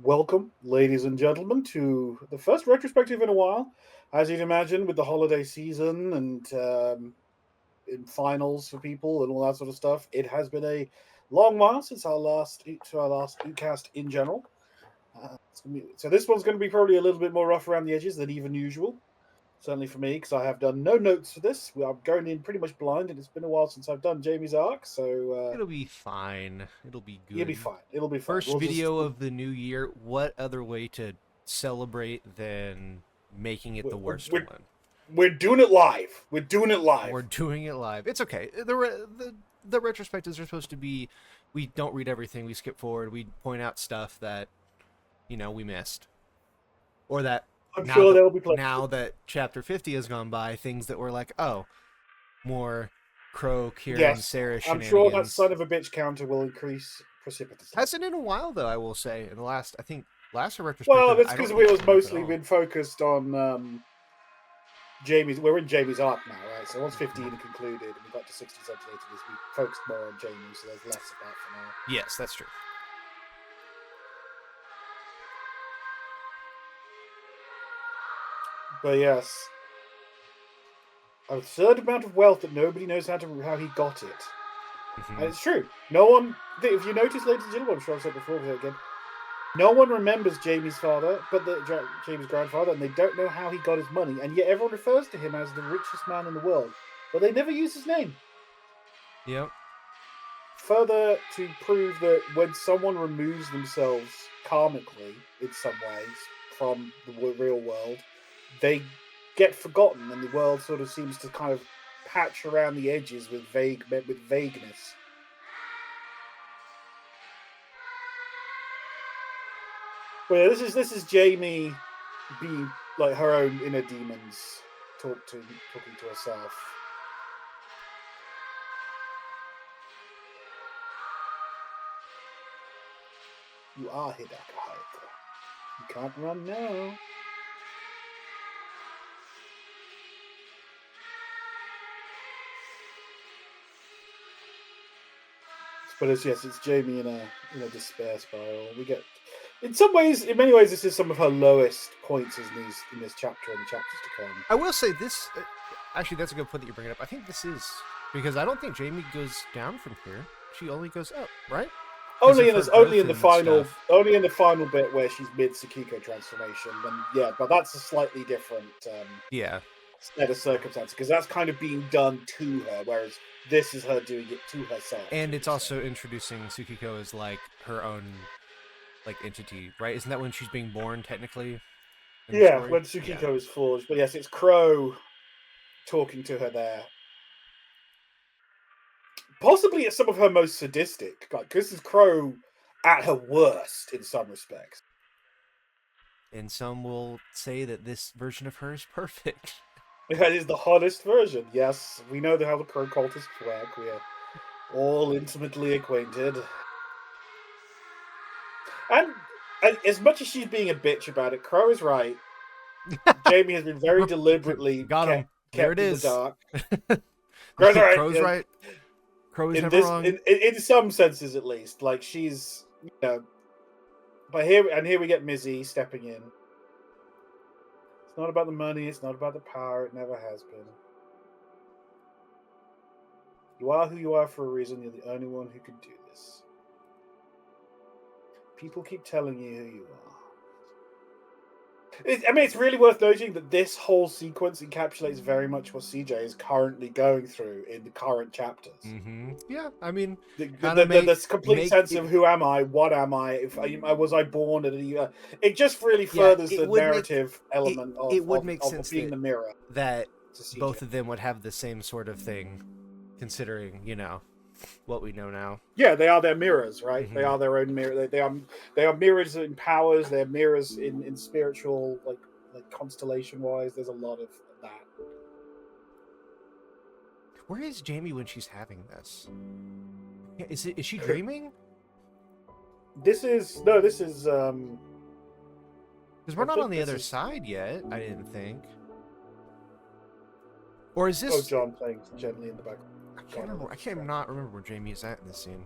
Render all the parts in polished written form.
Welcome, ladies and gentlemen, to the first retrospective in a while. As you'd imagine, with the holiday season and in finals for people and all that sort of stuff, it has been a long while since our last cast in general. So this one's going to be probably a little bit more rough around the edges than even usual. Certainly for me, because I have done no notes for this. We are going in pretty much blind, and it's been a while since I've done Jamie's arc, so It'll be fine. It'll be you'll be good. fine. It'll be fine. First video of the new year. What other way to celebrate than making it we're, the worst we're, one? we're doing it live. We're doing it We're live. doing it live. It's okay. The retrospectives are supposed to be. We don't read everything. We skip forward. We point out stuff that we missed, or that I'm sure there will be plenty. now that chapter 50 has gone by, things that were like, oh, more Crow, Kieran, Yes, Sarah I'm sure that shenanigans. son of a bitch counter will increase precipitously. Hasn't in a while though. I will say in the last, I think last Well, retrospective, that's I because don't we think was it went up at mostly all. been focused on Jamie's. We're in Jamie's arc now, right? So once 15 concluded and we got to 60 centimeters, we focused more on Jamie, so there's less of that for now. Yes, that's true. But yes, a absurd amount of wealth that nobody knows how he got it. And it's true. No one. If you notice, ladies and gentlemen, I'm sure I've said before again. No one remembers Jamie's father, but Jamie's grandfather, and they don't know how he got his money, and yet everyone refers to him as the richest man in the world, but they never use his name. Yep. Further to prove that when someone removes themselves karmically in some ways from the real world, they get forgotten, and the world sort of seems to kind of patch around the edges with vagueness. But yeah, this is Jamie being like her own inner demons talking to herself. You are Hidaka Hayate. You can't run now. But it's Jamie in a despair spiral. We get in many ways, this is some of her lowest points in this chapter and the chapters to come. I will say this. Actually, that's a good point that you're bringing up. I think this is because I don't think Jamie goes down from here. She only goes up, right? Only in the final bit where she's mid Sakiko transformation. Then yeah, but that's a slightly different Yeah. set of circumstances because that's kind of being done to her, whereas this is her doing it to herself. And it's also introducing Tsukiko as like her own like entity, right? Isn't that when she's being born technically? Yeah, when Tsukiko is forged. But yes, it's Crow talking to her there. Possibly it's some of her most sadistic. Like this is Crow at her worst in some respects. And some will say that this version of her is perfect. That is the hottest version. Yes, we know how the Crow cultists work. We are all intimately acquainted. And as much as she's being a bitch about it, Crow is right. Jamie has been very deliberately kept in the dark. Crow's right. Crow's right. Crow is never wrong. In some senses, at least. Like she's, But here we get Mizzy stepping in. It's not about the money. It's not about the power. It never has been. You are who you are for a reason. You're the only one who can do this. People keep telling you who you are. It's really worth noting that this whole sequence encapsulates very much what CJ is currently going through in the current chapters. Mm-hmm. Yeah, I mean, this complete sense of who am I, what am I, if I was I born at a, it just really furthers the narrative element of being the mirror. That both of them would have the same sort of thing, considering what we know now. Yeah, they are their mirrors, right? Mm-hmm. They are their own mirror. They are mirrors in powers. They're mirrors in spiritual, like constellation wise. There's a lot of that. Where is Jamie when she's having this? Is she dreaming? This is because we're not on the other side yet. I didn't think. Or is this? Oh, John playing gently in the background. I can't not remember where Jamie is at in this scene.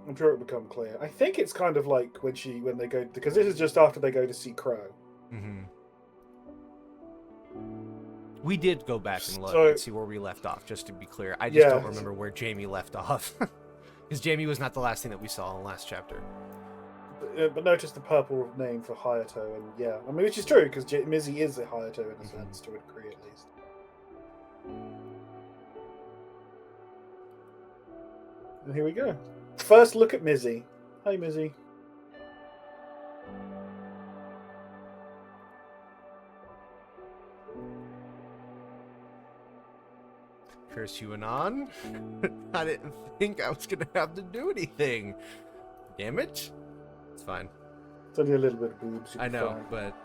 I'm sure it'll become clear. I think it's kind of like when they go, because this is just after they go to see Crow. Mm-hmm. We did go back and look So and see where we left off, just to be clear. I just yeah, don't remember where Jamie left off. Because Jamie was not the last thing that we saw in the last chapter. but notice the purple name for Hayato, and yeah, I mean, which is true because Mizzy is a Hayato in a sense, to a degree at least. And here we go. First look at Mizzy. Hi, Mizzy. Curse you, Anon. I didn't think I was going to have to do anything. Damn it. It's fine. It's only a little bit of boobs. I know, but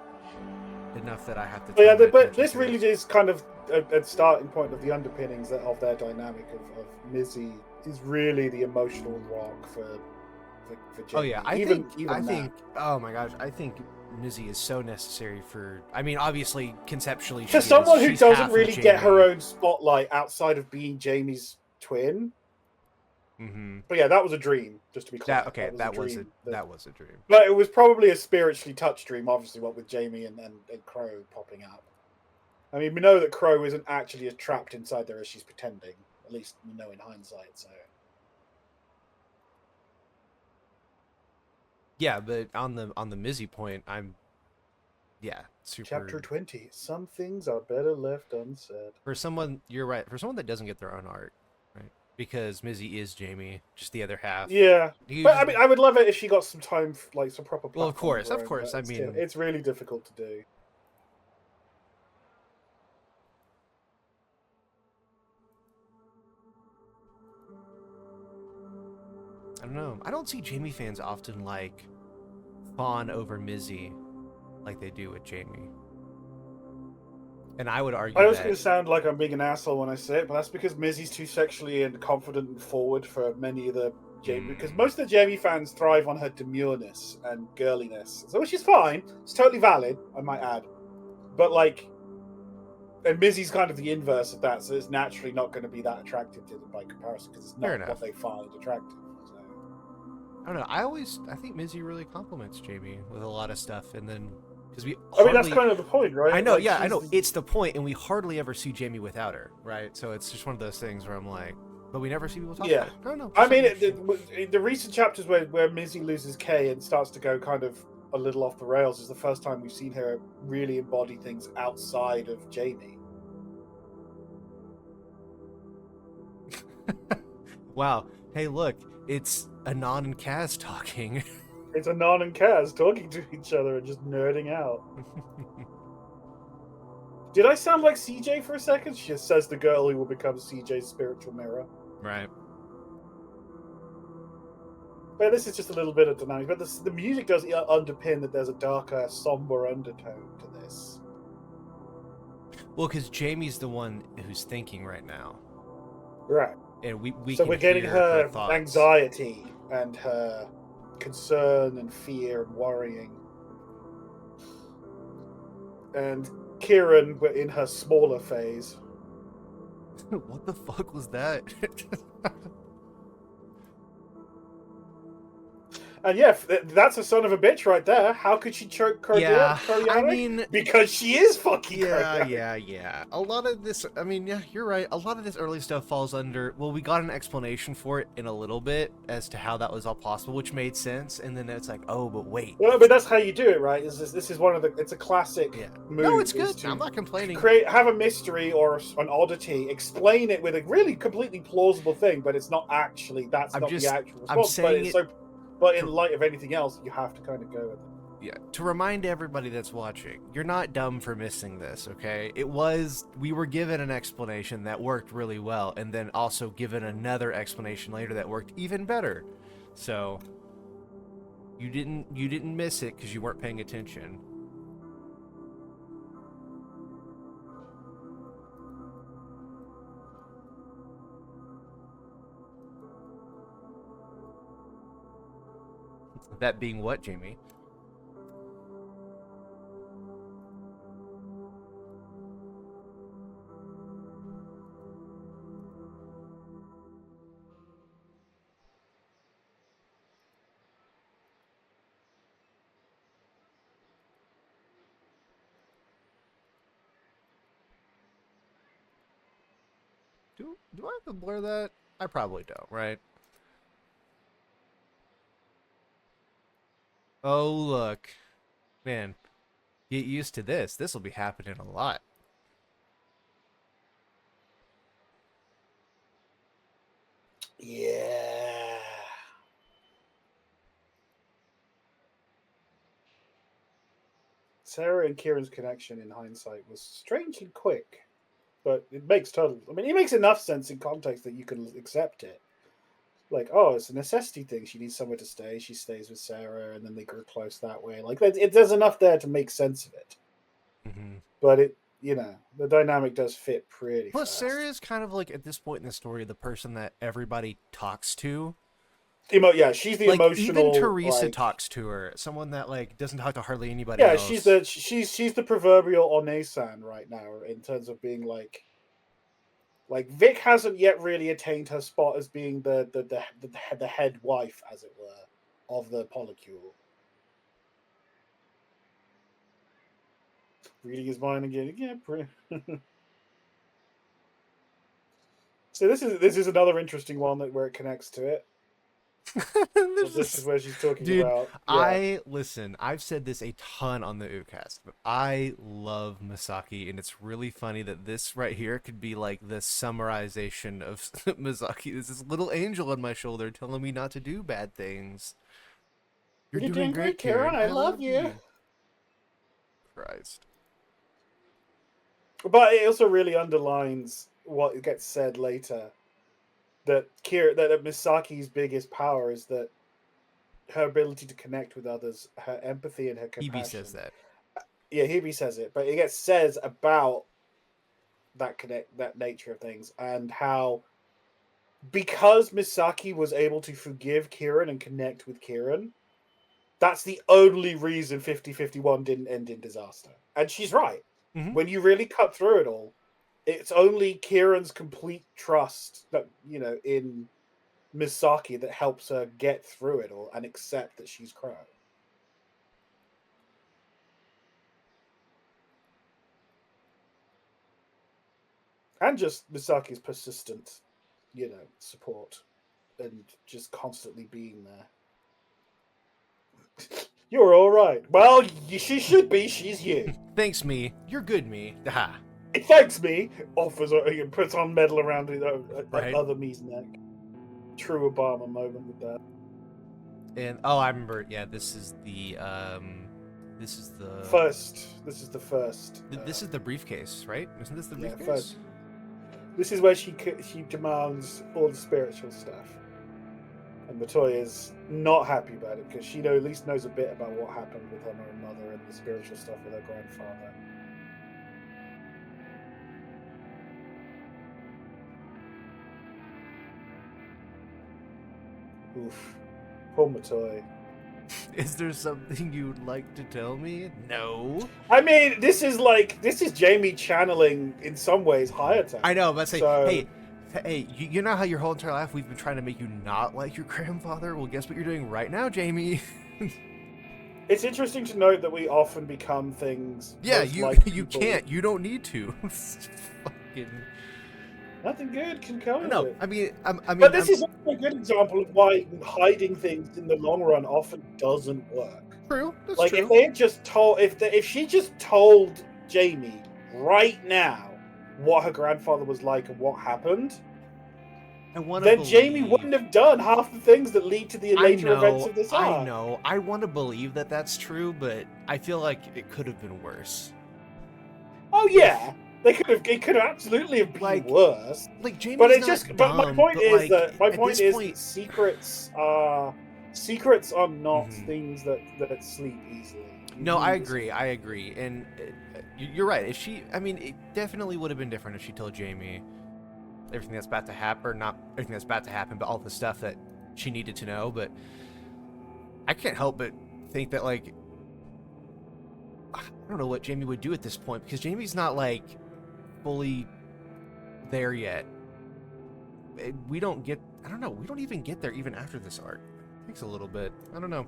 enough that I have to. But yeah, but this really is kind of a starting point of the underpinnings of their dynamic of Mizzy is really the emotional rock for Jamie. Oh yeah, I think. Oh my gosh, I think Mizzy is so necessary for. I mean, obviously, conceptually, for someone who doesn't really get her own spotlight outside of being Jamie's twin. Mm-hmm. But yeah, that was a dream. Just to be clear, that was a dream. But it was probably a spiritually touched dream. Obviously, what with Jamie and Crow popping up. I mean, we know that Crow isn't actually as trapped inside there as she's pretending. At least we know in hindsight. So. Yeah, but on the Mizzy point, super. Chapter 20. Some things are better left unsaid. For someone, you're right. For someone that doesn't get their own arc, right? Because Mizzy is Jamie, just the other half. Yeah, but I mean, I would love it if she got some time, like some proper. Well, of course. I mean, it's really difficult to do. I don't know. I don't see Jamie fans often like fawn over Mizzy like they do with Jamie. And I would argue I was going to sound like I'm being an asshole when I say it, but that's because Mizzy's too sexually and confident and forward for many of the Jamie. Because most of the Jamie fans thrive on her demureness and girliness, so which is fine. It's totally valid, I might add. But like, and Mizzy's kind of the inverse of that, so it's naturally not going to be that attractive to them by comparison because it's not what they find attractive. I don't know. I think Mizzy really compliments Jamie with a lot of stuff, and then because I mean, that's kind of the point, right? I know, like, I know. It's the point, and we hardly ever see Jamie without her, right? So it's just one of those things where I'm like, but we never see people talk about it. I don't know. I mean, the recent chapters where Mizzy loses Kay and starts to go kind of a little off the rails is the first time we've seen her really embody things outside of Jamie. Wow. Hey, look. It's Anon and Kaz talking. It's Anon and Kaz talking to each other and just nerding out. Did I sound like CJ for a second? She just says the girl who will become CJ's spiritual mirror. Right. But this is just a little bit of dynamic. But the music does underpin that there's a darker, somber undertone to this. Well, because Jamie's the one who's thinking right now. Right. And we're getting her anxiety and her concern and fear and worrying. And Kieran, in her smaller phase. What the fuck was that? And yeah, that's a son of a bitch right there. How could she choke Koryana? Yeah, I mean, because she is fucking Koryana. Yeah. A lot of this, I mean, yeah, you're right. A lot of this early stuff falls under, well, we got an explanation for it in a little bit as to how that was all possible, which made sense. And then it's like, oh, but wait. Well, but that's how you do it, right? This is one of the, it's a classic move. No, it's good. I'm not complaining. Have a mystery or an oddity, explain it with a really completely plausible thing, but it's not actually, the actual response. I'm saying But in light of anything else, you have to kind of go with it. Yeah, to remind everybody that's watching, you're not dumb for missing this, okay? We were given an explanation that worked really well, and then also given another explanation later that worked even better. So, you didn't miss it because you weren't paying attention. That being what, Jamie? Do I have to blur that? I probably don't, right? Oh, look. Man, get used to this. This will be happening a lot. Yeah. Sarah and Kieran's connection in hindsight was strangely quick, but it makes total. I mean, it makes enough sense in context that you can accept it. Like, oh, it's a necessity thing. She needs somewhere to stay. She stays with Sarah, and then they grew close that way. Like, there's enough there to make sense of it. Mm-hmm. But the dynamic does fit pretty Plus, Sarah fast. is kind of like, at this point in the story, the person that everybody talks to. Yeah, she's the Like, even emotional, Teresa like, talks to her. Someone that, like, doesn't talk to hardly anybody yeah, she's else. the proverbial Onesan right now in terms of being like Vic hasn't yet really attained her spot as being the head wife, as it were, of the polycule. Reading his mind again, yeah, pretty. So this is another interesting one where it connects to it. Well, There's this is this, where she's talking dude. about, yeah. Listen. I've said this a ton on the Oocast, but I love Misaki, and it's really funny that this right here could be like the summarization of Misaki. There's this little angel on my shoulder telling me not to do bad things. You're You're doing doing great, great, Karen. Karen. I I love love you. you. Christ. But it also really underlines what gets said later that Misaki's biggest power is that her ability to connect with others, her empathy and her Hebe says compassion. that. Yeah, Hebe says it, but it gets says about that nature of things and how because Misaki was able to forgive Kieran and connect with Kieran, that's the only reason 5051 didn't end in disaster. And she's right. Mm-hmm. When you really cut through it all, it's only Kieran's complete trust that in Misaki that helps her get through it all and accept that she's Crow. And just Misaki's persistent, support and just constantly being there. You're all right. Well, she should be. She's you. Thanks, me. You're good, me. Ha. Thanks, me. Offers puts on medal around Right. other me's neck. True Obama moment with that. And oh, I remember. Yeah, this is the this is the First, this is the first. this is the briefcase, right? Isn't this the Yeah, briefcase? first. This is where she demands all the spiritual stuff, and Matoya is not happy about it because she at least knows a bit about what happened with her mother and the spiritual stuff with her grandfather. Oof, poor Matoya. Is there something you'd like to tell me? No. I mean, this is Jamie channeling in some ways higher tech. I know, but say, So hey, you know how your whole entire life we've been trying to make you not like your grandfather? Well, guess what you're doing right now, Jamie? it's interesting to note that we often become things. Yeah, most like you people. can't. You don't need to. Fucking. Nothing good can come of No, it. I mean, But this is also a good example of why hiding things in the long run often doesn't work. true. That's Like if true. they had just told, if she just told Jamie right now what her grandfather was like and what happened, I want to then Jamie believe. wouldn't have done half the things that lead to the later events of this I arc. know. I want to believe that that's true, but I feel like it could have been worse. Oh yeah, it could have absolutely have been worse. Like But Jamie's it's not just. But dumb, but like at this point, secrets are not mhm. things that sleep easily. No, I agree. I agree, and you're right. If she, I mean, it definitely would have been different if she told Jamie everything that's about to happen, or not everything that's about to happen, but all the stuff that she needed to know. But I can't help but think that like I don't know what Jamie would do at this point because Jamie's not like fully there yet. We don't get. I don't know. We don't even get there even after this arc. It takes a little bit. I don't know.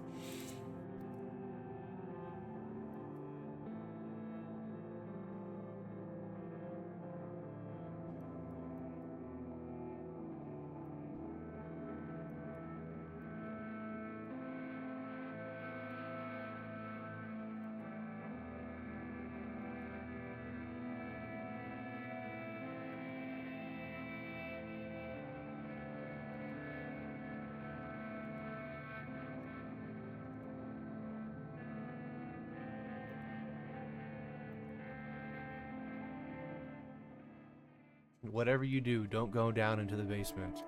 Whatever you do, don't go down into the basement.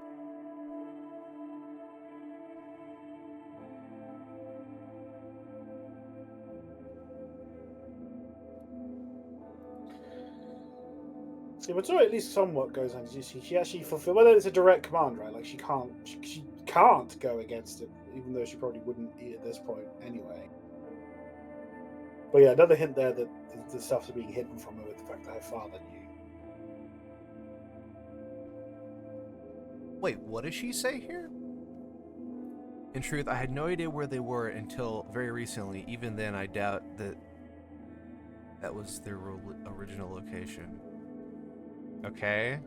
See, but at least somewhat goes on. She actually fulfills. Whether it's a direct command, right? Like she can't go against it, even though she probably wouldn't at this point anyway. But yeah, another hint there that the stuff's being hidden from her with the fact that her father knew. Wait, what does she say here? In truth, I had no idea where they were until very recently. Even then, I doubt that was their original location. Okay.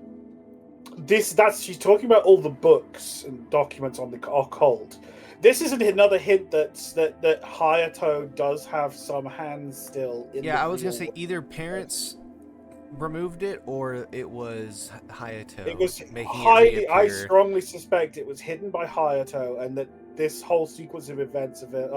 She's talking about all the books and documents on the occult. This isn't another hint that Hayato does have some hands still in. Yeah, I was gonna say either parents removed it or it was Hayato. It was making highly. it I reappear. strongly suspect it was hidden by Hayato, and that this whole sequence of events was made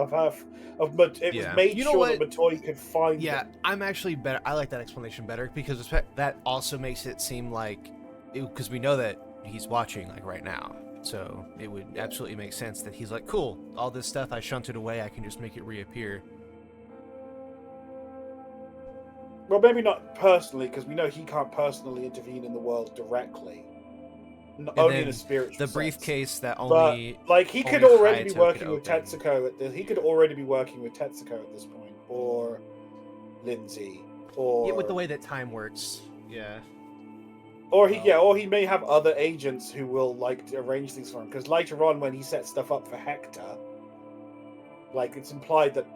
sure that Matoi could find. Yeah, it. I'm actually better. I like that explanation better because that also makes it seem like, because we know that he's watching like right now, so it would absolutely make sense that he's like, cool, all this stuff I shunted away, I can just make it reappear. Well, maybe not personally, because we know he can't personally intervene in the world directly. Only in a spiritual the sense. Briefcase that only, but like he could already be working with Tetsuko at this. He could already be working with Tetsuko at this point, or Lindsay, or with the way that time works. Yeah. Or he may have other agents who will like arrange things for him. Because later on, when he sets stuff up for Hector, like it's implied that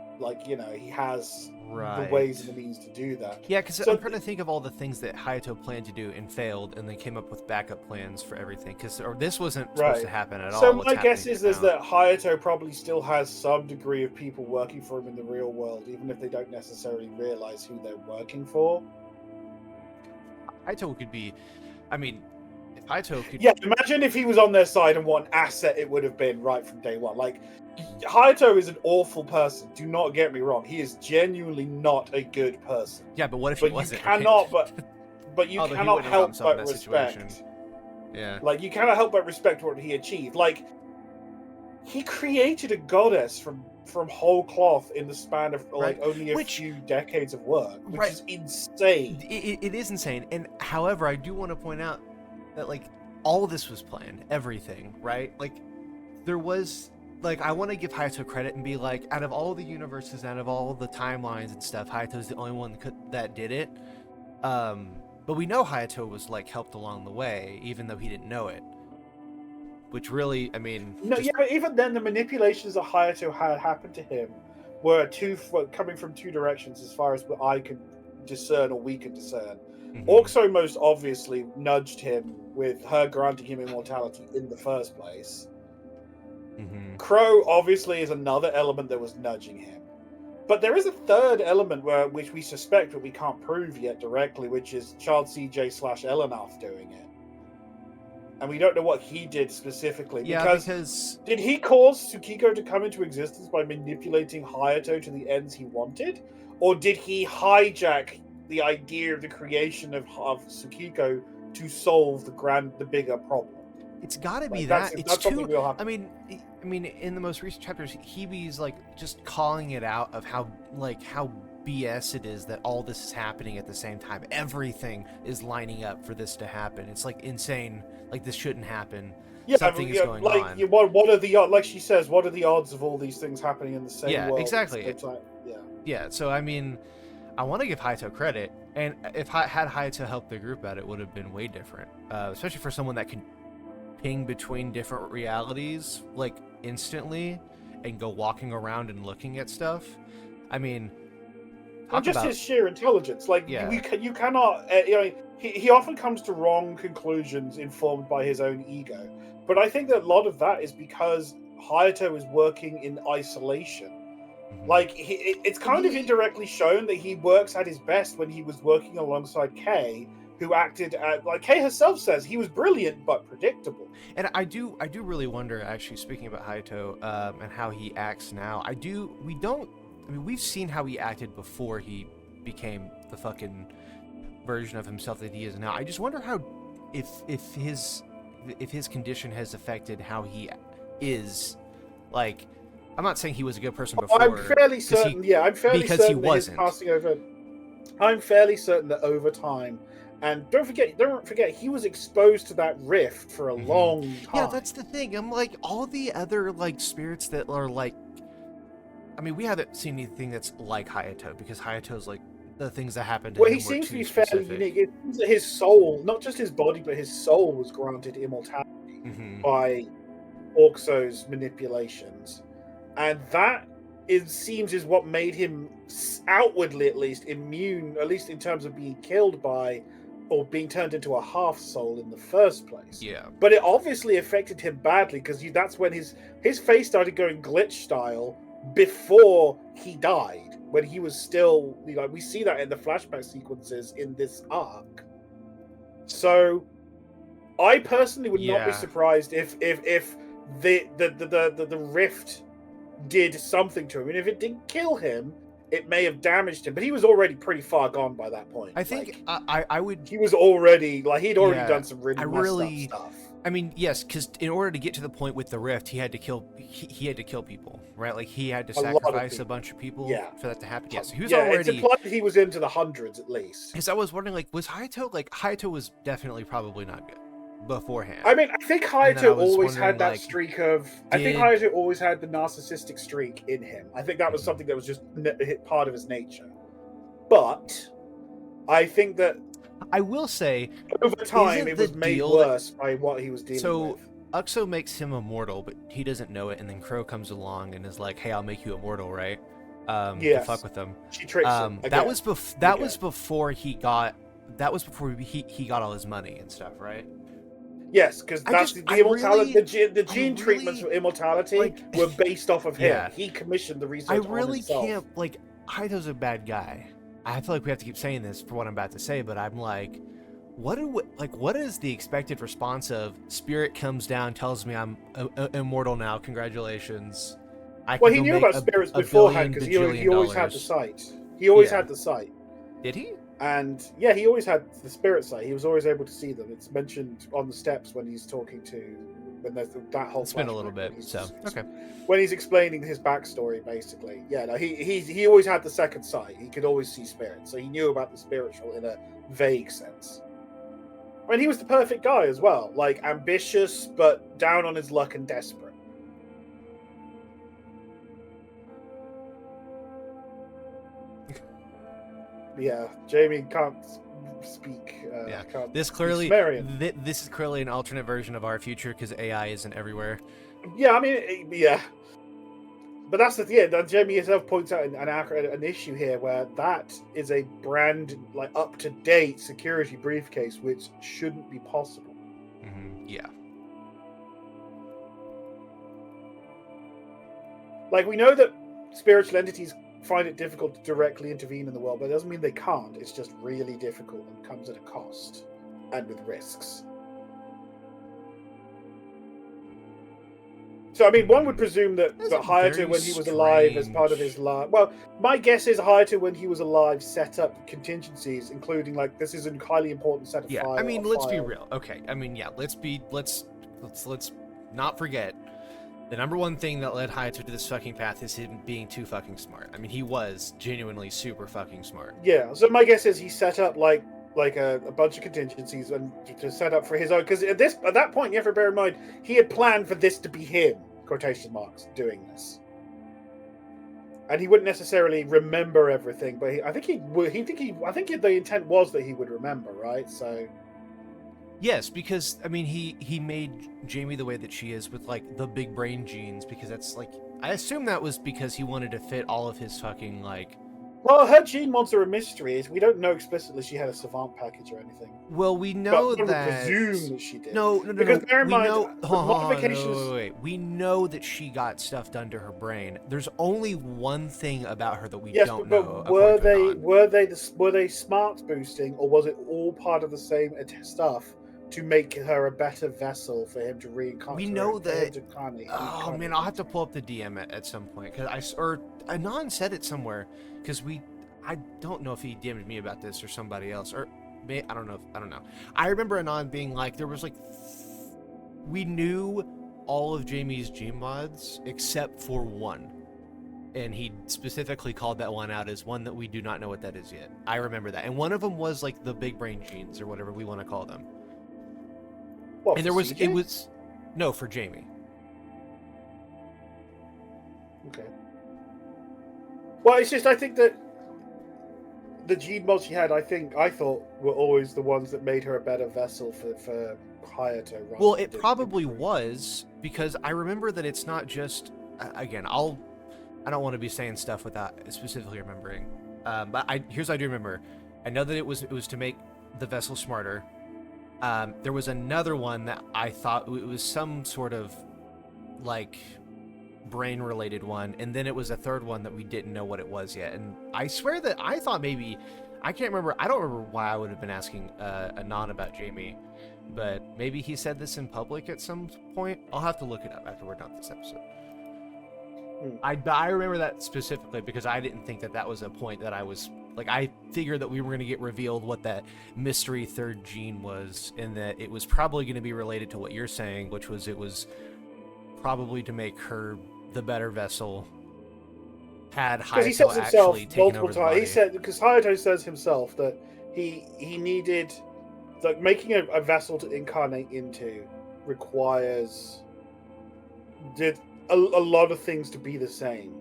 he has the ways and the means to do that. Yeah, because I'm trying to think of all the things that Hayato planned to do and failed, and they came up with backup plans for everything. Or this wasn't supposed to happen at all. So my guess is that Hayato probably still has some degree of people working for him in the real world, even if they don't necessarily realize who they're working for. Hayato could be. I mean, if Hayato could... Yeah, imagine if he was on their side and what an asset it would have been right from day one. Like, Hayato is an awful person. Do not get me wrong. He is genuinely not a good person. Yeah, but what if he wasn't? You cannot, but you cannot help but respect. Yeah. Like, you cannot help but respect what he achieved. Like, he created a goddess from whole cloth in the span of only a few decades of work, which is insane. It is insane. And however, I do want to point out that all of this was planned, everything, right? There was I want to give Hayato credit and be out of all the universes, out of all the timelines and stuff, Hayato's the only one that did it. But we know Hayato was helped along the way, even though he didn't know it. Which really, I mean... No, but even then, the manipulations that Hayato had happened to him were coming from two directions as far as what I could discern or we could discern. Mm-hmm. Orxo most obviously nudged him with her granting him immortality in the first place. Mm-hmm. Crow obviously is another element that was nudging him. But there is a third element which we suspect but we can't prove yet directly, which is Child CJ/Elenoff doing it. And we don't know what he did specifically. Because did he cause Tsukiko to come into existence by manipulating Hayato to the ends he wanted? Or did he hijack the idea of the creation of Tsukiko to solve the bigger problem? It's got to be that. It's too... I mean, in the most recent chapters, Hibi's just calling it out of how BS it is that all this is happening at the same time. Everything is lining up for this to happen. It's insane. This shouldn't happen. Yeah, something is going on. What are the like she says? What are the odds of all these things happening in the same world? Yeah, exactly. Yeah. Yeah. So I mean, I want to give Hayato credit, and if had Hayato helped the group out, it would have been way different. Especially for someone that can ping between different realities instantly and go walking around and looking at stuff. I mean. And just his sheer intelligence. You cannot... he often comes to wrong conclusions informed by his own ego. But I think that a lot of that is because Hayato is working in isolation. Mm-hmm. It's kind of indirectly shown that he works at his best when he was working alongside Kay, who acted at... Kay herself says, he was brilliant but predictable. And I do really wonder, actually, speaking about Hayato and how he acts now, we've seen how he acted before he became the fucking version of himself that he is now. I just wonder how if his condition has affected how he is, like, I'm not saying he was a good person before. I'm fairly certain. I'm fairly because he certain that his wasn't. passing over. I'm fairly certain that over time, and don't forget, he was exposed to that rift for a long time. Yeah, that's the thing. I'm like, all the other like spirits that are like, I mean, we haven't seen anything that's like Hayato, because Hayato's like the things that happened to him. Well, he seems to be fairly unique. It seems that his soul, not just his body, but his soul was granted immortality by Orxo's manipulations, and that seems what made him outwardly, at least, immune, at least in terms of being killed by or being turned into a half soul in the first place. Yeah. But it obviously affected him badly, because that's when his face started going glitch style before he died. When he was still, we see that in the flashback sequences in this arc. So, I personally would not be surprised if the rift did something to him, and if it didn't kill him, it may have damaged him. But he was already pretty far gone by that point. I think I would. He was already he'd already done some really messed up stuff. I mean, yes, because in order to get to the point with the rift, he had to kill. He had to kill people, right? Like he had to sacrifice a bunch of people for that to happen. Yeah, so he was already. It's implied that he was into the hundreds at least. Because I was wondering, like, was Hayato Hayato was definitely probably not good beforehand. I mean, I think Hayato always had that streak of. I think Hayato always had the narcissistic streak in him. I think that was something that was just part of his nature. But I think that. I will say, over time, it was made worse by what he was dealing with. So, Uxo makes him immortal, but he doesn't know it, and then Crow comes along and is like, hey, I'll make you immortal, right? To fuck with him. She tricks him. That was before he got all his money and stuff, right? Yes, because that's the immortality. The gene treatments for immortality were based off of him. Yeah. He commissioned the research. I really can't. Haito's a bad guy. I feel like we have to keep saying this for what I'm about to say, but I'm like, what is the expected response of Spirit comes down, tells me I'm immortal now, congratulations. He knew about spirits beforehand because he always had the sight. He always had the sight. Did he? And yeah, he always had the spirit sight. He was always able to see them. It's mentioned on the steps when he's talking to. When there's that whole. It's been a little bit, so okay. When he's explaining his backstory, basically, he always had the second sight. He could always see spirits, so he knew about the spiritual in a vague sense. I mean, he was the perfect guy as well, like ambitious but down on his luck and desperate. Yeah, Jamie can't speak. Can't this is clearly an alternate version of our future because AI isn't everywhere. Yeah, I mean, yeah. But that's Jamie himself points out an issue here where that is a brand up-to-date security briefcase, which shouldn't be possible. Yeah. We know that spiritual entities find it difficult to directly intervene in the world, but it doesn't mean they can't. It's just really difficult and comes at a cost and with risks. So, I mean, one would presume that Hayato, when he was alive, as part of his life... Well, my guess is Hayato, when he was alive, set up contingencies, including, this is a highly important set of fire. Yeah, I mean, let's be real. Okay, I mean, yeah, let's not forget. The number one thing that led Hayato to this fucking path is him being too fucking smart. I mean, he was genuinely super fucking smart. Yeah, so my guess is he set up, a bunch of contingencies and to set up for his own... Because at that point, you have to bear in mind, he had planned for this to be him, quotation marks, doing this. And he wouldn't necessarily remember everything, but I think the intent was that he would remember, right? So... Yes, because, I mean, he made Jamie the way that she is with, the big brain genes, because that's, I assume that was because he wanted to fit all of his fucking, Well, her gene mods are a mystery. We don't know explicitly she had a savant package or anything. Well, we know but that... presume that she did. No. Because bear in mind, modifications... Wait. We know that she got stuff done to her brain. There's only one thing about her that we don't know. But were they smarts boosting, or was it all part of the same stuff to make her a better vessel for him to reincarnate? We know that... man, I'll have to pull up the DM at some point. Or Anon said it somewhere, because I don't know if he DM'd me about this or somebody else, I don't know. I remember Anon being like, there was like, we knew all of Jamie's gene mods except for one. And he specifically called that one out as one that we do not know what that is yet. I remember that. And one of them was like the big brain genes or whatever we want to call them. What, And there was, CJ? It was, no, for Jamie. Okay. Well, it's just, I think that the gene mods she had, I thought were always the ones that made her a better vessel for Hayato. Well, it probably was, because I remember that it's not just, again, I don't want to be saying stuff without specifically remembering. But here's what I do remember. I know that it was to make the vessel smarter. There was another one that I thought it was some sort of like brain related one, and then it was a third one that we didn't know what it was yet. And I swear that I thought maybe, I can't remember. I don't remember why I would have been asking Anon about Jamie, but maybe he said this in public at some point. I'll have to look it up after we're done with this episode. I remember that specifically because I didn't think that was a point that I was like, I figured that we were going to get revealed what that mystery third gene was, and that it was probably going to be related to what you're saying, which was it was probably to make her the better vessel. Had Hayato actually taken over the body. He said, because Hayato says himself that he needed, like, making a vessel to incarnate into requires a lot of things to be the same.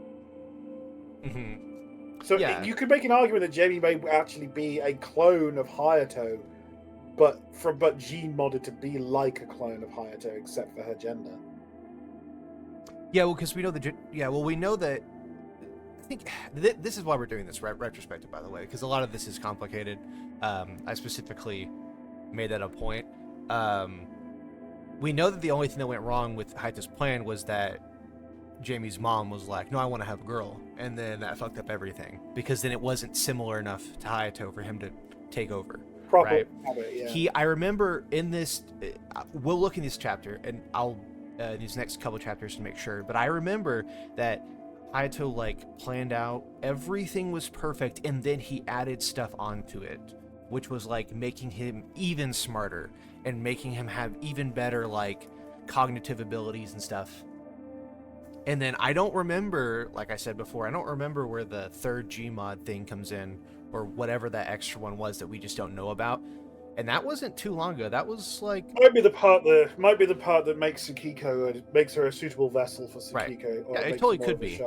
Mm-hmm. So you could make an argument that Jamie may actually be a clone of Hayato, but gene modded to be like a clone of Hayato, except for her gender. Yeah, well, because we know we know that. I think this is why we're doing this retrospective, by the way, because a lot of this is complicated. I specifically made that a point. We know that the only thing that went wrong with Hayato's plan was that Jamie's mom was like, no, I want to have a girl. And then that fucked up everything because then it wasn't similar enough to Hayato for him to take over. Right? Yeah. I remember in this, we'll look in this chapter and I'll, these next couple chapters to make sure, but I remember that Hayato like planned out, everything was perfect, and then he added stuff onto it, which was like making him even smarter and making him have even better like cognitive abilities and stuff. And then I don't remember, like I said before, I don't remember where the third Gmod thing comes in, or whatever that extra one was that we just don't know about. And that wasn't too long ago. That was like might be the part that makes Tsukiko makes her a suitable vessel for Tsukiko. Right. Or yeah, it totally could be.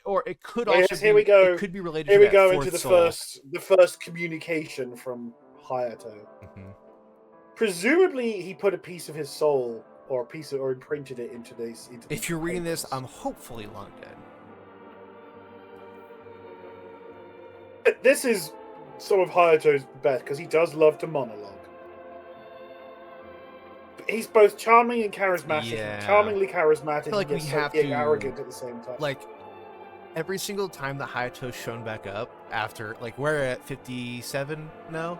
Or it could also be. Here we go. It could be related. Here to we go into the first communication from Hayato. Mm-hmm. Presumably, he put a piece of his soul or imprinted it into these. If you're reading this, I'm hopefully long dead. This is some of Hayato's best because he does love to monologue. He's both charming and charismatic. Yeah. Charmingly charismatic, like and arrogant at the same time. Like every single time that Hayato's shown back up after, like we're at 57 now.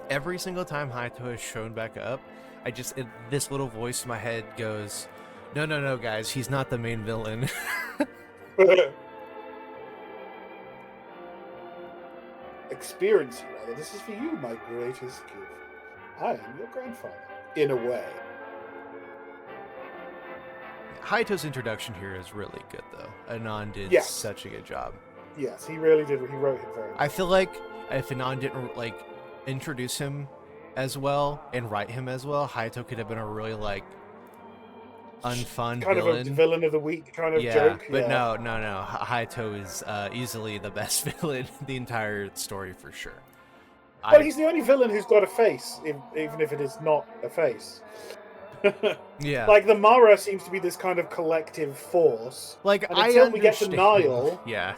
Every single time Hayato has shown back up, this little voice in my head goes, "No, guys, he's not the main villain." Experience, rather. This is for you, my greatest gift. I am your grandfather, in a way. Hayato's introduction here is really good, though. Anon did such a good job. Yes, he really did. He wrote him very well. I feel like if Anon didn't introduce him as well and write him as well, Hayato could have been a really unfun kind villain. Of a villain of the week kind of joke. But no. Hayato is easily the best villain in the entire story for sure. Well, he's the only villain who's got a face, even if it is not a face. Yeah. Like, the Mara seems to be this kind of collective force. Like, until we get to Niall... Yeah.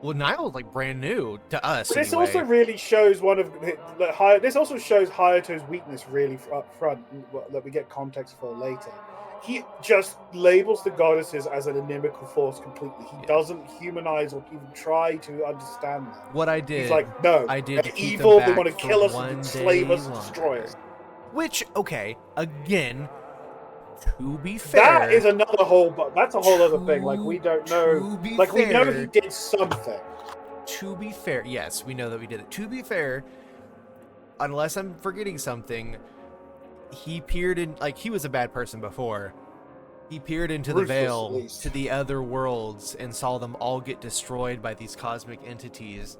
Well, Niall's, brand new to us, This also really shows this also shows Hayato's weakness really up front, that we get context for later. He just labels the goddesses as an inimical force completely. He doesn't humanize or even try to understand them. What I did... He's like, no, they're evil, they want to kill us and enslave us and destroy us. Which, okay, again, to be fair... That's a whole other thing. Like, we don't know... we know he did something. to be fair, yes, we know that we did it. To be fair, unless I'm forgetting something, he peered in, like, he was a bad person before. He peered into the Ruthless, at veil least. to the other worlds and saw them all get destroyed by these cosmic entities.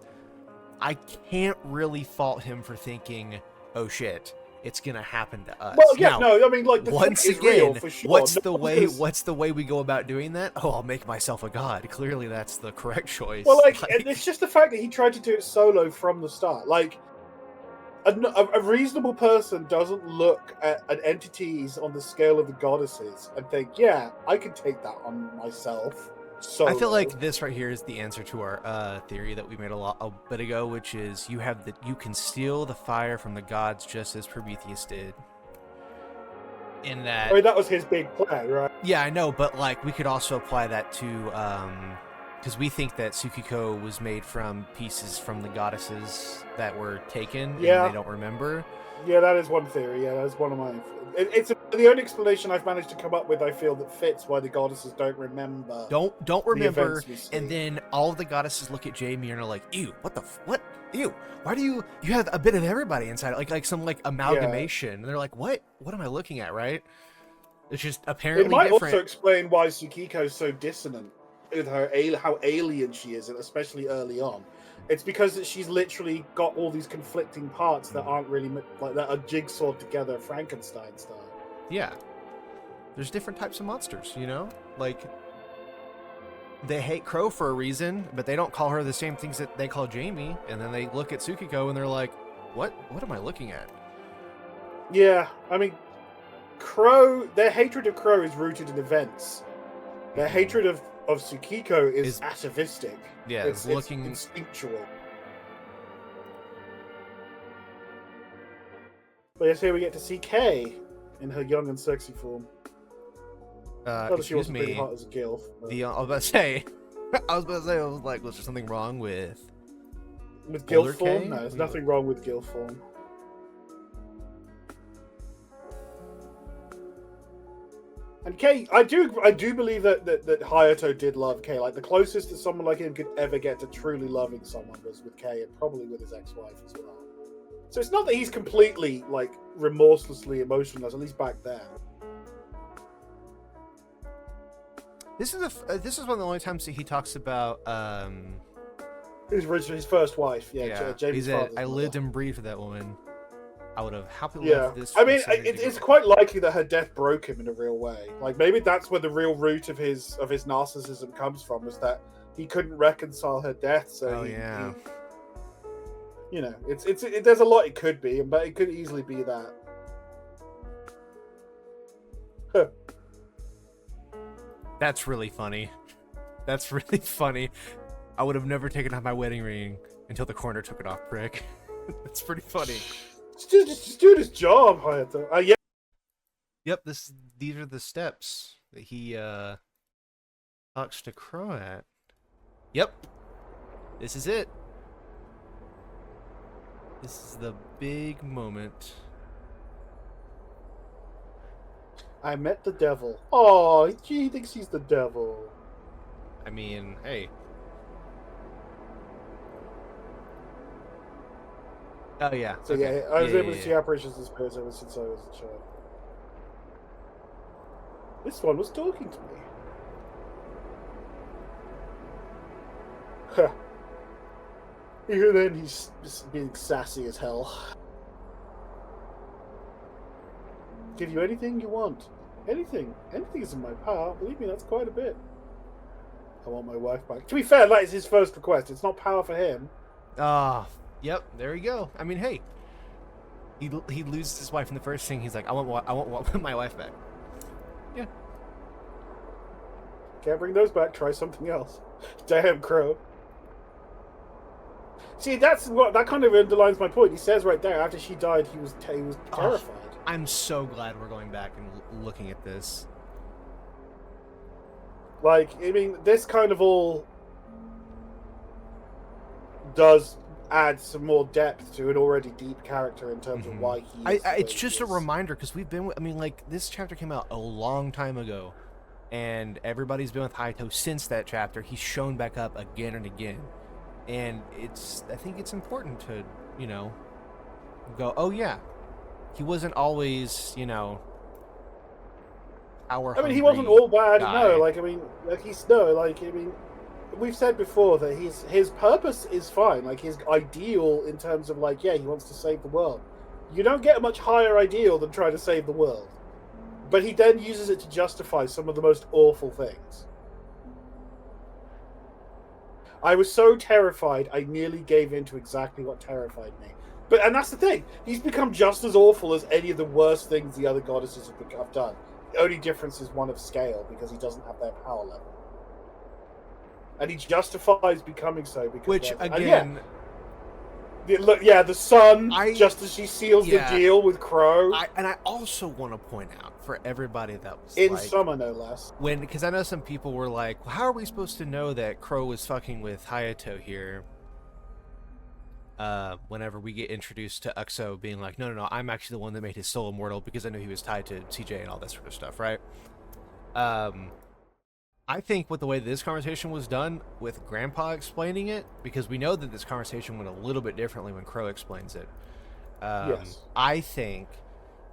I can't really fault him for thinking, oh shit, it's gonna happen to us. Well, yeah, now, no, I mean, like, the once threat is again, real, for sure. what's No the one's way? gonna- What's the way we go about doing that? Oh, I'll make myself a god. Clearly, that's the correct choice. Well, like, it's just the fact that he tried to do it solo from the start. Like, a reasonable person doesn't look at entities on the scale of the goddesses and think, yeah, I can take that on myself. So I feel like this right here is the answer to our theory that we made a bit ago, which is you can steal the fire from the gods just as Prometheus did. In that, I mean, that was his big plan, right? yeah, I know, but like we could also apply that to because we think that Tsukiko was made from pieces from the goddesses that were taken and they don't remember. Yeah, that is one theory. Yeah, that's one of my. It's the only explanation I've managed to come up with. I feel that fits why the goddesses don't remember. Don't remember, events we see. and then all of the goddesses look at Jamie and are like, "Ew, what? Ew, why do you have a bit of everybody inside? Like some like amalgamation?" And they're like, "What? What am I looking at?" Right? It's just apparently It might different. also explain why Tsukiko's so dissonant with her how alien she is, and especially early on. It's because she's literally got all these conflicting parts that aren't really like that are jigsawed together Frankenstein style. Yeah, there's different types of monsters, you know? Like, they hate Crow for a reason, but they don't call her the same things that they call Jamie, and then they look at Tsukiko and they're like, what am I looking at? Yeah, I mean, their hatred of Crow is rooted in events. Their hatred of Tsukiko is atavistic. Yeah, it's looking instinctual. But yes, here we get to see Kay in her young and sexy form. Not that she excuse wasn't pretty me. hot as a gilf. But... I was about to say, I was like, was there something wrong with gilf form? Kay? No, there's nothing wrong with gilf form. And Kay, I do believe that Hayato did love Kay. Like, the closest that someone like him could ever get to truly loving someone was with Kay, and probably with his ex-wife as well. So it's not that he's completely, like, remorselessly emotionless, at least back then. This is one of the only times that he talks about his first wife. Yeah. He said, I lived and breathed for that woman. I would have happily left this. I mean, it's quite likely that her death broke him in a real way. Like, maybe that's where the real root of his narcissism comes from, was that he couldn't reconcile her death. So he, you know, there's a lot it could be, but it could easily be that. Huh. That's really funny. That's really funny. I would have never taken off my wedding ring until the coroner took it off, prick. That's pretty funny. Just do his job, Hayato. Yeah. Yep, these are the steps that he talks to Crow at. Yep. This is it. This is the big moment. I met the devil. Oh, he thinks he's the devil. I mean, hey. Oh, yeah. So, okay. I was able to see apparitions of spirits ever since I was a child. This one was talking to me. Huh. Even then, he's just being sassy as hell. Give you anything you want. Anything. Anything is in my power. Believe me, that's quite a bit. I want my wife back. To be fair, that is his first request. It's not power for him. Yep, there you go. I mean, hey, he loses his wife in the first thing. He's like, I want my wife back. Yeah. Can't bring those back. Try something else. Damn, Crow. See, that kind of underlines my point. He says right there, after she died, he was terrified. I'm so glad we're going back and looking at this. Like, I mean, this kind of all does add some more depth to an already deep character in terms of why he is. It's just a reminder, because we've been, I mean, like, this chapter came out a long time ago, and everybody's been with Hayato since that chapter. He's shown back up again and again. And I think it's important to, go, oh yeah, he wasn't always, power I mean, he hungry wasn't all bad. No, guy. we've said before that his purpose is fine. Like his ideal in terms of like, yeah, he wants to save the world. You don't get a much higher ideal than trying to save the world. But he then uses it to justify some of the most awful things. I was so terrified, I nearly gave in to exactly what terrified me. And that's the thing. He's become just as awful as any of the worst things the other goddesses have done. The only difference is one of scale, because he doesn't have their power level. And he justifies becoming so because... Which, again... the sun, just as she seals the deal with Crow. And I also want to point out, for everybody that was in summer, no less. Because I know some people were like, well, how are we supposed to know that Crow was fucking with Hayato here? Whenever we get introduced to Uxo being like, no, I'm actually the one that made his soul immortal because I knew he was tied to CJ and all that sort of stuff, right? I think with the way this conversation was done, with Grandpa explaining it, because we know that this conversation went a little bit differently when Crow explains it. Yes. I think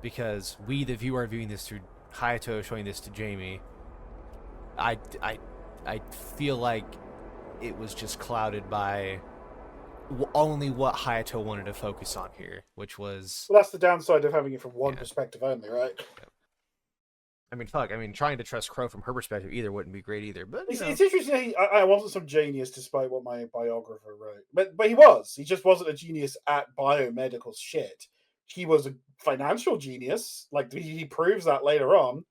because we, the viewer, are viewing this through Hayato showing this to Jamie, I feel like it was just clouded by only what Hayato wanted to focus on here, which was... Well, that's the downside of having it from one perspective only, right? Yeah. I mean, fuck. I mean, trying to trust Crow from her perspective either wouldn't be great either. But it's interesting. I wasn't some genius, despite what my biographer wrote. But he was. He just wasn't a genius at biomedical shit. He was a financial genius. Like he proves that later on.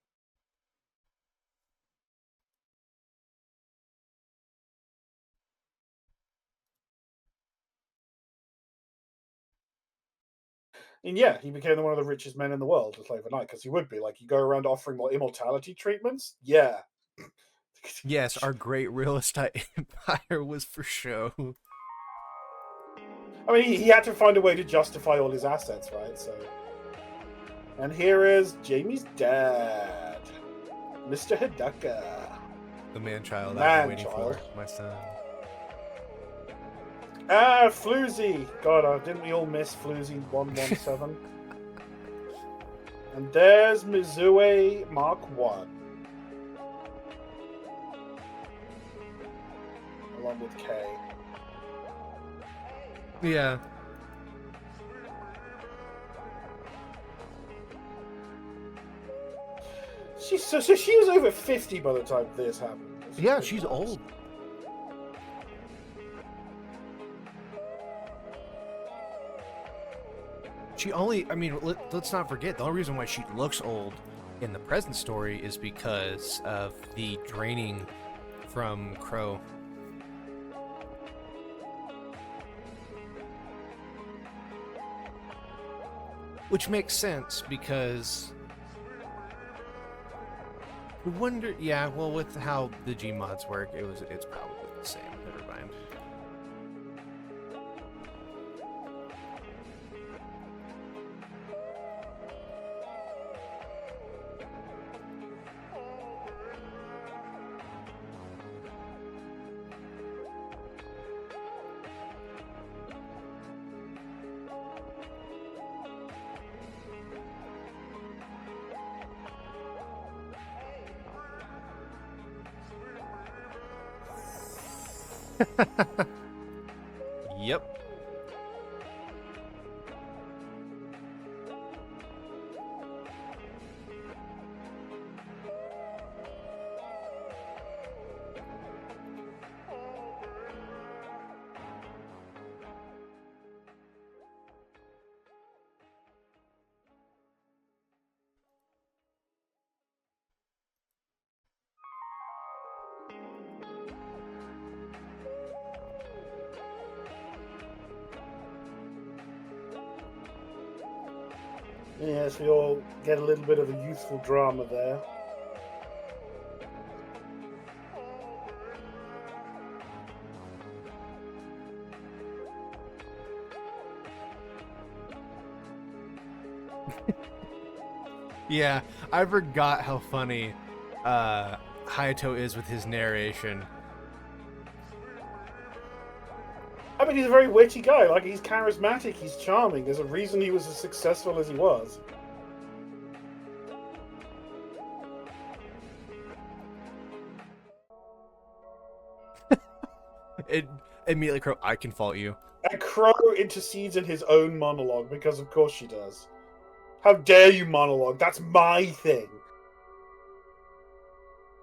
And yeah, he became one of the richest men in the world just overnight, because he would be. Like, you go around offering more immortality treatments? Yeah. Yes, our great real estate empire was for show. I mean, he had to find a way to justify all his assets, right? So, and here is Jamie's dad, Mr. Hidaka. The man-child I've been waiting for, my son. Floozy. God, didn't we all miss Floozy 117? And there's Mizue Mark 1. Along with K. Yeah. So she was over 50 by the time this happened. Yeah, she's old. Let's not forget, the only reason why she looks old in the present story is because of the draining from Crow. Which makes sense, because I wonder, with how the Gmods work, it's probably the same. Never mind. Yep. Yes, we all get a little bit of a youthful drama there. Yeah, I forgot how funny Hayato is with his narration. I mean, he's a very witty guy. Like, he's charismatic, he's charming. There's a reason he was as successful as he was. It immediately Crow, I can fault you. And Crow intercedes in his own monologue, because of course she does. How dare you monologue? That's my thing.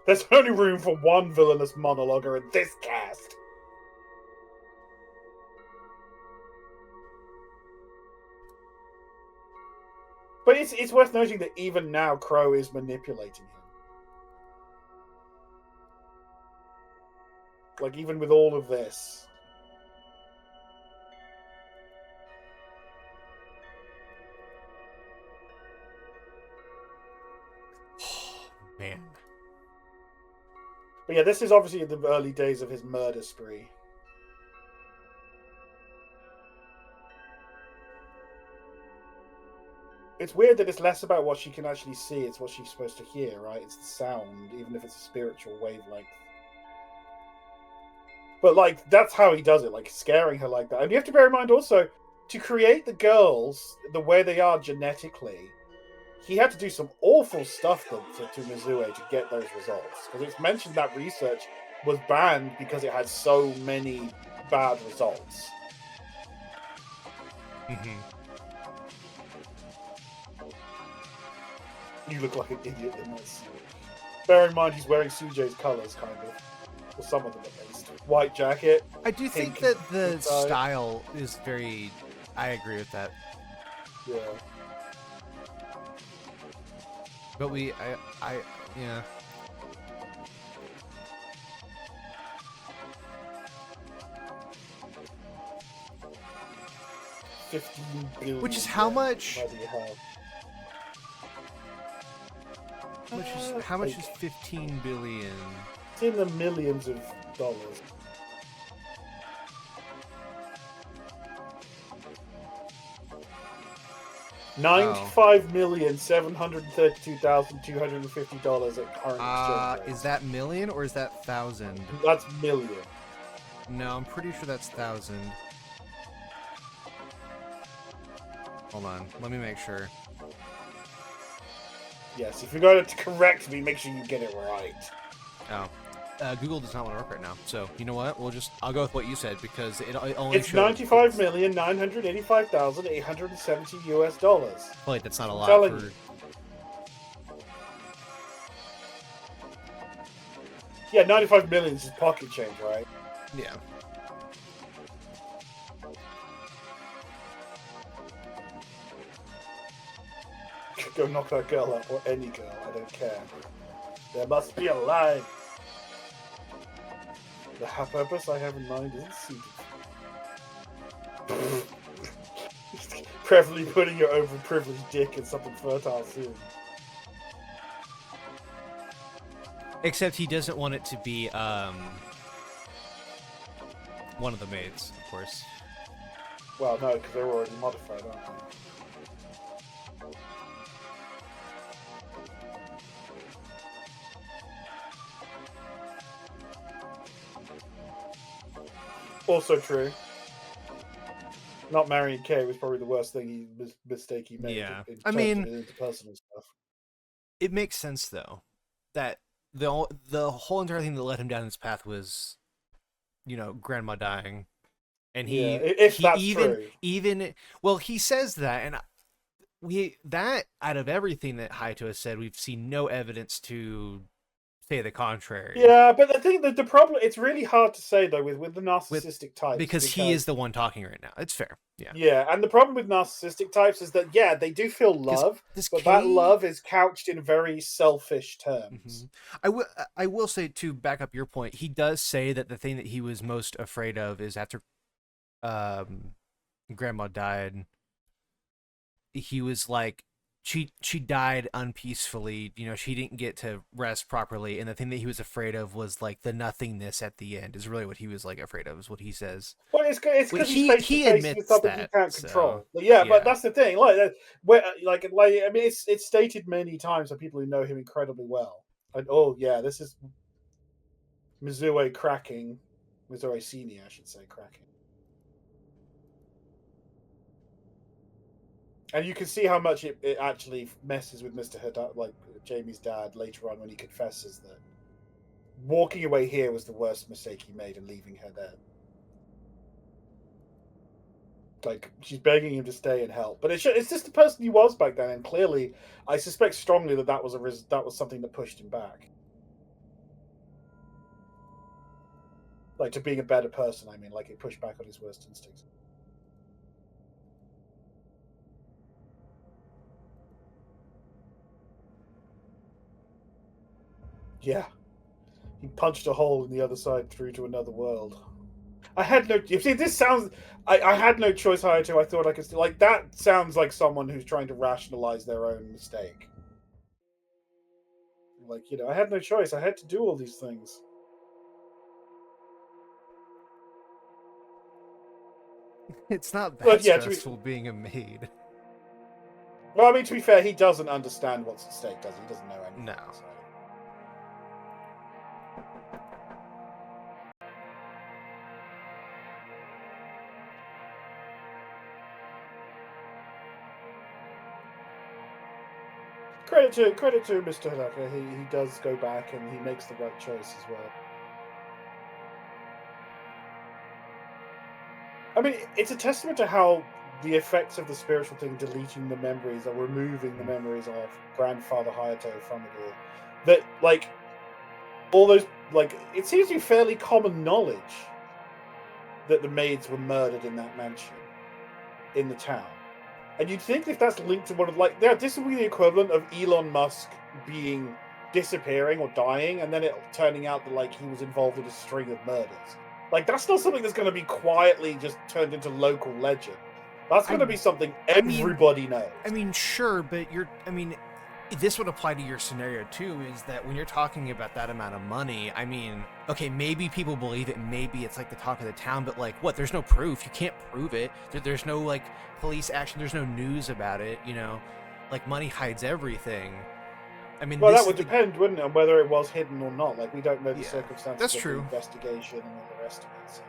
There's only room for one villainous monologuer in this cast. But it's worth noting that even now, Crow is manipulating him. Like, even with all of this. Man. But yeah, this is obviously in the early days of his murder spree. It's weird that it's less about what she can actually see, it's what she's supposed to hear, right? It's the sound, even if it's a spiritual wavelength. But, like, that's how he does it, like, scaring her like that. And you have to bear in mind also, to create the girls the way they are genetically, he had to do some awful stuff to Mizue to get those results. Because it's mentioned that research was banned because it had so many bad results. Mm-hmm. You look like an idiot in this. Bear in mind he's wearing Sujei's colours, kind of. Or some of them at least. White jacket. I do think that the style is very... I agree with that. Yeah. But yeah. $15 billion. Which is how much? How do you have? How much is 15 billion? It's in the millions of dollars. $95,732,250 at current exchange rate. Is that million or is that thousand? That's million. No, I'm pretty sure that's thousand. Hold on, let me make sure. Yes, if you're going to correct me, make sure you get it right. Oh. Google does not want to work right now, so you know what? I'll go with what you said because it only it's $95,985,870 US dollars. Wait, that's not a lot for... Yeah, 95 million is pocket change, right? Yeah. Go knock that girl up, or any girl, I don't care. There must be a line. The purpose I have in mind isn't suited. Preferably putting your overprivileged dick in something fertile soon. Except he doesn't want it to be, one of the maids, of course. Well, no, because they're already modified, aren't they? Also true. Not marrying Kay was probably the worst mistake he made. Yeah, I mean, interpersonal stuff. It makes sense though that the whole entire thing that led him down this path was, grandma dying, and well, he says that, and that out of everything that Hayato has said, we've seen no evidence to say the contrary. Yeah, but I think that the problem, it's really hard to say though with the narcissistic types, because he is the one talking right now. It's fair. Yeah, and the problem with narcissistic types is that they do feel love, but that love is couched in very selfish terms. Mm-hmm. I will say, to back up your point, he does say that the thing that he was most afraid of is after grandma died, he was like, she died unpeacefully, she didn't get to rest properly, and the thing that he was afraid of was like the nothingness at the end is really what he was like afraid of, is what he says. Well, it's because he admits with something that, he can't control. But that's the thing, I mean, it's stated many times by people who know him incredibly well, and this is Mizue cracking, Mizue Senior, I should say, cracking. And you can see how much it actually messes with Mr. Haddad, like Jamie's dad, later on when he confesses that walking away here was the worst mistake he made and leaving her there. Like, she's begging him to stay and help, but it's just the person he was back then, and clearly, I suspect strongly that that was something that pushed him back, like to being a better person. I mean, like it pushed back on his worst instincts. Yeah, he punched a hole in the other side through to another world. I had no. You see, this sounds. I had no choice, Hayato. I thought I could still. Like, that sounds like someone who's trying to rationalize their own mistake. Like, I had no choice. I had to do all these things. It's not that But yeah, stressful being a maid. Well, I mean, to be fair, he doesn't understand what's at stake, does he? He doesn't know anything. No. So. Credit to Mr. Hadaka. He does go back and he makes the right choice as well. I mean, it's a testament to how the effects of the spiritual thing, deleting the memories or removing the memories of grandfather Hayato from it all, that like all those, like, it seems to be fairly common knowledge that the maids were murdered in that mansion in the town. And you'd think if that's linked to one of, like, yeah, this would be the equivalent of Elon Musk disappearing or dying, and then it turning out that, like, he was involved in a string of murders. Like, that's not something that's going to be quietly just turned into local legend. That's going to be something everybody knows. I mean, sure, but this would apply to your scenario too, is that when you're talking about that amount of money, I mean, okay, maybe people believe it, maybe it's like the talk of the town, but like, what, there's no proof, you can't prove it, there's no like police action, there's no news about it, like money hides everything. I mean, well, that would depend, wouldn't it, on whether it was hidden or not. Like, we don't know the circumstances of the investigation and all the rest of it. So.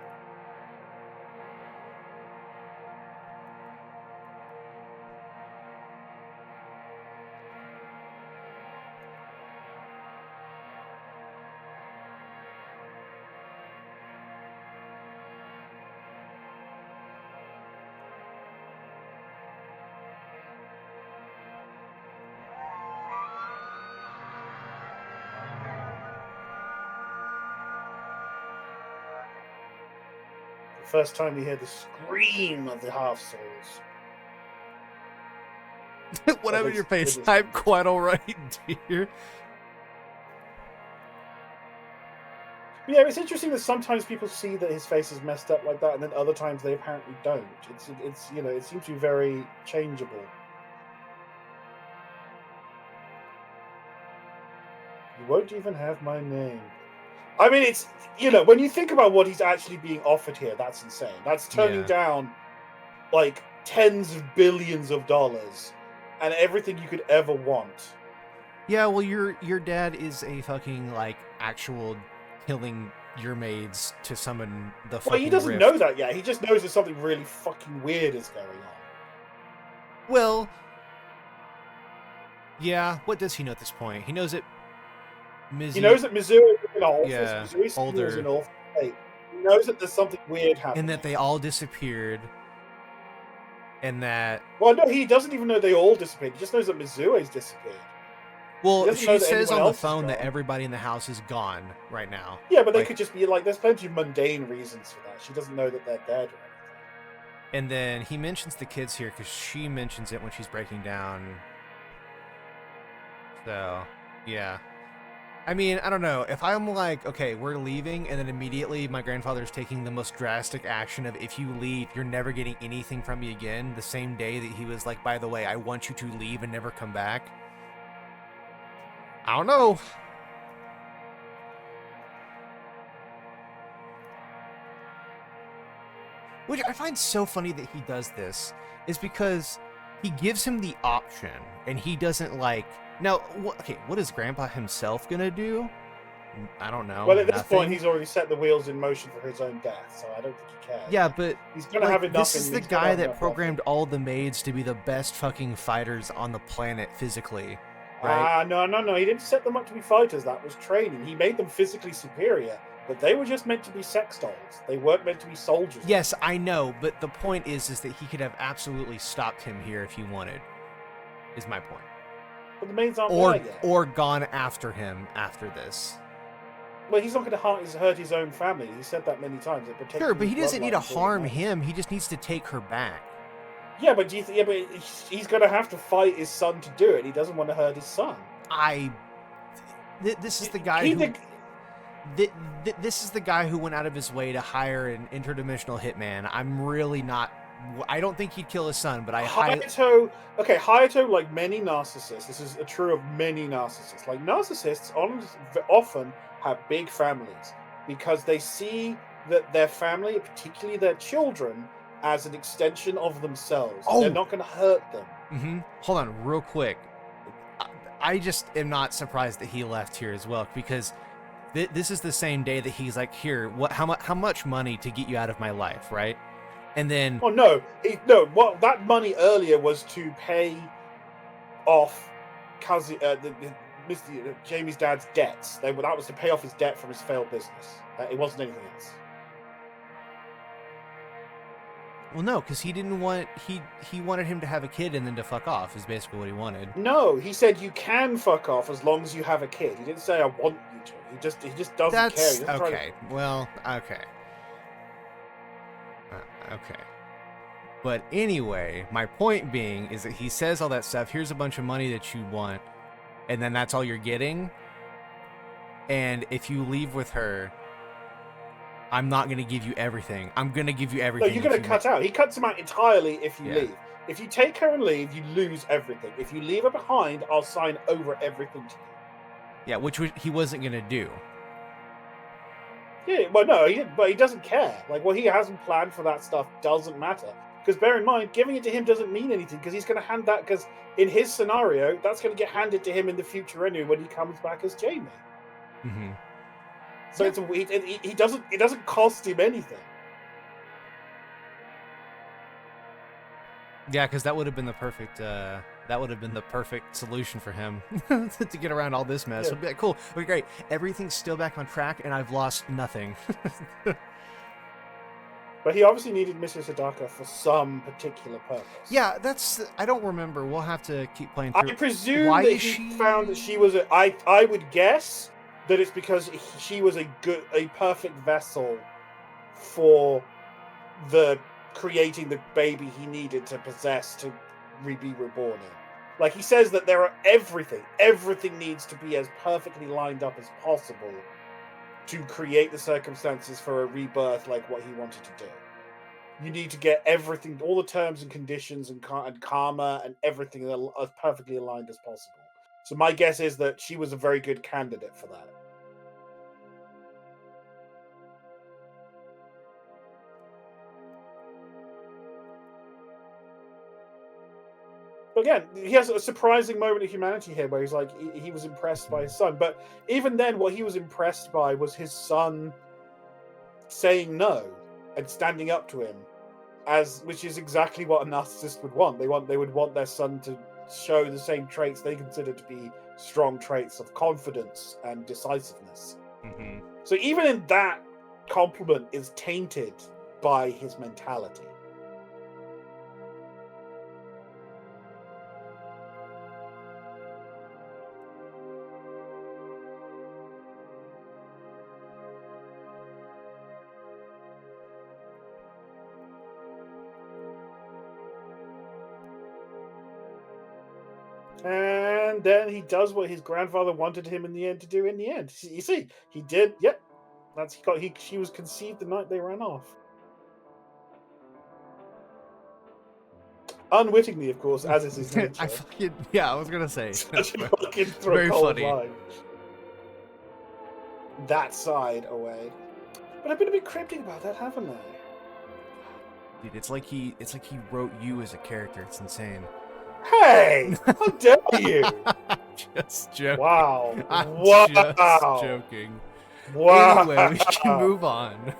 First time we hear the scream of the half souls. Whatever your face, I'm quite alright, dear. Yeah, it's interesting that sometimes people see that his face is messed up like that, and then other times they apparently don't. It's it seems to be very changeable. You won't even have my name. I mean, it's, when you think about what he's actually being offered here, that's insane. That's turning down, like, tens of billions of dollars and everything you could ever want. Yeah, well, your dad is a fucking, like, actual killing your maids to summon the fucking Well, he doesn't rift. know that yet. He just knows that something really fucking weird is going on. Well, yeah, what does he know at this point? He knows that He knows that Mizuho is in office. Yeah, older. Is in awful state. He knows that there's something weird happening. And that they all disappeared. And that... Well, no, he doesn't even know they all disappeared. He just knows that Mizuho's disappeared. Well, she says on the phone that everybody in the house is gone right now. Yeah, but they could just be like, there's plenty of mundane reasons for that. She doesn't know that they're dead or anything. And then he mentions the kids here because she mentions it when she's breaking down. So, yeah. I mean, I don't know. If I'm like, okay, we're leaving, and then immediately my grandfather's taking the most drastic action of, if you leave, you're never getting anything from me again, the same day that he was like, by the way, I want you to leave and never come back. I don't know. Which I find so funny that he does this, is because he gives him the option, and he doesn't like... Now, what is Grandpa himself gonna do? I don't know. Well, at this Nothing. point, he's already set the wheels in motion for his own death, so I don't think he cares. Yeah, but he's gonna like, have enough. This is the guy that programmed all the maids to be the best fucking fighters on the planet physically, right? No. He didn't set them up to be fighters. That was training. He made them physically superior, but they were just meant to be sex dolls. They weren't meant to be soldiers. Yes, I know, but the point is that he could have absolutely stopped him here if he wanted. Is my point. But the maids aren't there yet. Or gone after him after this. Well, he's not going to hurt his own family. He said that many times. Sure, but he doesn't need to harm him. He just needs to take her back. Yeah, but he's going to have to fight his son to do it. He doesn't want to hurt his son. This is the guy this is the guy who went out of his way to hire an interdimensional hitman. I'm really not. I don't think he'd kill his son, but Hayato, like many narcissists, this is true of many narcissists. Like, narcissists often have big families because they see that their family, particularly their children, as an extension of themselves. They're not going to hurt them. Mm-hmm. Hold on, real quick. I just am not surprised that he left here as well, because this is the same day that he's like, here, how much money to get you out of my life, right? And then... Oh, no. That money earlier was to pay off Jamie's dad's debts. That was to pay off his debt from his failed business. It wasn't anything else. Well, no, because he didn't want... He wanted him to have a kid and then to fuck off, is basically what he wanted. No, he said you can fuck off as long as you have a kid. He didn't say I want you to. He just doesn't care. Okay. Well, okay. Okay. But anyway, my point being is that he says all that stuff. Here's a bunch of money that you want, and then that's all you're getting. And if you leave with her, I'm not going to give you everything. I'm going to give you everything. No, you're going to cut out. He cuts him out entirely if you leave. If you take her and leave, you lose everything. If you leave her behind, I'll sign over everything to you. Yeah, which he wasn't going to do. Yeah, well, no, but he doesn't care. Like, what he hasn't planned for that stuff doesn't matter. Because bear in mind, giving it to him doesn't mean anything, because he's going to hand that, because in his scenario, that's going to get handed to him in the future anyway when he comes back as Jamie. Mm-hmm. So it doesn't cost him anything. Yeah, because that would have been the perfect solution for him to get around all this mess. Yeah. Would be like, cool, okay, great. Everything's still back on track, and I've lost nothing. But he obviously needed Mrs. Hidaka for some particular purpose. Yeah, I don't remember. We'll have to keep playing through. I presume that he found that she was I would guess that it's because she was a perfect vessel for creating the baby he needed to possess to be reborn in. Like, he says that everything needs to be as perfectly lined up as possible to create the circumstances for a rebirth like what he wanted to do. You need to get everything, all the terms and conditions and karma and everything as perfectly aligned as possible. So my guess is that she was a very good candidate for that. But again, he has a surprising moment of humanity here where he's like, he was impressed by his son. But even then, what he was impressed by was his son saying no and standing up to him, which is exactly what a narcissist would want. They would want their son to show the same traits they consider to be strong traits of confidence and decisiveness. Mm-hmm. So even in that, compliment is tainted by his mentality. And then he does what his grandfather wanted him in the end to do in the end. You see, he did. Yep. She was conceived the night they ran off. Unwittingly, of course, as is his nature. I was gonna say. Such a fucking very funny line. That side away. But I've been a bit cryptic about that, haven't I? Dude, it's like he wrote you as a character. It's insane. Hey, how dare you? Just joking. Wow. I'm just Wow. joking. Wow. Anyway, we can move on.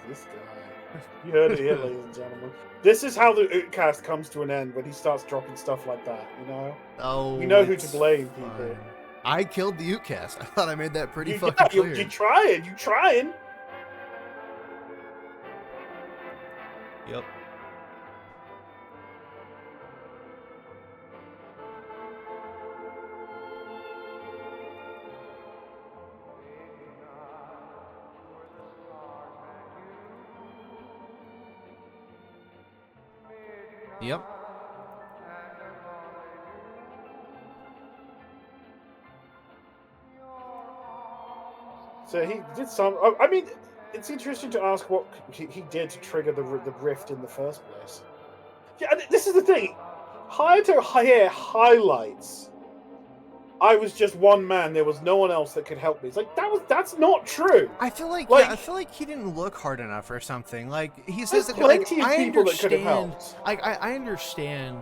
This guy. You heard it here, ladies and gentlemen. This is how the Ootcast comes to an end when he starts dropping stuff like that, you know? Oh, We know who to it's blame, people. fine. I killed the Ootcast. I thought I made that pretty You, fucking yeah, clear. you trying. You trying. Yep. Yep. So he did some. I mean, it's interesting to ask what he did to trigger the rift in the first place. Yeah, this is the thing. Hayato here highlights. I was just one man. There was no one else that could help me. It's like that's not true. I feel like, Like, yeah, I feel like he didn't look hard enough or something. Like he there's says that, like, plenty of I people that could have understand. helped. Like I understand,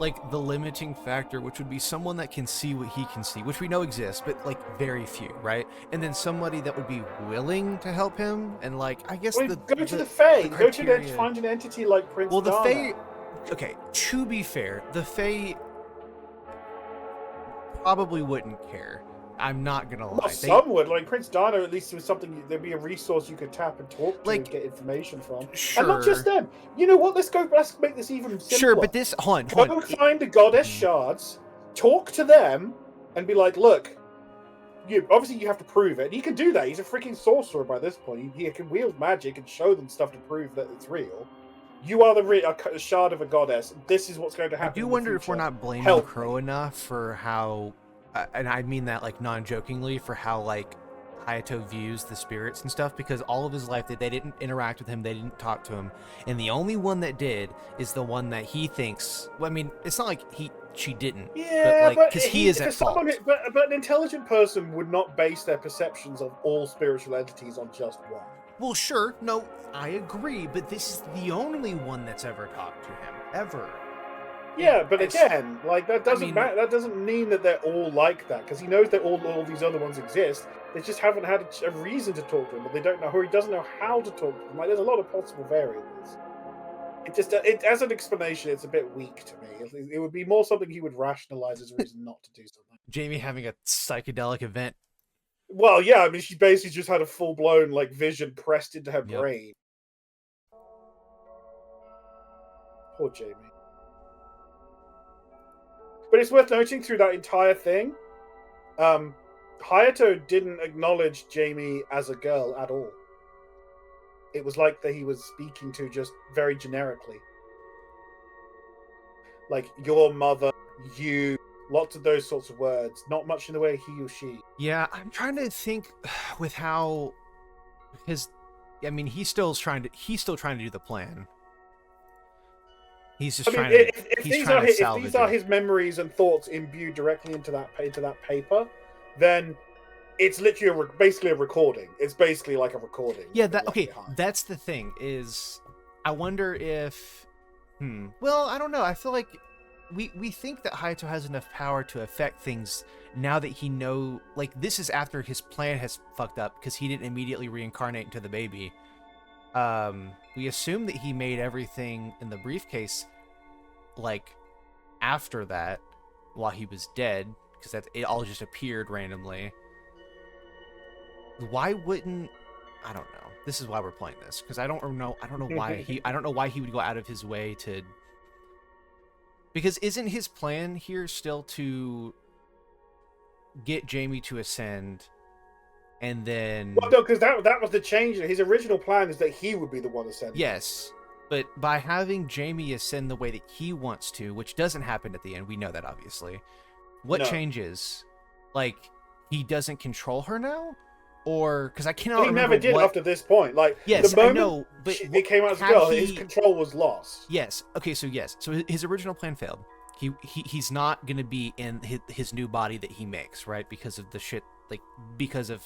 like the limiting factor, which would be someone that can see what he can see, which we know exists, but like very few, right? And then somebody that would be willing to help him, and like I guess Well, the go to the Fae. Go to criteria- find an entity like Prince. Well, the Dana. Fae. Okay, to be fair, the Fae probably wouldn't care. I'm not gonna lie. Well, some would. Like Prince Dana, at least was something. There'd be a resource you could tap and talk to, Like, and get information from. Sure. And not just them. You know what? Let's make this even simpler. Sure, but this hold Go on. find the goddess shards, talk to them, and be like, "Look, you have to prove it." And he can do that. He's a freaking sorcerer by this point. He can wield magic and show them stuff to prove that it's real. You are a shard of a goddess. This is what's going to happen. I do wonder if we're not blaming Crow enough for how, and I mean that like non-jokingly, for how like Hayato views the spirits and stuff, because all of his life they didn't interact with him, they didn't talk to him, and the only one that did is the one that he thinks. Well, I mean, it's not like she didn't. Yeah, but because he is at fault. But an intelligent person would not base their perceptions of all spiritual entities on just one. Well, sure, no, I agree, but this is the only one that's ever talked to him, ever. Yeah, but again, like that doesn't matter. That doesn't mean that they're all like that, because he knows that all these other ones exist. They just haven't had a reason to talk to him, but they don't know, or he doesn't know how to talk to them. Like, there's a lot of possible variables. It as an explanation, it's a bit weak to me. It would be more something he would rationalize as a reason not to do something. Jamie having a psychedelic event. Well, yeah, I mean, she basically just had a full-blown like vision pressed into her brain. Poor Jamie. But it's worth noting through that entire thing, Hayato didn't acknowledge Jamie as a girl at all. It was like that he was speaking to just very generically. Like, your mother, you, lots of those sorts of words. Not much in the way of he or she. Yeah, I'm trying to think with how he's still trying to do the plan. He's just trying to. If these are his memories and thoughts imbued directly into that paper, then it's literally basically a recording. It's basically like a recording. Yeah. That's the thing. Is I wonder if. Well, I don't know. I feel like we think that Hayato has enough power to affect things now that he like this is after his plan has fucked up because he didn't immediately reincarnate into the baby. We assume that he made everything in the briefcase like after that while he was dead, because it all just appeared randomly. Why wouldn't I don't know. This is why we're playing this, because I don't know why he would go out of his way to, because isn't his plan here still to get Jamie to ascend? And then... Well, no, because that was the change. His original plan is that he would be the one ascending. Yes, but by having Jamie ascend the way that he wants to, which doesn't happen at the end, we know that obviously. What changes? Like, he doesn't control her now? Or, because I cannot remember. He never did after this point. Like, yes, the moment I know, but it came out as a girl, his control was lost. Yes, okay, so yes. So his original plan failed. He's not going to be in his new body that he makes, right? Because of the shit, like, because of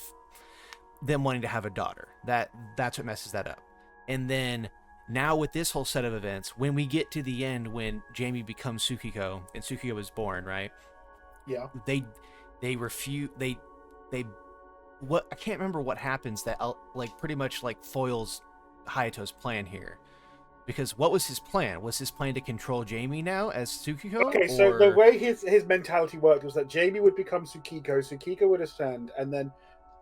them wanting to have a daughter. That's what messes that up. And then Now with this whole set of events, when we get to the end, when Jamie becomes Tsukiko and Tsukiko is born, right? Yeah. They refuse. They what I can't remember what happens that like pretty much like foils Hayato's plan here. Because what was his plan? Was his plan to control Jamie now as Tsukiko? Okay, so the way his mentality worked was that Jamie would become Tsukiko, Tsukiko would ascend, and then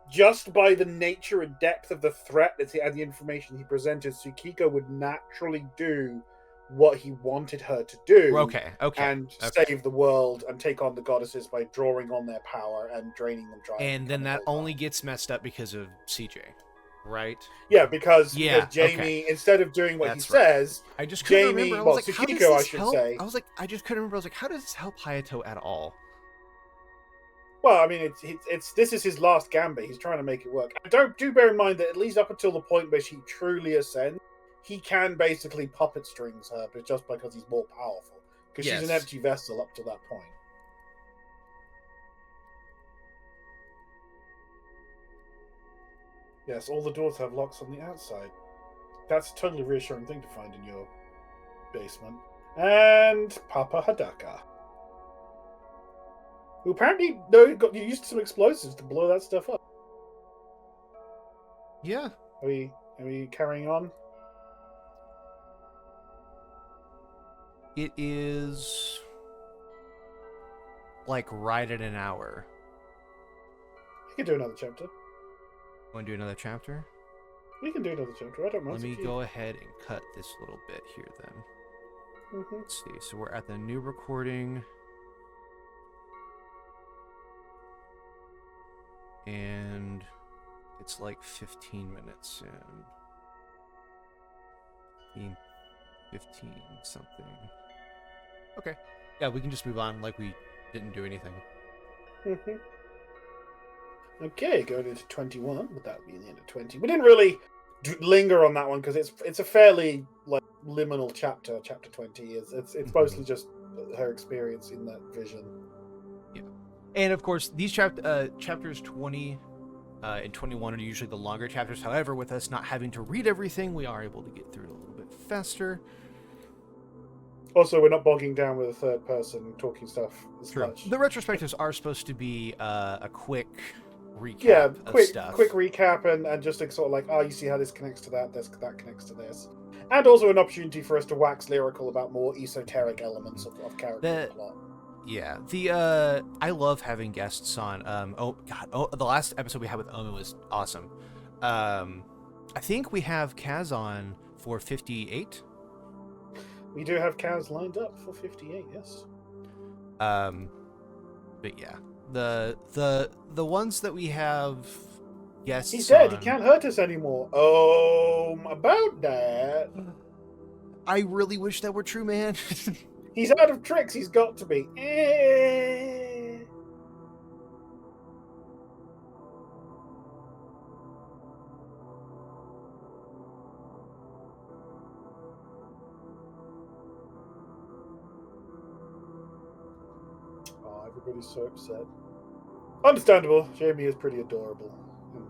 just by the nature and depth of the threat and the information he presented, Tsukiko would naturally do what he wanted her to do. Okay. And save the world and take on the goddesses by drawing on their power and draining them dry. And then that only gets messed up because of CJ. Right? Yeah, because Jamie, instead of doing what he says, I just couldn't Jamie, remember. I was like, Tsukiko, I should say. I was like, I just couldn't remember. I was like, how does this help Hayato at all? Well, I mean, this is his last gambit. He's trying to make it work. Do bear in mind that at least up until the point where she truly ascends, he can basically puppet strings her, but just because he's more powerful. Because she's an empty vessel up to that point. Yes, all the doors have locks on the outside. That's a totally reassuring thing to find in your basement. And Papa Hadaka, who apparently got used to some explosives to blow that stuff up. Yeah. Are we carrying on? It is like right at an hour. We can do another chapter. Want to do another chapter? We can do another chapter. I don't mind. Let me go ahead and cut this little bit here then. Mm-hmm. Let's see. So we're at the new recording. And it's like 15 minutes in. 15 something. Okay. Yeah, we can just move on like we didn't do anything. Mm-hmm. Okay, going into 21, but that would be the end of 20. We didn't really linger on that one because it's a fairly like liminal chapter. Chapter 20 is it's mostly just her experience in that vision. Yeah, and of course these chapters 20 and 21 are usually the longer chapters. However, with us not having to read everything, we are able to get through it a little bit faster. Also, we're not bogging down with a third person talking stuff as much. The retrospectives are supposed to be a quick recap. Yeah, of stuff. quick recap and just sort of like, you see how this connects to that, that connects to this. And also an opportunity for us to wax lyrical about more esoteric elements of character and plot. Yeah, I love having guests on. The last episode we had with Omi was awesome. I think we have Kaz on for 58. We do have Kaz lined up for 58, yes. But yeah, the ones that we have guests. He said on, he can't hurt us anymore. About that. I really wish that were true, man. He's out of tricks. He's got to be. Everybody's so upset. Understandable. Jamie is pretty adorable. And,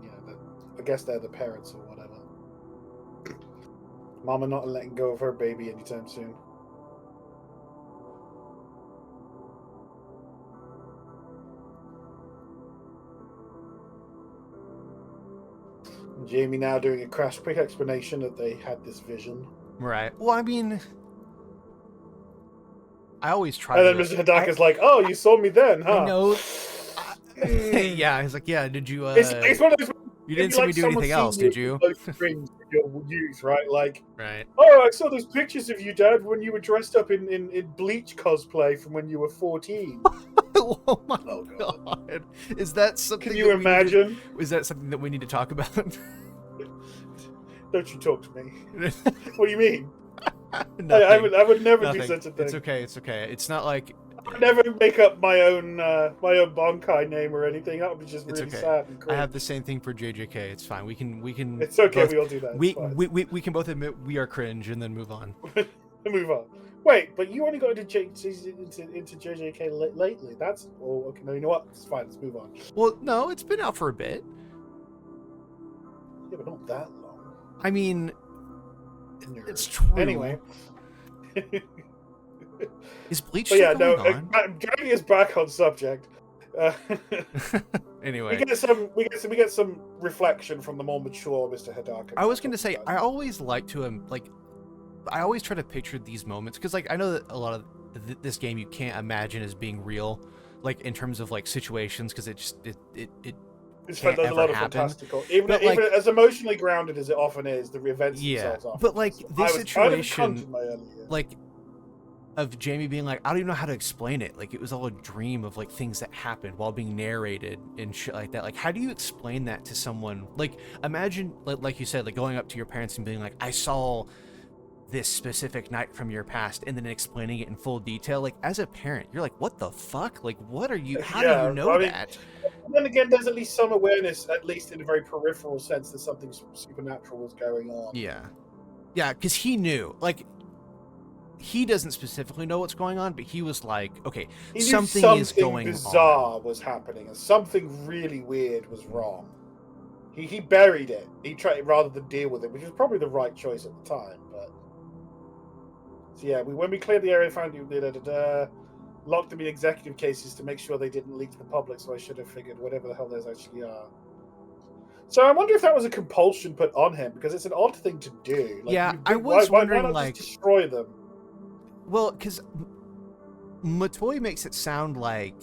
I guess they're the parents or whatever. Mama not letting go of her baby anytime soon. And Jamie now doing a quick explanation that they had this vision. Right. Well, I mean, I always try. And then Mr. Hadaka's like, "Oh, you saw me then, huh?" I know. Yeah, he's like, "Yeah, did you?" It's one of those. You didn't see me do anything else, did you? Rings you'll use, right? Like, right. Oh, I saw those pictures of you, Dad, when you were dressed up in Bleach cosplay from when you were 14. Oh my god! Is that something? Can you imagine? Is that something that we need to talk about? Don't you talk to me? What do you mean? I would never do such a thing. It's okay. It's okay. It's not like I would never make up my own Bankai name or anything. That would be just really sad and cringe. I have the same thing for JJK. It's fine. We can. It's okay. Both, we all do that. We can both admit we are cringe and then move on. Move on. Wait, but you only got into JJK lately. That's okay. No, you know what? It's fine. Let's move on. Well, no, it's been out for a bit. Yeah, but not that long. I mean, It's true. Anyway. Is Bleach But yeah, still no, going on? dragging us back on subject. Anyway, we get some reflection from the more mature Mr. Hidaka. I was going to say, I always like to I always try to picture these moments because, like, I know that a lot of this game you can't imagine as being real, like in terms of like situations, because it There's can't a lot ever of happen. fantastical, even like, as emotionally grounded as it often is, the events themselves are. But like this situation, in my early years. like of Jamie being like, I don't even know how to explain it. Like it was all a dream of like things that happened while being narrated and shit like that. Like how do you explain that to someone? Like imagine, like you said, like going up to your parents and being like, I saw this specific night from your past, and then explaining it in full detail. Like as a parent, you're like, what the fuck? Like what are you? How do you know that? Then again, there's at least some awareness, at least in a very peripheral sense, that something supernatural was going on. Yeah, because he knew. Like he doesn't specifically know what's going on, but he was like, okay, something is going bizarre on. Was happening, and something really weird was wrong. He buried it. He tried rather than deal with it, which was probably the right choice at the time. But so yeah, when we cleared the area, found you locked them in executive cases to make sure they didn't leak to the public. So I should have figured whatever the hell those actually are. So I wonder if that was a compulsion put on him, because it's an odd thing to do. Like, yeah, I was wondering, why not like, just destroy them. Well, because Matoy makes it sound like,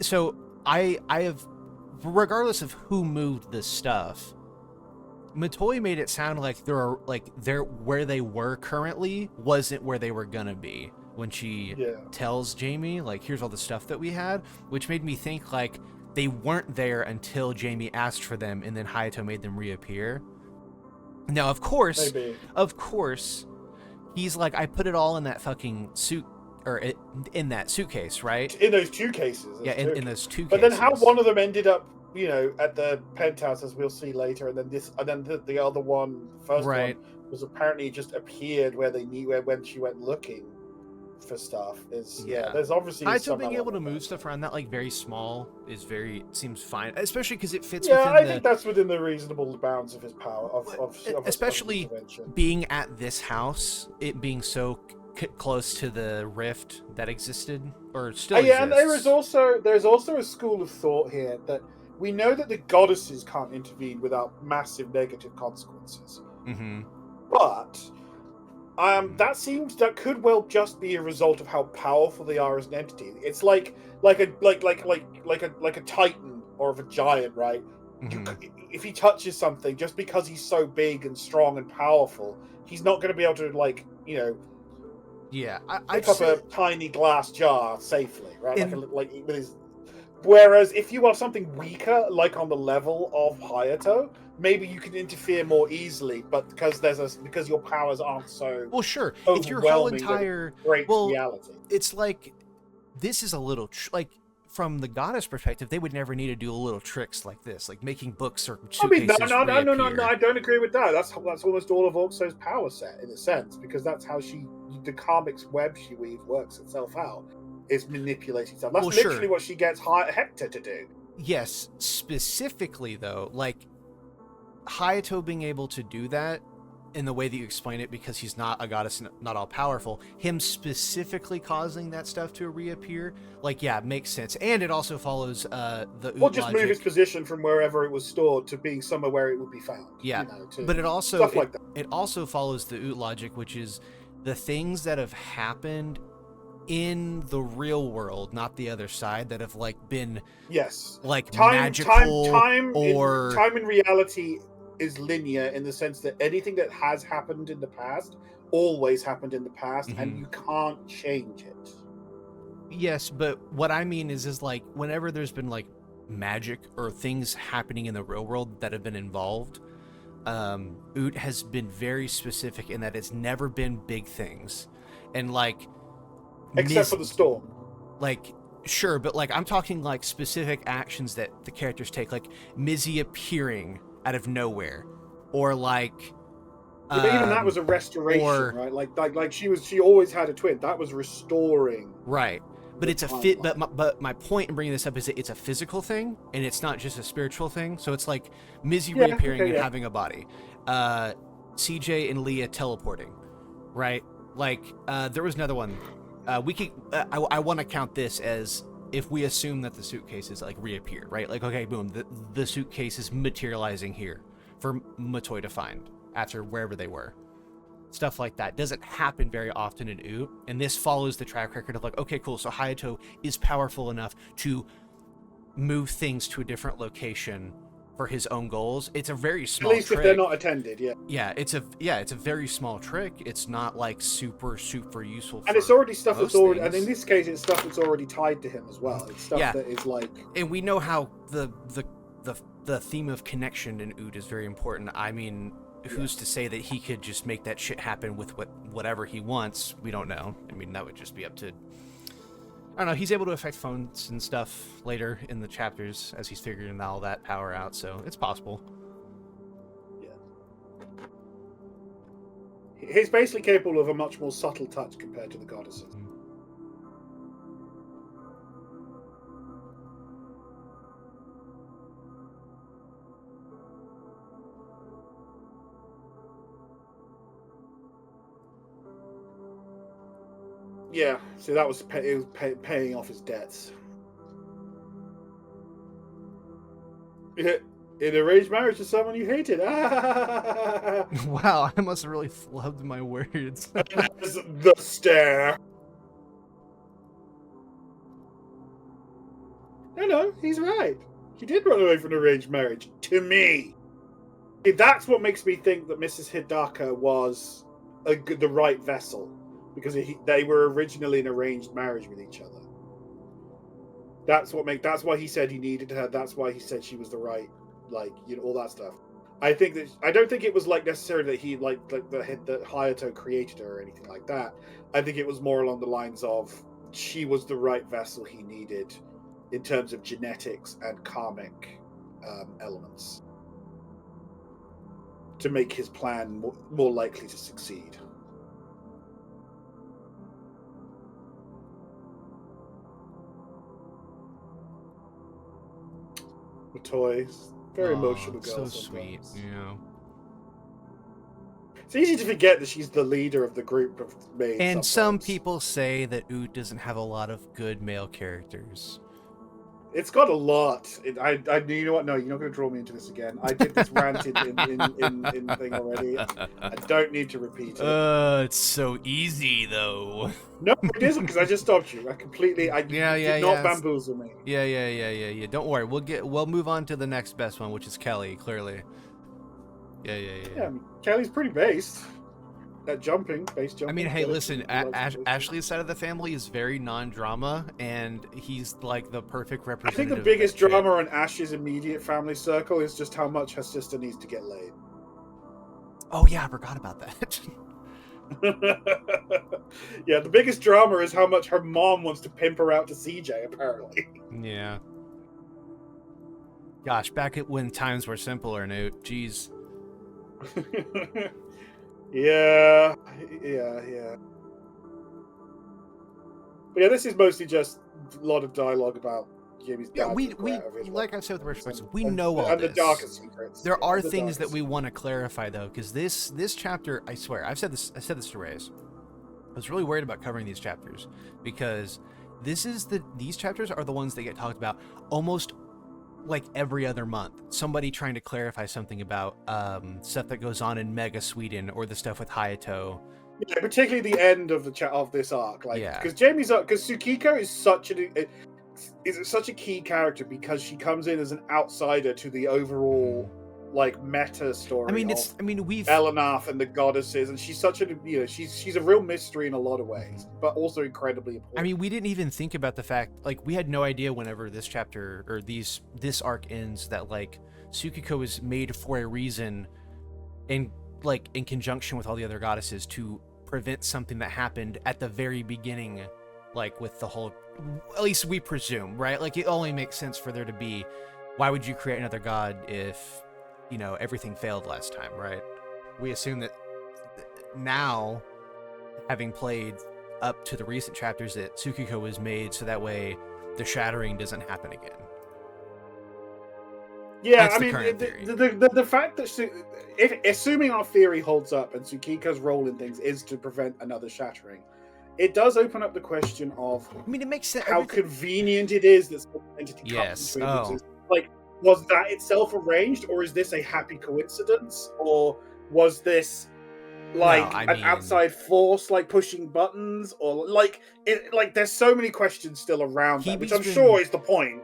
so I have, regardless of who moved this stuff, Matoy made it sound like they're where they were currently wasn't where they were gonna be when she tells Jamie, like, here's all the stuff that we had, which made me think like they weren't there until Jamie asked for them, and then Hayato made them reappear. Now, of course, he's like, I put it all in that fucking suit, or in that suitcase, right? In those two cases. In those two cases. But then how one of them ended up, at the penthouse, as we'll see later, and then the other one, first one, was apparently just appeared where they knew when she went looking for stuff. There's obviously Hayato being able to move stuff around that, like, very small seems fine, especially because it fits. I think that's within the reasonable bounds of his power, especially being at this house, it being so close to the rift that existed or still exists. And there's also a school of thought here that we know that the goddesses can't intervene without massive negative consequences. Mm-hmm. But that could well just be a result of how powerful they are as an entity. It's like a titan or of a giant, right? Mm-hmm. If he touches something, just because he's so big and strong and powerful, he's not going to be able to pick up a tiny glass jar safely, right? With his. Whereas if you are something weaker, like on the level of Hayato, maybe you can interfere more easily, but because your powers aren't so sure. If your whole entire reality, it's like this is a little from the goddess perspective, they would never need to do little tricks like this, like making books or suitcases. No, I don't agree with that. That's almost all of Orkso's power set in a sense, because that's how the karmic web she weaves works itself out. Is manipulating stuff. That's literally what she gets Hector to do. Yes, specifically though, like Hayato being able to do that in the way that you explain it, because he's not a goddess, not all powerful, him specifically causing that stuff to reappear, makes sense. And it also follows the Or just move its position from wherever it was stored to being somewhere where it would be found. Yeah, but it also stuff like that. It also follows the Oot logic, which is the things that have happened in the real world, not the other side, that have been magical time in reality is linear in the sense that anything that has happened in the past always happened in the past, mm-hmm. and you can't change it. Yes, but what I mean is whenever there's been magic or things happening in the real world that have been involved, Oot has been very specific in that it's never been big things, and except for the storm. Sure, but I'm talking specific actions that the characters take, like Mizzy appearing out of nowhere, or but even that was a restoration, right? Like she always had a twin. That was restoring, right? But it's a fit. But my point in bringing this up is that it's a physical thing, and it's not just a spiritual thing. So it's like Mizzy reappearing and having a body. CJ and Leah teleporting, right? Like, there was another one. We could. I want to count this as if we assume that the suitcases like reappear, right? Like, okay, boom, the suitcase is materializing here for Matoi to find after wherever they were. Stuff like that doesn't happen very often in Oot, and this follows the track record of like, okay, cool, so Hayato is powerful enough to move things to a different location for his own goals. It's a very small At least trick. if they're not attended, yeah. Yeah, it's a very small trick. It's not like super useful. And it's already stuff that's already, things. and in this case, it's stuff that's already tied to him as well. It's stuff that is like, and we know how the theme of connection in Oot is very important. I mean, who's to say that he could just make that shit happen with whatever he wants? We don't know. I mean, that would just be up to. I don't know. He's able to affect phones and stuff later in the chapters as he's figuring all that power out, so it's possible. Yeah. He's basically capable of a much more subtle touch compared to the goddesses. Yeah, so that was paying off his debts. In arranged marriage to someone you hated. Wow, I must have really flubbed my words. The stare. No, he's right. He did run away from an arranged marriage. To me. That's what makes me think that Mrs. Hidaka was the right vessel. Because they were originally in arranged marriage with each other. That's why he said he needed her. That's why he said she was the right, like, you know, all that stuff. I don't think it was like necessarily that he that Hayato created her or anything like that. I think it was more along the lines of she was the right vessel he needed in terms of genetics and karmic elements to make his plan more likely to succeed. Toys, very emotional girl. So sweet, yeah. It's easy to forget that she's the leader of the group of maids. And some people say that Oot doesn't have a lot of good male characters. It's got a lot. You know what? No, you're not going to draw me into this again. I did this rant in thing already. I don't need to repeat it. It's so easy though. No, it isn't, because I just stopped you. Did not bamboozle me. Yeah. Don't worry. We'll move on to the next best one, which is Kelly. Clearly. Yeah. I mean, Kelly's pretty based. That base jumping. I mean, hey, listen, Ashley's side of the family is very non-drama, and he's like the perfect representative. I think the biggest drama on Ash's immediate family circle is just how much her sister needs to get laid. Oh yeah, I forgot about that. Yeah, the biggest drama is how much her mom wants to pimp her out to CJ, apparently. Yeah. Gosh, back at when times were simpler, Newt. Jeez. Yeah. But yeah, this is mostly just a lot of dialogue about Jimmy's dad. Yeah, we like I said with Retrospective, we know all and this. The darkest secrets. There are things that we want to clarify though, because this chapter, I swear, I said this to Rayze. I was really worried about covering these chapters because these chapters are the ones that get talked about almost like every other month. Somebody trying to clarify something about stuff that goes on in Mega Sweden or the stuff with Hayato. Yeah, particularly the end of this arc, because Tsukiko is such a key character because she comes in as an outsider to the overall meta story. We've Elenath and the goddesses, and she's such she's a real mystery in a lot of ways, but also incredibly important. I mean, we didn't even think about the fact we had no idea whenever this chapter or this arc ends that Tsukiko is made for a reason, in conjunction with all the other goddesses to prevent something that happened at the very beginning, with the whole. At least we presume, right? It only makes sense for there to be. Why would you create another god if everything failed last time, right? We assume that now, having played up to the recent chapters, that Tsukiko was made so that way the shattering doesn't happen again. Yeah, That's I the mean, current theory. the fact that if assuming our theory holds up and Tsukiko's role in things is to prevent another shattering, it does open up the question of I mean, it makes sense. how convenient it is that some entity comes Yes. into Oh. existence. Like, was that itself arranged, or is this a happy coincidence, or was this like No, I an mean, outside force like pushing buttons, or like it? Like, there's so many questions still around that, which Hebe's I'm sure is the point.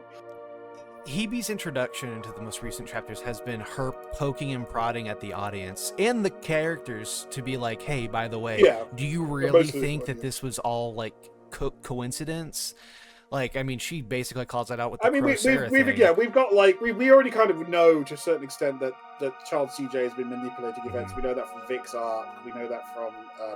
Hebe's introduction into the most recent chapters has been her poking and prodding at the audience and the characters to be like, hey, by the way, Yeah, do you really most of the think time, that yeah. this was all like coincidence? Like, I mean, she basically calls that out with the I mean, Sarah thing. we've got like we already kind of know to a certain extent that Child CJ has been manipulating events. We know that from Vic's arc. We know that from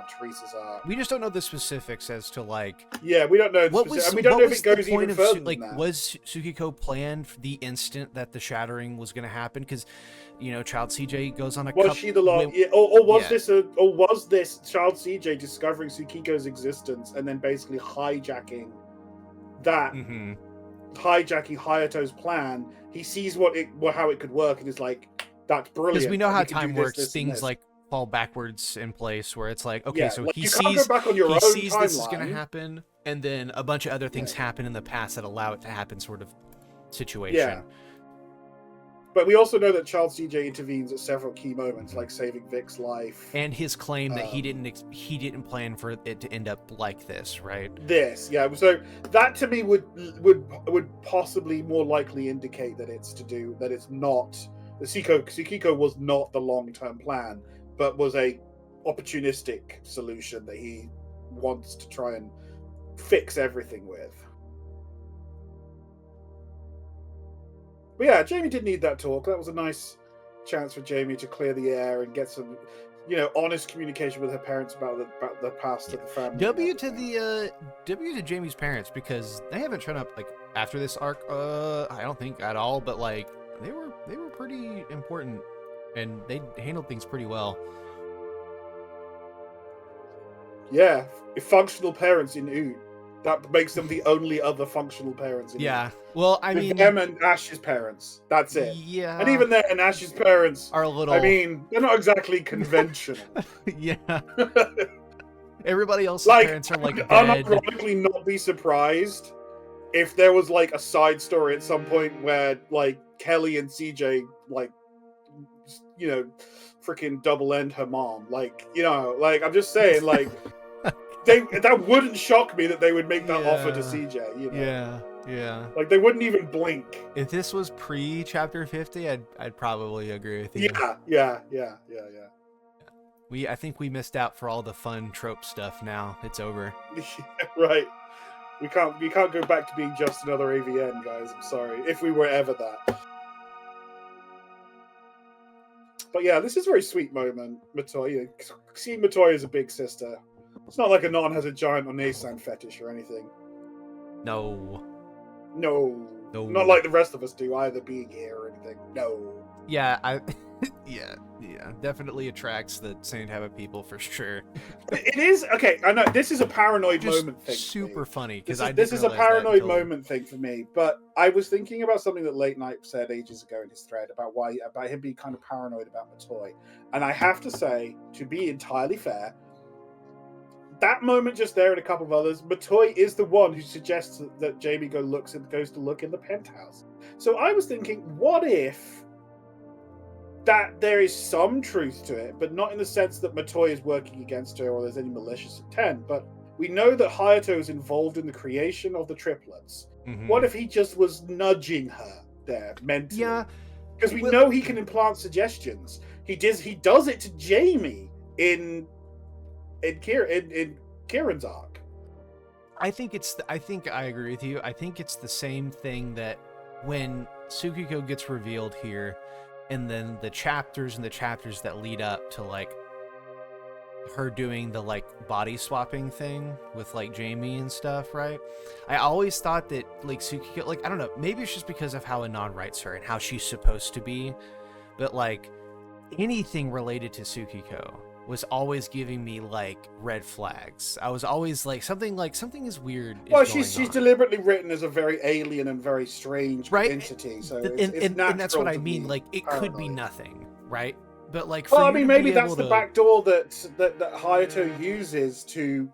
Teresa's arc. We just don't know the specifics as to like. Yeah, we don't know. And we don't know if it goes even further than that. Was Tsukiko planned the instant that the shattering was going to happen? Because, you know, Child CJ goes on a. Was she the last? Yeah, or was this Child CJ discovering Tsukiko's existence and then basically hijacking that? Mm-hmm. Hijacking Hayato's plan. He sees how it could work and is like, that's brilliant. Because we know how can time do this, works. this, and Things this. like fall backwards in place, where it's like, okay, Yeah, so like, he you can't sees go back on your own this is timeline. going to happen, and then a bunch of other things happen in the past that allow it to happen, sort of situation. Yeah. But we also know that Child CJ intervenes at several key moments, like saving Vic's life and his claim that he didn't plan for it to end up like this, right? So that to me would possibly more likely indicate that it's not the Tsukiko was not the long-term plan, but was a opportunistic solution that he wants to try and fix everything with. But yeah, Jamie did need that talk. That was a nice chance for Jamie to clear the air and get some, honest communication with her parents about the past of the family. W to Jamie's parents, because they haven't shown up like after this arc. I don't think at all, but like they were pretty important, and they handled things pretty well. Yeah, functional parents in Oot. That makes them the only other functional parents. Yeah. Well, I mean, them and Ash's parents. That's it. Yeah. And even then, Ash's parents are a little. I mean, they're not exactly conventional. Yeah. Everybody else's like, parents are like dead. Unironically, not be surprised if there was like a side story at some point where like Kelly and CJ like, freaking double end her mom. Like, like I'm just saying, like. That wouldn't shock me that they would make that offer to CJ. Yeah. Like they wouldn't even blink. If this was pre-chapter 50, I'd probably agree with you. Yeah. I think we missed out for all the fun trope stuff. Now it's over. Right. We can't go back to being just another AVN, guys. I'm sorry if we were ever that. But yeah, this is a very sweet moment. Matoya, seeing Matoya as a big sister. It's not like Anon has a giant Onesan fetish or anything. No. Not like the rest of us do, either being here or anything. No. Yeah, yeah, definitely attracts the same type of people for sure. It is okay. I know this is a paranoid Just moment thing. Super funny because this is a paranoid moment thing for me. But I was thinking about something that Late Night said ages ago in his thread about him being kind of paranoid about Matoy, and I have to say, to be entirely fair. That moment just there and a couple of others, Matoy is the one who suggests that Jamie goes to look in the penthouse. So I was thinking, what if that there is some truth to it, but not in the sense that Matoy is working against her or there's any malicious intent, but we know that Hayato is involved in the creation of the triplets. Mm-hmm. What if he just was nudging her there mentally? Yeah. Because we know he can implant suggestions. He does it to Jamie in Kieran's arc. I think I agree with you. I think it's the same thing that when Tsukiko gets revealed here, and then the chapters that lead up to like her doing the like body swapping thing with like Jamie and stuff, right? I always thought that like Tsukiko, like I don't know, maybe it's just because of how Anon writes her and how she's supposed to be, but like anything related to Tsukiko, was always giving me like red flags. I was always like something is weird. Well, Is she's going on. deliberately written as a very alien and very strange Right? entity, so And it's natural. that's what I to mean. be Like it paranoid. could be nothing, right? But like, Well, for I you mean, to maybe be that's able the to, back door that Hayato uses to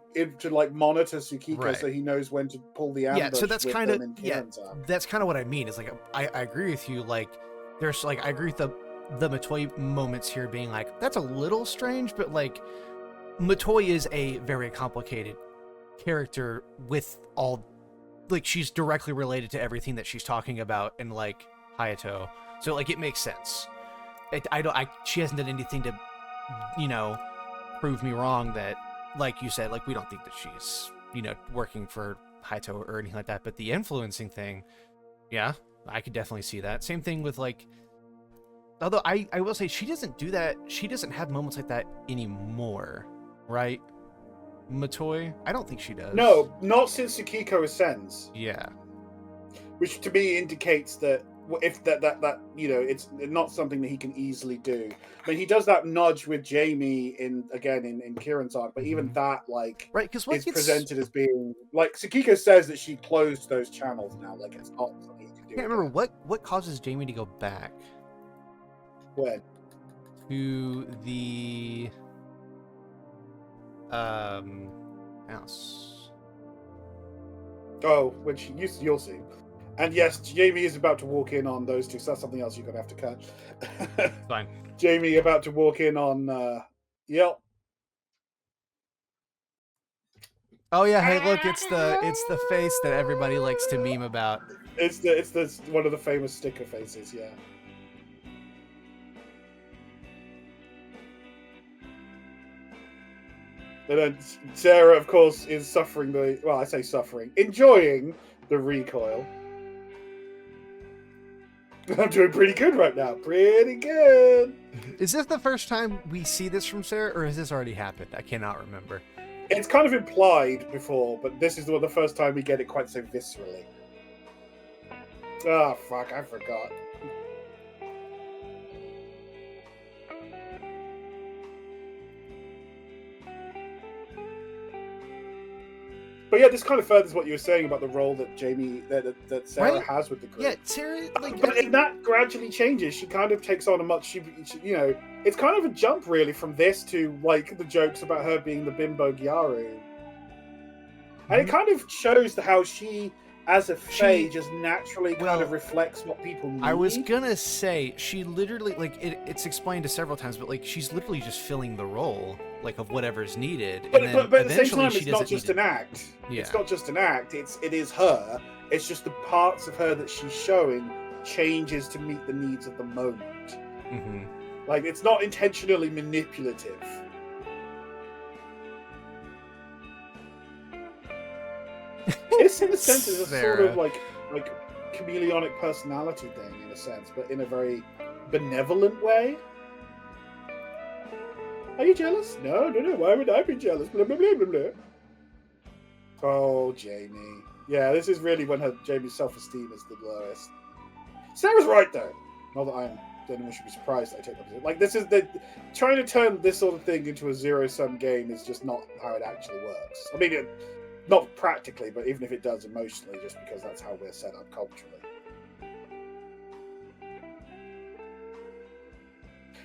like monitor Tsukiko, Right. so he knows when to pull the yeah. ambush So that's with kind of them in Kiran's arm. that's kind of what I mean. Is like I agree with you. Like there's like I agree with the Matoi moments here being like that's a little strange, but like Matoi is a very complicated character with all like she's directly related to everything that she's talking about in like Hayato, so like it makes sense. She hasn't done anything to, you know, prove me wrong that, like you said, like we don't think that she's, you know, working for Hayato or anything like that. But the influencing thing, yeah, I could definitely see that. Same thing with like, although I will say she doesn't do that. She doesn't have moments like that anymore, right? Matoi, I don't think she does. No, not since Tsukiko ascends. Yeah. Which to me indicates that if that you know, it's not something that he can easily do. I mean, he does that nudge with Jamie in Kiran's arc, but even that like right, because is presented as being like Tsukiko says that she closed those channels now. Like it's not something you can do. I can't remember what causes Jamie to go back. When? To the house. Oh, which you'll see. And yes, Jamie is about to walk in on those two, so that's something else you're gonna have to cut. Fine. Jamie about to walk in on yep. Oh yeah, hey look, it's the face that everybody likes to meme about. It's the one of the famous sticker faces, yeah. And then Sarah, of course, is suffering I say suffering, enjoying the recoil. I'm doing pretty good right now. Pretty good. Is this the first time we see this from Sarah, or has this already happened? I cannot remember. It's kind of implied before, but this is the first time we get it quite so viscerally. Oh, fuck, I forgot. But yeah, this kind of furthers what you were saying about the role that that Sarah has with the group. Yeah, Sarah, like, but that gradually changes. She kind of takes on a much, she, you know, it's kind of a jump really from this to like the jokes about her being the bimbo Gyaru, and it kind of shows how she, as a fae, just naturally kind of reflects what people need. I was gonna say she literally like it's explained to several times, but like she's literally just filling the role like of whatever's needed. But at the same time, it's not just an act. Yeah. It's not just an act. It is her. It's just the parts of her that she's showing changes to meet the needs of the moment. Mm-hmm. Like it's not intentionally manipulative. It's in a sense it's a sort of like chameleonic personality thing in a sense, but in a very benevolent way. Are you jealous? No. Why would I be jealous? Blah blah blah blah blah. Oh, Jamie. Yeah, this is really when Jamie's self-esteem is the lowest. Sarah's right though. Not that anyone should be surprised that I take that. Like this is trying to turn this sort of thing into a zero-sum game is just not how it actually works. I mean, not practically, but even if it does emotionally, just because that's how we're set up culturally.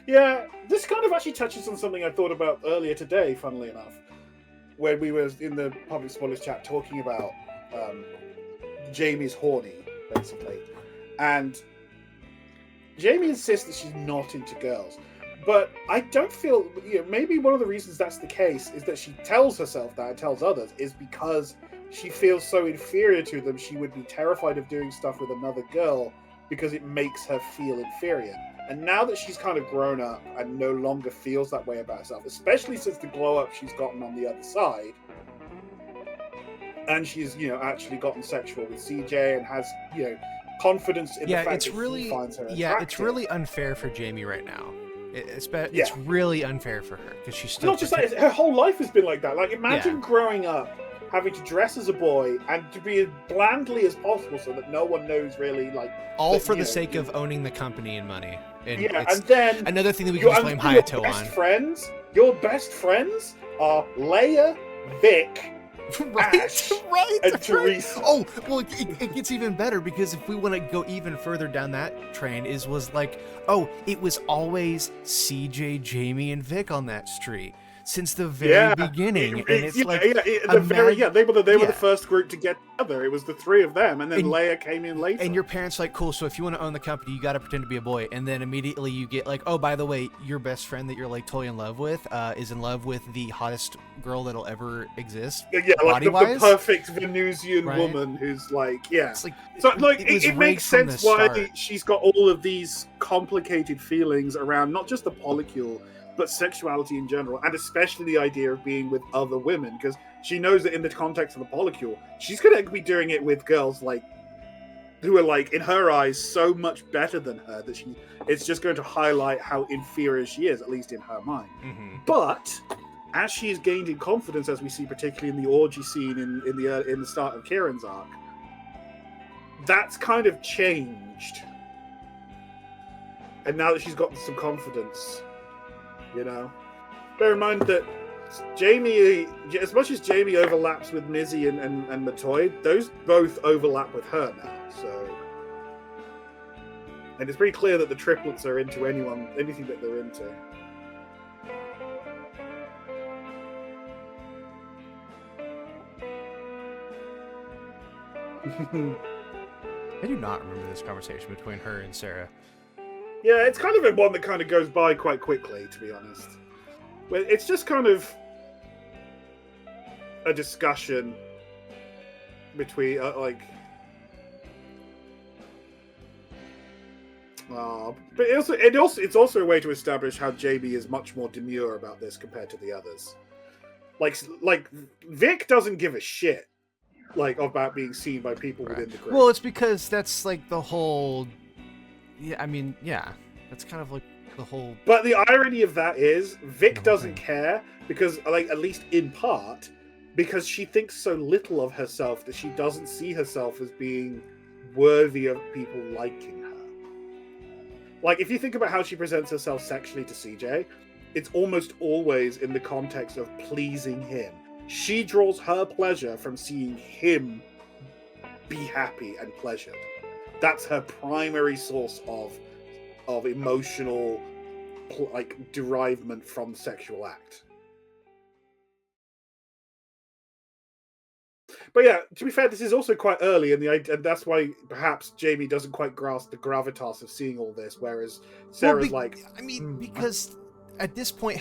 Yeah, this kind of actually touches on something I thought about earlier today, funnily enough, when we were in the public spoilers chat talking about Jamie's horny, basically. And Jamie insists that she's not into girls. But I don't feel, maybe one of the reasons that's the case is that she tells herself that and tells others is because she feels so inferior to them, she would be terrified of doing stuff with another girl because it makes her feel inferior. And now that she's kind of grown up and no longer feels that way about herself, especially since the glow up she's gotten on the other side, and she's, actually gotten sexual with CJ and has, confidence in the fact that he finds her attractive. Yeah, it's really unfair for Jamie right now. It's really unfair for her because she's still not just that, her whole life has been like that. Like imagine growing up having to dress as a boy and to be as blandly as possible so that no one knows really all for the sake of owning the company and money. And and then another thing that we can just blame Hayato on. Friends, Your best friends are Leia, Vic, right, Ash, right, and right. Teresa. Oh, well, it gets even better because if we want to go even further down that train, was like, oh, it was always CJ, Jamie, and Vic on that street since the very beginning, and it's like, they were the yeah. first group to get together. It was the three of them, and then Leia came in later. And your parents like, cool, so if you want to own the company, you got to pretend to be a boy, and then immediately you get like, oh, by the way, your best friend that you're like totally in love with is in love with the hottest girl that'll ever exist. Yeah, like the perfect Venusian right? woman who's like, yeah. It's like, so like it makes sense why she's got all of these complicated feelings around not just the polycule, but sexuality in general, and especially the idea of being with other women, because she knows that in the context of the polycule, she's going to be doing it with girls like who are like, in her eyes, so much better than her that it's just going to highlight how inferior she is, at least in her mind. Mm-hmm. But as she's gained in confidence, as we see particularly in the orgy scene in the start of Kieran's arc, that's kind of changed. And now that she's got some confidence, bear in mind that Jamie, as much as Jamie overlaps with Mizzy and Matoid, those both overlap with her now. So, and it's pretty clear that the triplets are into anything that they're into. I do not remember this conversation between her and Sarah. Yeah, it's kind of one that kind of goes by quite quickly, to be honest. But it's just kind of a discussion between but it's also a way to establish how Jamie is much more demure about this compared to the others. Like Vic doesn't give a shit about being seen by people within the group. Well, it's because that's like the whole. Yeah, I mean, yeah, that's kind of like the whole. But the irony of that is Vic doesn't care because, at least in part, because she thinks so little of herself that she doesn't see herself as being worthy of people liking her. Like, if you think about how she presents herself sexually to CJ, it's almost always in the context of pleasing him. She draws her pleasure from seeing him be happy and pleasured. That's her primary source of emotional derivement from sexual act. But yeah, to be fair, this is also quite early, and that's why perhaps Jamie doesn't quite grasp the gravitas of seeing all this, whereas Sarah's because at this point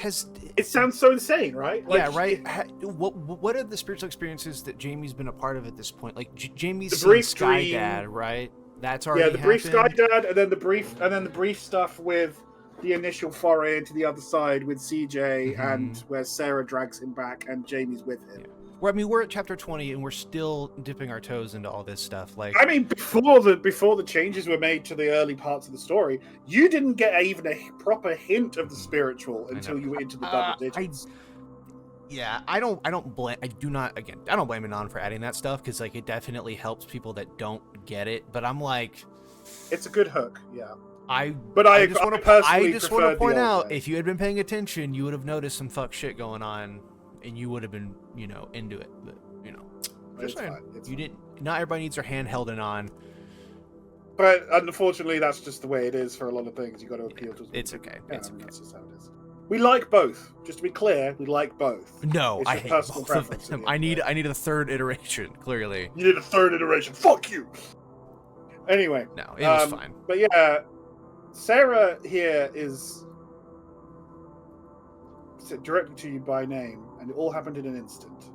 it sounds so insane, right? Right. What are the spiritual experiences that Jamie's been a part of at this point? Like Jamie's seen Sky Dad, right? That's already brief Sky Dad, and then the brief stuff with the initial foray into the other side with CJ, and where Sarah drags him back and Jamie's with him. Yeah. We're at chapter 20 and we're still dipping our toes into all this stuff. Before the changes were made to the early parts of the story, you didn't get even a proper hint of the spiritual until you were into the double digits. I don't blame Anon for adding that stuff because it definitely helps people that don't get it. But I'm like, it's a good hook, yeah. I just want to point out, if you had been paying attention, you would have noticed some fuck shit going on. And you would have been, into it. But, just saying. Not everybody needs their hand held in on. But unfortunately, that's just the way it is for a lot of things. You got to appeal to. It's okay. That's just how it is. We like both. Just to be clear, we like both. No, I hate both of them. I need a third iteration. Clearly, you need a third iteration. Fuck you. Anyway, no, it was fine. But yeah, Sarah here is directly to you by name, and it all happened in an instant.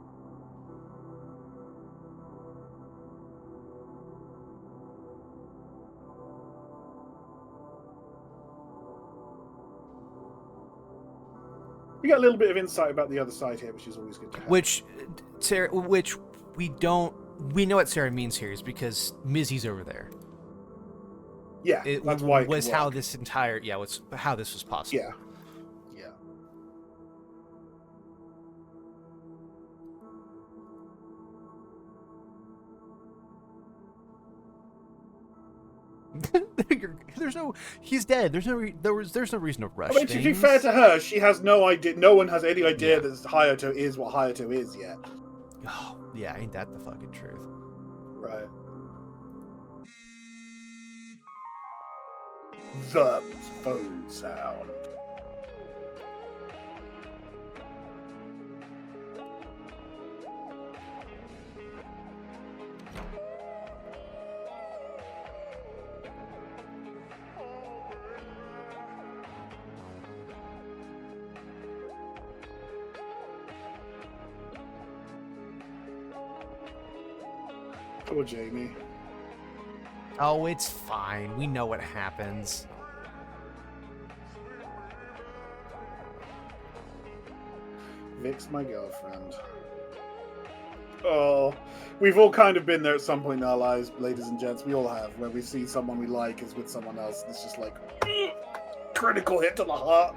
We got a little bit of insight about the other side here, which is always good to have. Which we know what Sarah means here is because Mizzy's over there. Yeah, that's why it was how this entire how this was possible. Yeah. There's no. He's dead. There's no reason to rush. I mean, to be things. fair to her, she has no idea. No one has any idea Yeah. that Hayato is what Hayato is yet. Oh, yeah, ain't that the fucking truth? Right. The phone sound. Poor Jamie. Oh, it's fine. We know what happens. Vic's my girlfriend. Oh, we've all kind of been there at some point in our lives, ladies and gents. We all have, where we see someone we like is with someone else, and it's just like critical hit to the heart.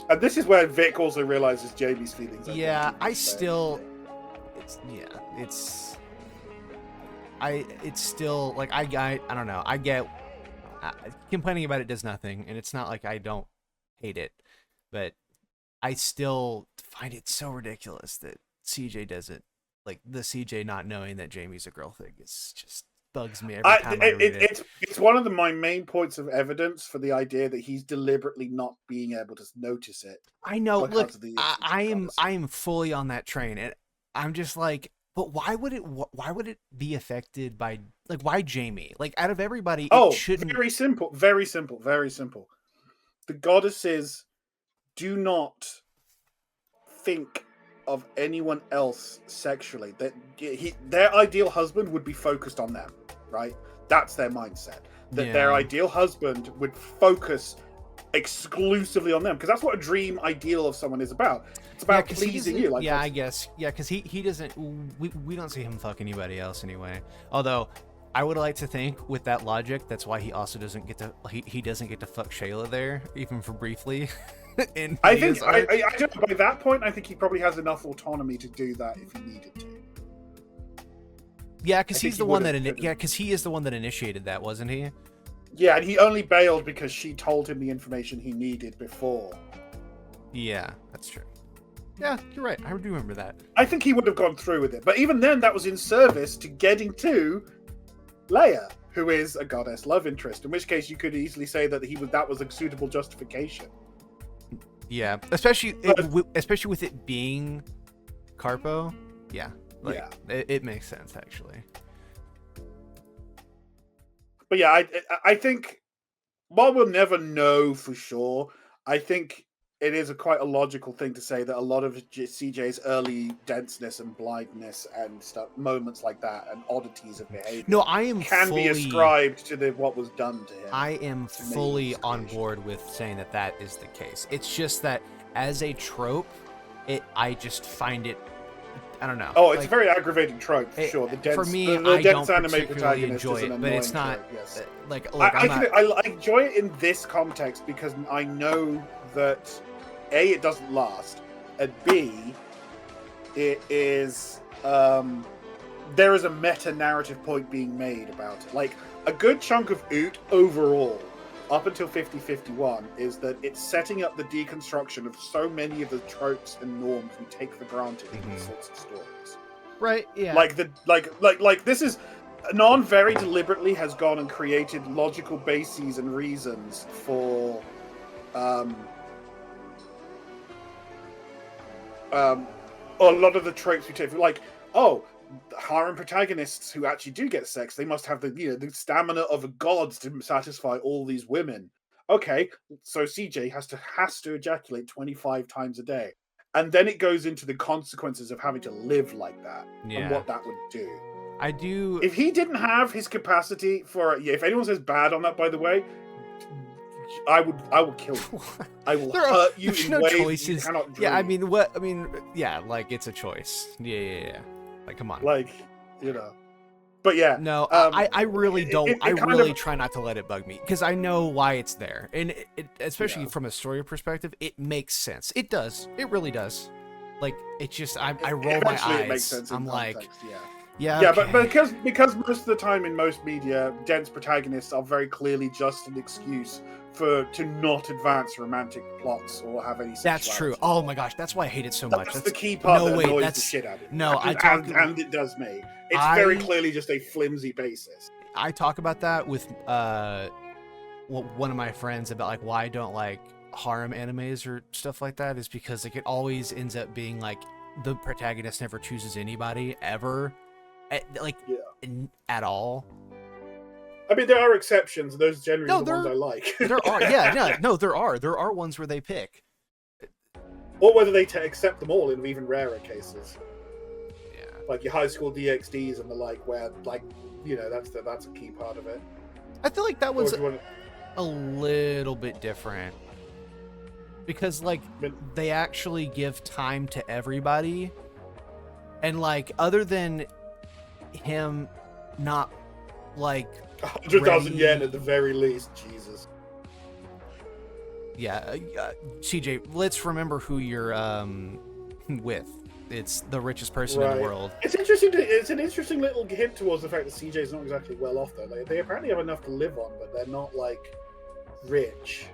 And this is where Vic also realizes Jamie's feelings. Yeah, it's still like I don't know. I get complaining about it does nothing, and it's not like I don't hate it, but I still find it so ridiculous that CJ doesn't like the CJ not knowing that Jamie's a girl thing. Is just bugs me every time I read it. It's one of my main points of evidence for the idea that he's deliberately not being able to notice it. I know. Look, I am fully on that train, and I'm just like, but why would it be affected by like why Jamie? Like out of everybody, it shouldn't. Very simple. The goddesses do not think of anyone else sexually. That their ideal husband would be focused on them, right? That's their mindset. That their ideal husband would focus exclusively on them, because that's what a dream ideal of someone is about. It's about pleasing you. Like, I guess, because he doesn't. We don't see him fuck anybody else anyway. Although, I would like to think with that logic, that's why he also doesn't get to. He doesn't get to fuck Shayla there, even for briefly. I think by that point, I think he probably has enough autonomy to do that if he needed to. Yeah, because he's the one that because he is the one that initiated that, wasn't he? Yeah, and he only bailed because she told him the information he needed before. Yeah, that's true. Yeah, you're right. I do remember that. I think he would have gone through with it, but even then, that was in service to getting to Leia, who is a goddess love interest. In which case, you could easily say that that was a suitable justification. Yeah, especially with it being Carpo. Yeah, it makes sense actually. But yeah, I think while we'll never know for sure, I think it is quite a logical thing to say that a lot of CJ's early denseness and blindness and stuff, moments like that, and oddities of behavior, be ascribed to what was done to him. I am fully on board with saying that is the case. It's just that as a trope, I just find it. I don't know. Oh, it's a very aggravating trope for sure. The dense, for me, the dense I don't anime particularly protagonist enjoy is an it, but it's not trope, yes. like. Look, I enjoy it in this context because I know that A, it doesn't last, and B, it is there is a meta narrative point being made about it. Like a good chunk of Oot overall, up until 50-51, is that it's setting up the deconstruction of so many of the tropes and norms we take for granted in these sorts of stories. Right? Yeah. Like this is Anon very deliberately has gone and created logical bases and reasons for a lot of the tropes we take for, like, harem protagonists who actually do get sex, they must have the stamina of a god to satisfy all these women. Okay, so CJ has to ejaculate 25 times a day, and then it goes into the consequences of having to live like that and what that would do. I do. If he didn't have his capacity for, if anyone says bad on that, by the way, I will kill you. I will hurt you in ways choices. You cannot dream. Yeah, I mean, what? I mean, yeah, like it's a choice. Yeah. Like, come on. Like, But yeah. No, I really don't. I really try not to let it bug me because I know why it's there, and especially from a story perspective, it makes sense. It does. It really does. Like, it just, I roll my Eventually eyes. it makes sense in I'm like, context, yeah. yeah, Yeah, okay. but because most of the time in most media, dense protagonists are very clearly just an excuse to not advance romantic plots or have any sexuality. That's true. Oh my gosh, that's why I hate it so much. That's the key part no, that wait, annoys that's the shit out of me. no. And it does me. It's very clearly just a flimsy basis. I talk about that with one of my friends about like why I don't like harem animes or stuff like that is because like it always ends up being like the protagonist never chooses anybody ever, at all. I mean, there are exceptions. Those are generally the ones I like. There are, there are ones where they pick. Or whether they accept them all in even rarer cases. Yeah. Like your high school DxDs and the like, where, like, you know, that's a key part of it. I feel like that was a little bit different. Because, like, they actually give time to everybody. And, like, other than him not, like... 100,000 yen at the very least, Jesus. Yeah, CJ, let's remember who you're with. It's the richest person in the world. It's interesting. It's an interesting little hint towards the fact that CJ's not exactly well off though. Like, they apparently have enough to live on, but they're not like rich,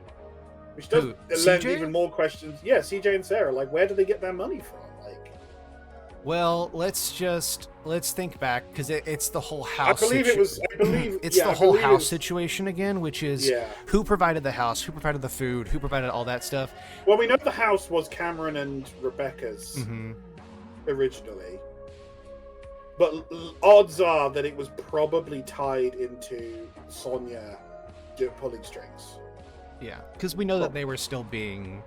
which does lend even more questions. Yeah, CJ and Sarah. Like, where do they get their money from? Like, well, let's think back because it's the whole house. I believe it's the whole house situation again, which is who provided the house, who provided the food, who provided all that stuff. Well, we know the house was Cameron and Rebecca's originally, but odds are that it was probably tied into Sonia pulling strings. Yeah, because we know that they were still being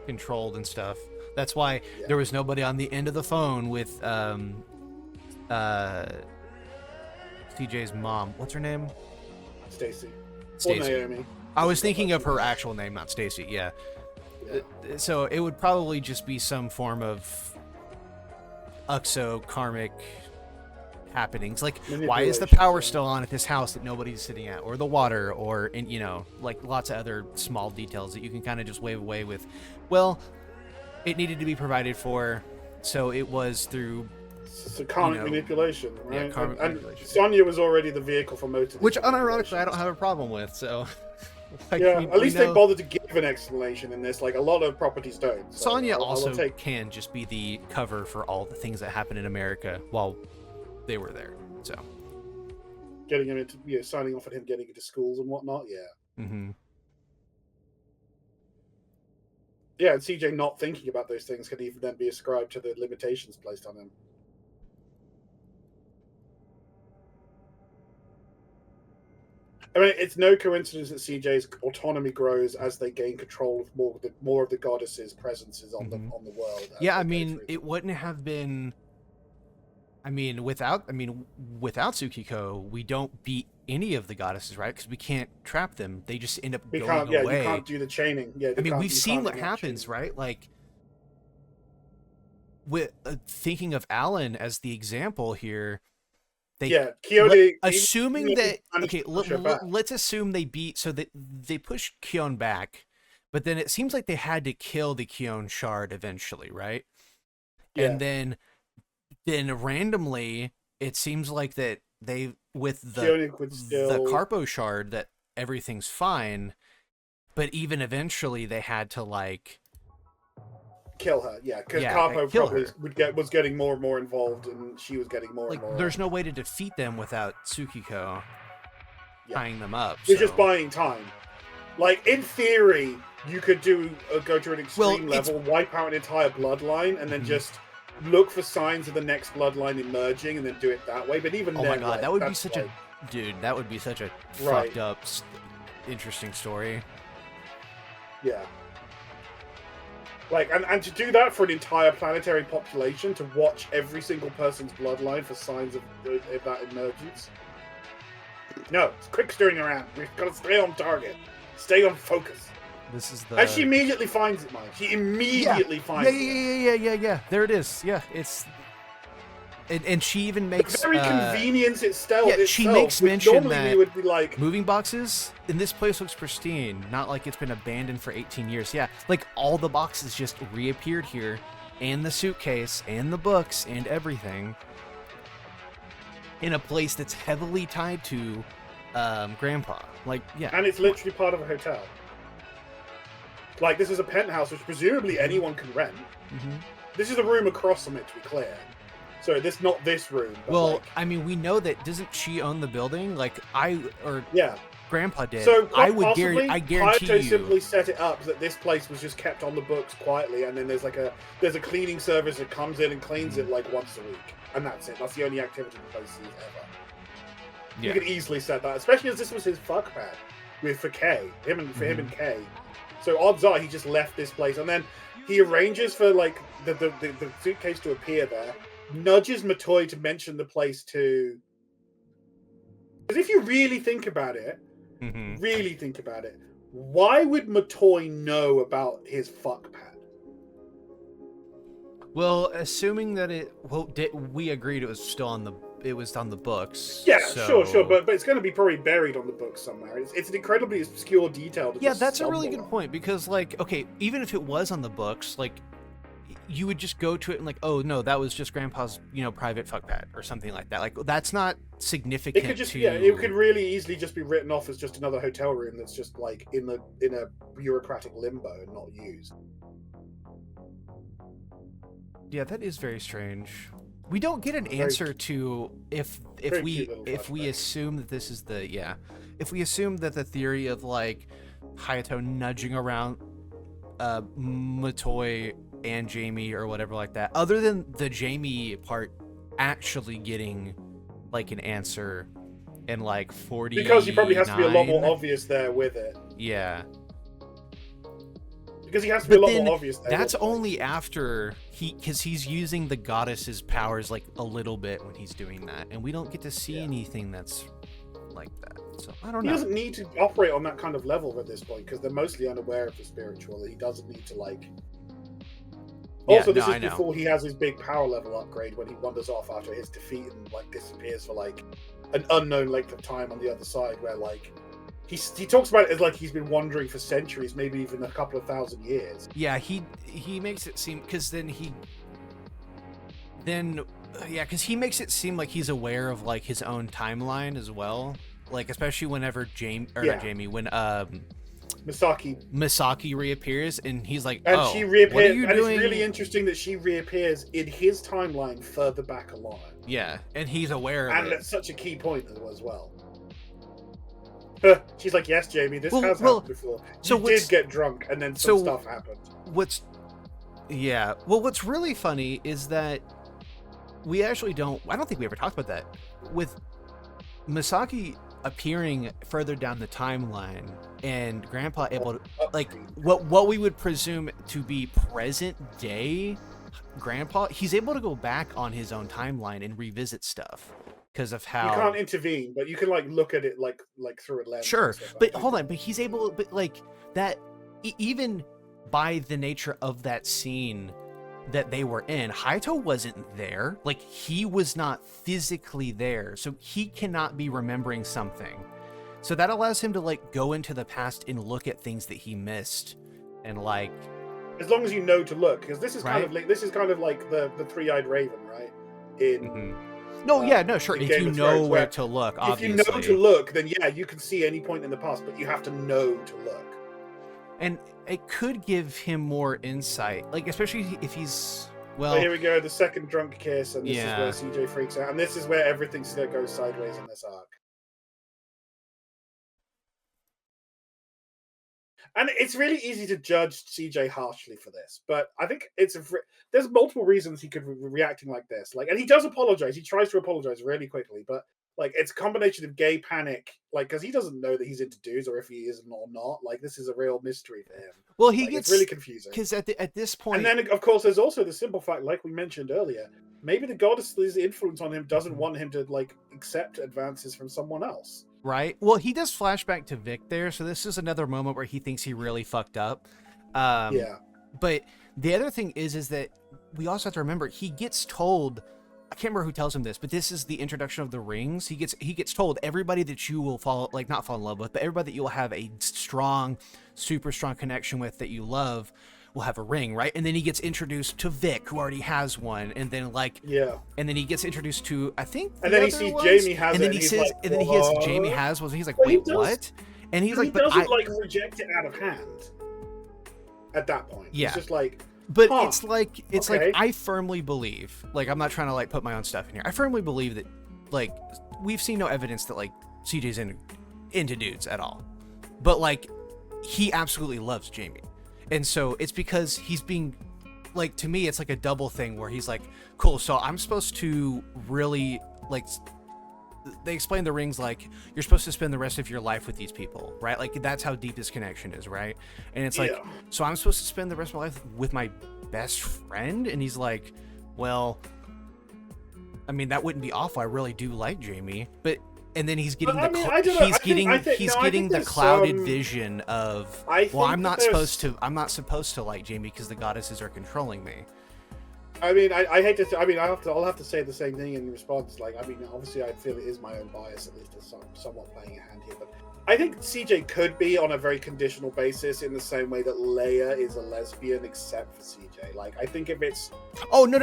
controlled and stuff. That's why there was nobody on the end of the phone with CJ's mom. What's her name? Stacy. Or Naomi. I was thinking of her actual name, not Stacy. Yeah. So it would probably just be some form of karmic happenings. Like, why is the power still on at this house that nobody's sitting at, or the water, or like lots of other small details that you can kind of just wave away with. Well, it needed to be provided for, so it was through. It's a karmic manipulation, right? Yeah, karmic manipulation. Sonia was already the vehicle for most of which, unironically, I don't have a problem with. So, like, at least they bothered to give an explanation in this. Like, a lot of properties don't. So Sonia also can just be the cover for all the things that happen in America while they were there. So, getting him into, signing off on him getting into schools and whatnot. Yeah. Mm-hmm. Yeah, and CJ not thinking about those things could even then be ascribed to the limitations placed on him. I mean, it's no coincidence that CJ's autonomy grows as they gain control of more of the goddesses' presences on the world. Yeah, I mean, it wouldn't have been. Without Tsukiko, we don't beat any of the goddesses, right? Because we can't trap them; they just end up going away. You can't do the chaining. Yeah, we've seen what happens, right? Like, with thinking of Alan as the example here. Keone. Assuming that let's assume they beat, so that they push Keone back, but then it seems like they had to kill the Keone shard eventually, right? Yeah. And then randomly, it seems like that they with the Carpo shard that everything's fine, but even eventually they had to like kill her, because Carpo probably was getting more and more involved, and she was getting more and more. There's no way to defeat them without Tsukiko tying them up. You're just buying time. Like, in theory, you could go to an extreme level, wipe out an entire bloodline, and then just look for signs of the next bloodline emerging, and then do it that way. But even my god, that would be such a that would be such a fucked up, interesting story. Yeah. Like, and to do that for an entire planetary population, to watch every single person's bloodline for signs of that emergence. No, it's quick steering around. We've got to stay on target. Stay on focus. This is the... And she immediately finds it, Mike. She immediately finds it. Yeah. There it is. Yeah, it's... And she even makes the very convenience itself. Yeah, she makes mention normally that we would be like moving boxes in this place looks pristine, not like it's been abandoned for 18 years. Yeah, like all the boxes just reappeared here, and the suitcase, and the books, and everything, in a place that's heavily tied to Grandpa. Like, yeah. And it's literally part of a hotel. Like, this is a penthouse, which presumably anyone can rent. Mm-hmm. This is a room across from it, to be clear. So not this room. But well, like, I mean, we know that doesn't she own the building? Like yeah, Grandpa did. So I guarantee Hayato you. simply set it up that this place was just kept on the books quietly, and then there's a cleaning service that comes in and cleans it like once a week, and that's it. That's the only activity the place sees ever. Yeah. You could easily set that, especially as this was his fuck pad for him and Kay. So odds are he just left this place, and then he arranges for like the suitcase to appear there. Nudges Matoi to mention the place too. Because if you really think about it, why would Matoi know about his fuck pad? Well, assuming that we agreed it was still on the books. Yeah, so... sure, but it's going to be probably buried on the books somewhere. It's an incredibly obscure detail. Yeah, that's a really good point, because like, okay, even if it was on the books, like, you would just go to it and like, oh no, that was just Grandpa's, private fuck pad or something like that. Like, that's not significant. It could just it could really easily just be written off as just another hotel room that's just like in a bureaucratic limbo and not used. Yeah, that is very strange. We don't get an answer to if we assume that this is if we assume that the theory of like Hayato nudging around Matoi and Jamie or whatever like that, other than the Jamie part actually getting like an answer in like 40, because he probably has to be a lot more obvious there with it. Yeah, because he has to be a lot more obvious there. That's only after because he's using the goddess's powers like a little bit when he's doing that, and we don't get to see anything that's like that. So I don't know. He doesn't need to operate on that kind of level at this point because they're mostly unaware of the spiritual. He doesn't need to like. Also, this is before he has his big power level upgrade when he wanders off after his defeat and like disappears for like an unknown length of time on the other side, where like he talks about it as like he's been wandering for centuries, maybe even a couple of thousand years. Yeah, he makes it seem because he makes it seem like he's aware of like his own timeline as well. Like especially whenever when Misaki reappears, and he's like, and she reappears, what are you doing? It's really interesting that she reappears in his timeline further back along. Yeah, and he's aware of it. And that's such a key point as well. She's like, yes, Jamie, this has happened before. You did get drunk, and then some stuff happened. What's really funny is that we actually I don't think we ever talked about that. With Misaki appearing further down the timeline and Grandpa able to like what we would presume to be present day Grandpa, he's able to go back on his own timeline and revisit stuff because of how you can't intervene, but you can like look at it like through a lens. Sure, but hold on, but he's able, but like that even by the nature of that scene that they were in, Hayato wasn't there. Like, he was not physically there, so he cannot be remembering something. So that allows him to like go into the past and look at things that he missed, and like, as long as you know to look, because this is kind of like the three-eyed raven, right? In sure. If you know where to look, obviously. If you know to look, then yeah, you can see any point in the past, but you have to know to look. And it could give him more insight, like especially if he's So here we go, the second drunk kiss, and this is where CJ freaks out, and this is where everything goes sideways in this arc. And it's really easy to judge CJ harshly for this, but I think there's multiple reasons he could be reacting like this. Like, and he does apologize. He tries to apologize really quickly, but like it's a combination of gay panic, like because he doesn't know that he's into dudes or if he is or not. Like this is a real mystery for him. Well, it's really confusing because at this point, and then of course there's also the simple fact, like we mentioned earlier, maybe the goddess's influence on him doesn't want him to like accept advances from someone else. Right. Well, he does flashback to Vic there, so this is another moment where he thinks he really fucked up. But the other thing is that we also have to remember he gets told I can't remember who tells him this, but this is the introduction of the rings. He gets told everybody that you will not fall in love with, but everybody that you will have a strong, super strong connection with that you love will have a ring, right? And then he gets introduced to Vic, who already has one, and then and then he gets introduced to, I think, and then he sees Jamie has and it, then he says, and then he has Jamie has one. He's like, wait, what? And he's like, he doesn't like reject it out of hand. At that point, yeah, it's just like. But it's like I firmly believe, like, I'm not trying to like put my own stuff in here. I firmly believe that, like, we've seen no evidence that like CJ's into dudes at all, but like he absolutely loves Jamie. And so it's because he's being, like, to me, it's like a double thing where he's like, cool, so I'm supposed to really, like, they explain the rings like, you're supposed to spend the rest of your life with these people, right? Like, that's how deep this connection is, right? And it's like, so I'm supposed to spend the rest of my life with my best friend? And he's like, well, I mean, that wouldn't be awful. I really do like Jamie. But and then he's getting the clouded vision of, well, I'm not supposed to like Jamie because the goddesses are controlling me. I mean, I hate to. I'll have to say the same thing in response. Like, I mean, obviously, I feel it is my own bias, at least, somewhat playing a hand here. But I think CJ could be on a very conditional basis, in the same way that Leia is a lesbian, except for CJ. Like, I think if it's no. Hold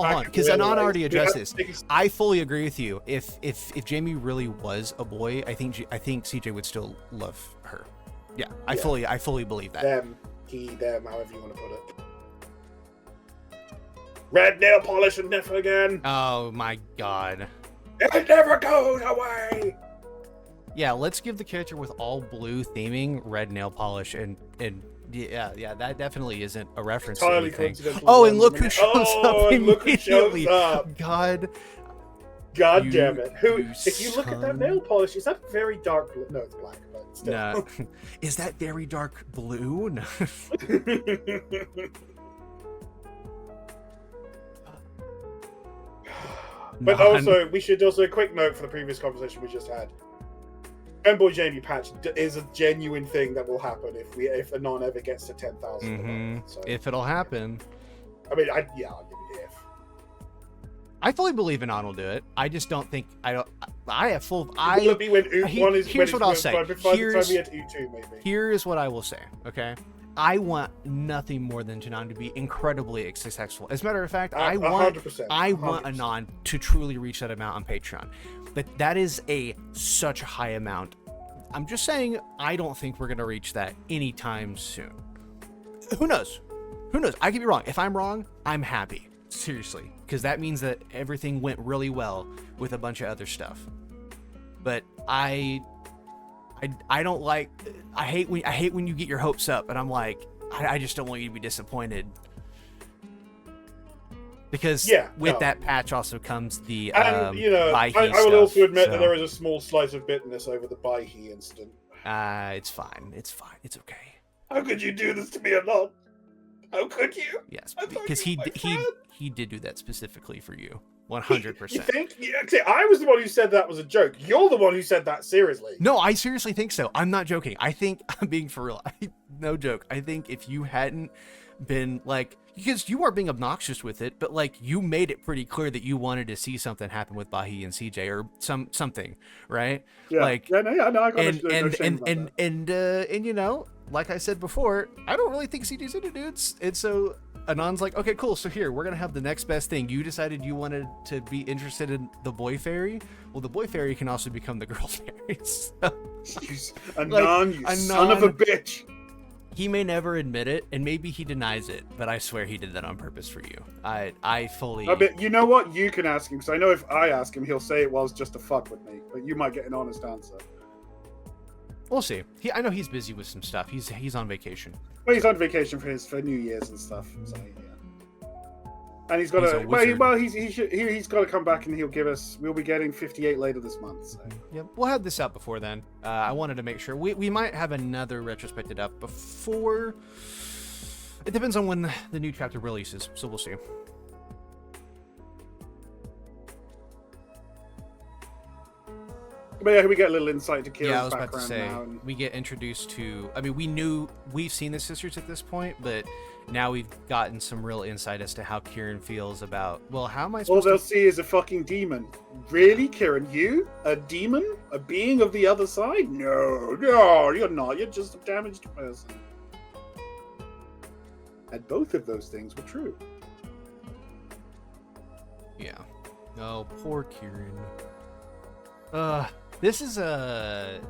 on, because Anon already addressed this. I fully agree with you. If Jamie really was a boy, I think CJ would still love her. Yeah, I fully believe that. Them, however you want to put it. Red nail polish and never again. Oh my god. It never goes away. Yeah, let's give the character with all blue theming red nail polish and yeah, that definitely isn't a reference to anything. Oh, and look who shows up immediately. God damn it. If you look at that nail polish, is that very dark blue? No, it's black, but still. No. Is that very dark blue? No. But also, we should also, a quick note for the previous conversation we just had. Femboy Jamie patch is a genuine thing that will happen if Anon ever gets to 10,000. Mm-hmm. So, if it'll happen. I mean, I'll give you if. I fully believe Anon will do it. I just don't think I have full. Will it be when one is? Here's what I'll say. Here's what I will say. Okay. I want nothing more than Anon to be incredibly successful. As a matter of fact, I want 100%. Anon to truly reach that amount on Patreon. But that is such a high amount. I'm just saying, I don't think we're going to reach that anytime soon. Who knows? I could be wrong. If I'm wrong, I'm happy. Seriously. Because that means that everything went really well with a bunch of other stuff. But I don't like. I hate when you get your hopes up, and I'm like, I just don't want you to be disappointed. Because that patch also comes the and I will also admit that there is a small slice of bitterness over the Baihi incident. It's fine. It's okay. How could you do this to me, Anon? How could you? Yes, because he did do that specifically for you. 100%. You think? Yeah, I was the one who said that was a joke. You're the one who said that seriously. No, I seriously think so. I'm not joking. I think I'm being for real. No joke. I think if you hadn't been like, because you are being obnoxious with it, but like you made it pretty clear that you wanted to see something happen with Baihi and CJ or something, right? Yeah. Like, I got and you know, like I said before, I don't really think CJ's into dudes, and so Anon's like, okay, cool. So here, we're going to have the next best thing. You decided you wanted to be interested in the boy fairy. Well, the boy fairy can also become the girl fairy. So, Anon, you son of a bitch. He may never admit it, and maybe he denies it, but I swear he did that on purpose for you. I fully... But you know what? You can ask him, because I know if I ask him, he'll say it was just to fuck with me. But you might get an honest answer. We'll see. I know he's busy with some stuff. He's on vacation. Well, he's on vacation for New Year's and stuff. So yeah, and he's got to. Well, he's got to come back and he'll give us. We'll be getting 58 later this month. So. Yep, we'll have this out before then. I wanted to make sure we might have another retrospective up before. It depends on when the new chapter releases, so we'll see. But yeah, we get a little insight to Kira's Yeah, I was background about to say, now. And we get introduced to, I mean, we've seen the sisters at this point, but now we've gotten some real insight as to how Kieran feels about, well, how am I all supposed they'll to... see is a fucking demon. Really, Kieran? You? A demon? A being of the other side? No, you're not. You're just a damaged person. And both of those things were true. Yeah. Oh, poor Kieran. This is the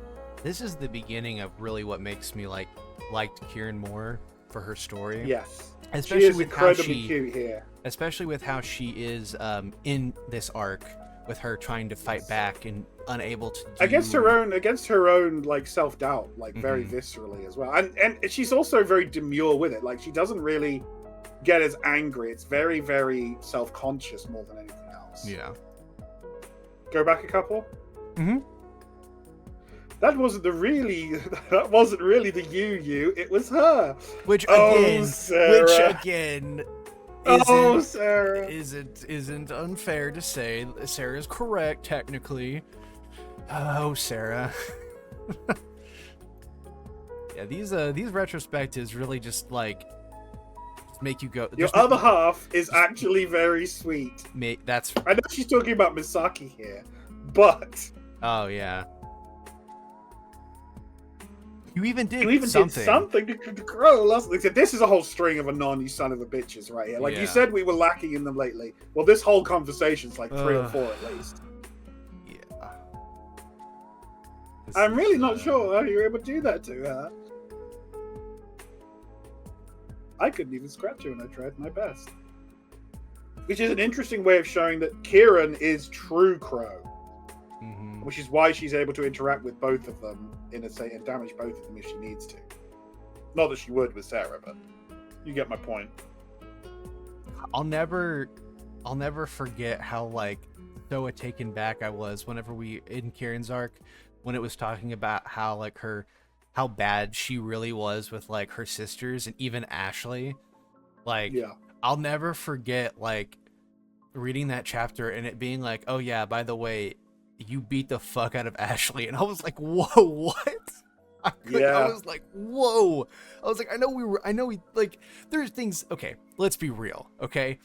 beginning of really what makes me liked Kieran more for her story. Yes. Especially she is with incredibly cute here. Especially with how she is in this arc, with her trying to fight back and unable to against her own like self-doubt, like very viscerally as well. And she's also very demure with it. Like she doesn't really get as angry. It's very, very self-conscious more than anything else. Yeah. Go back a couple. Mm-hmm. That wasn't really the you. It was her. Which Sarah. again Sarah. isn't unfair to say. Sarah's correct technically. Oh, Sarah. Yeah, these retrospectives really just like make you go. Your other half is actually very sweet. That's. I know she's talking about Misaki here, but Oh yeah. You even did something to grow. This is a whole string of Anon, you son of a bitches, right here. Like you said, we were lacking in them lately. Well, this whole conversation's like 3 or 4 at least. Yeah. I'm really not sure how you were able to do that to her. I couldn't even scratch her when I tried my best. Which is an interesting way of showing that Kieran is true Crow. Mm-hmm. Which is why she's able to interact with both of them and damage both of them if she needs to. Not that she would with Sarah, but you get my point. I'll never forget how like so taken back I was whenever we in Kieran's arc when it was talking about how like how bad she really was with like her sisters and even Ashley. Like I'll never forget like reading that chapter and it being like, oh yeah, by the way, you beat the fuck out of Ashley. And I was like, whoa, what? I was like, whoa. I was like, I know we like, there's things, okay, let's be real, okay?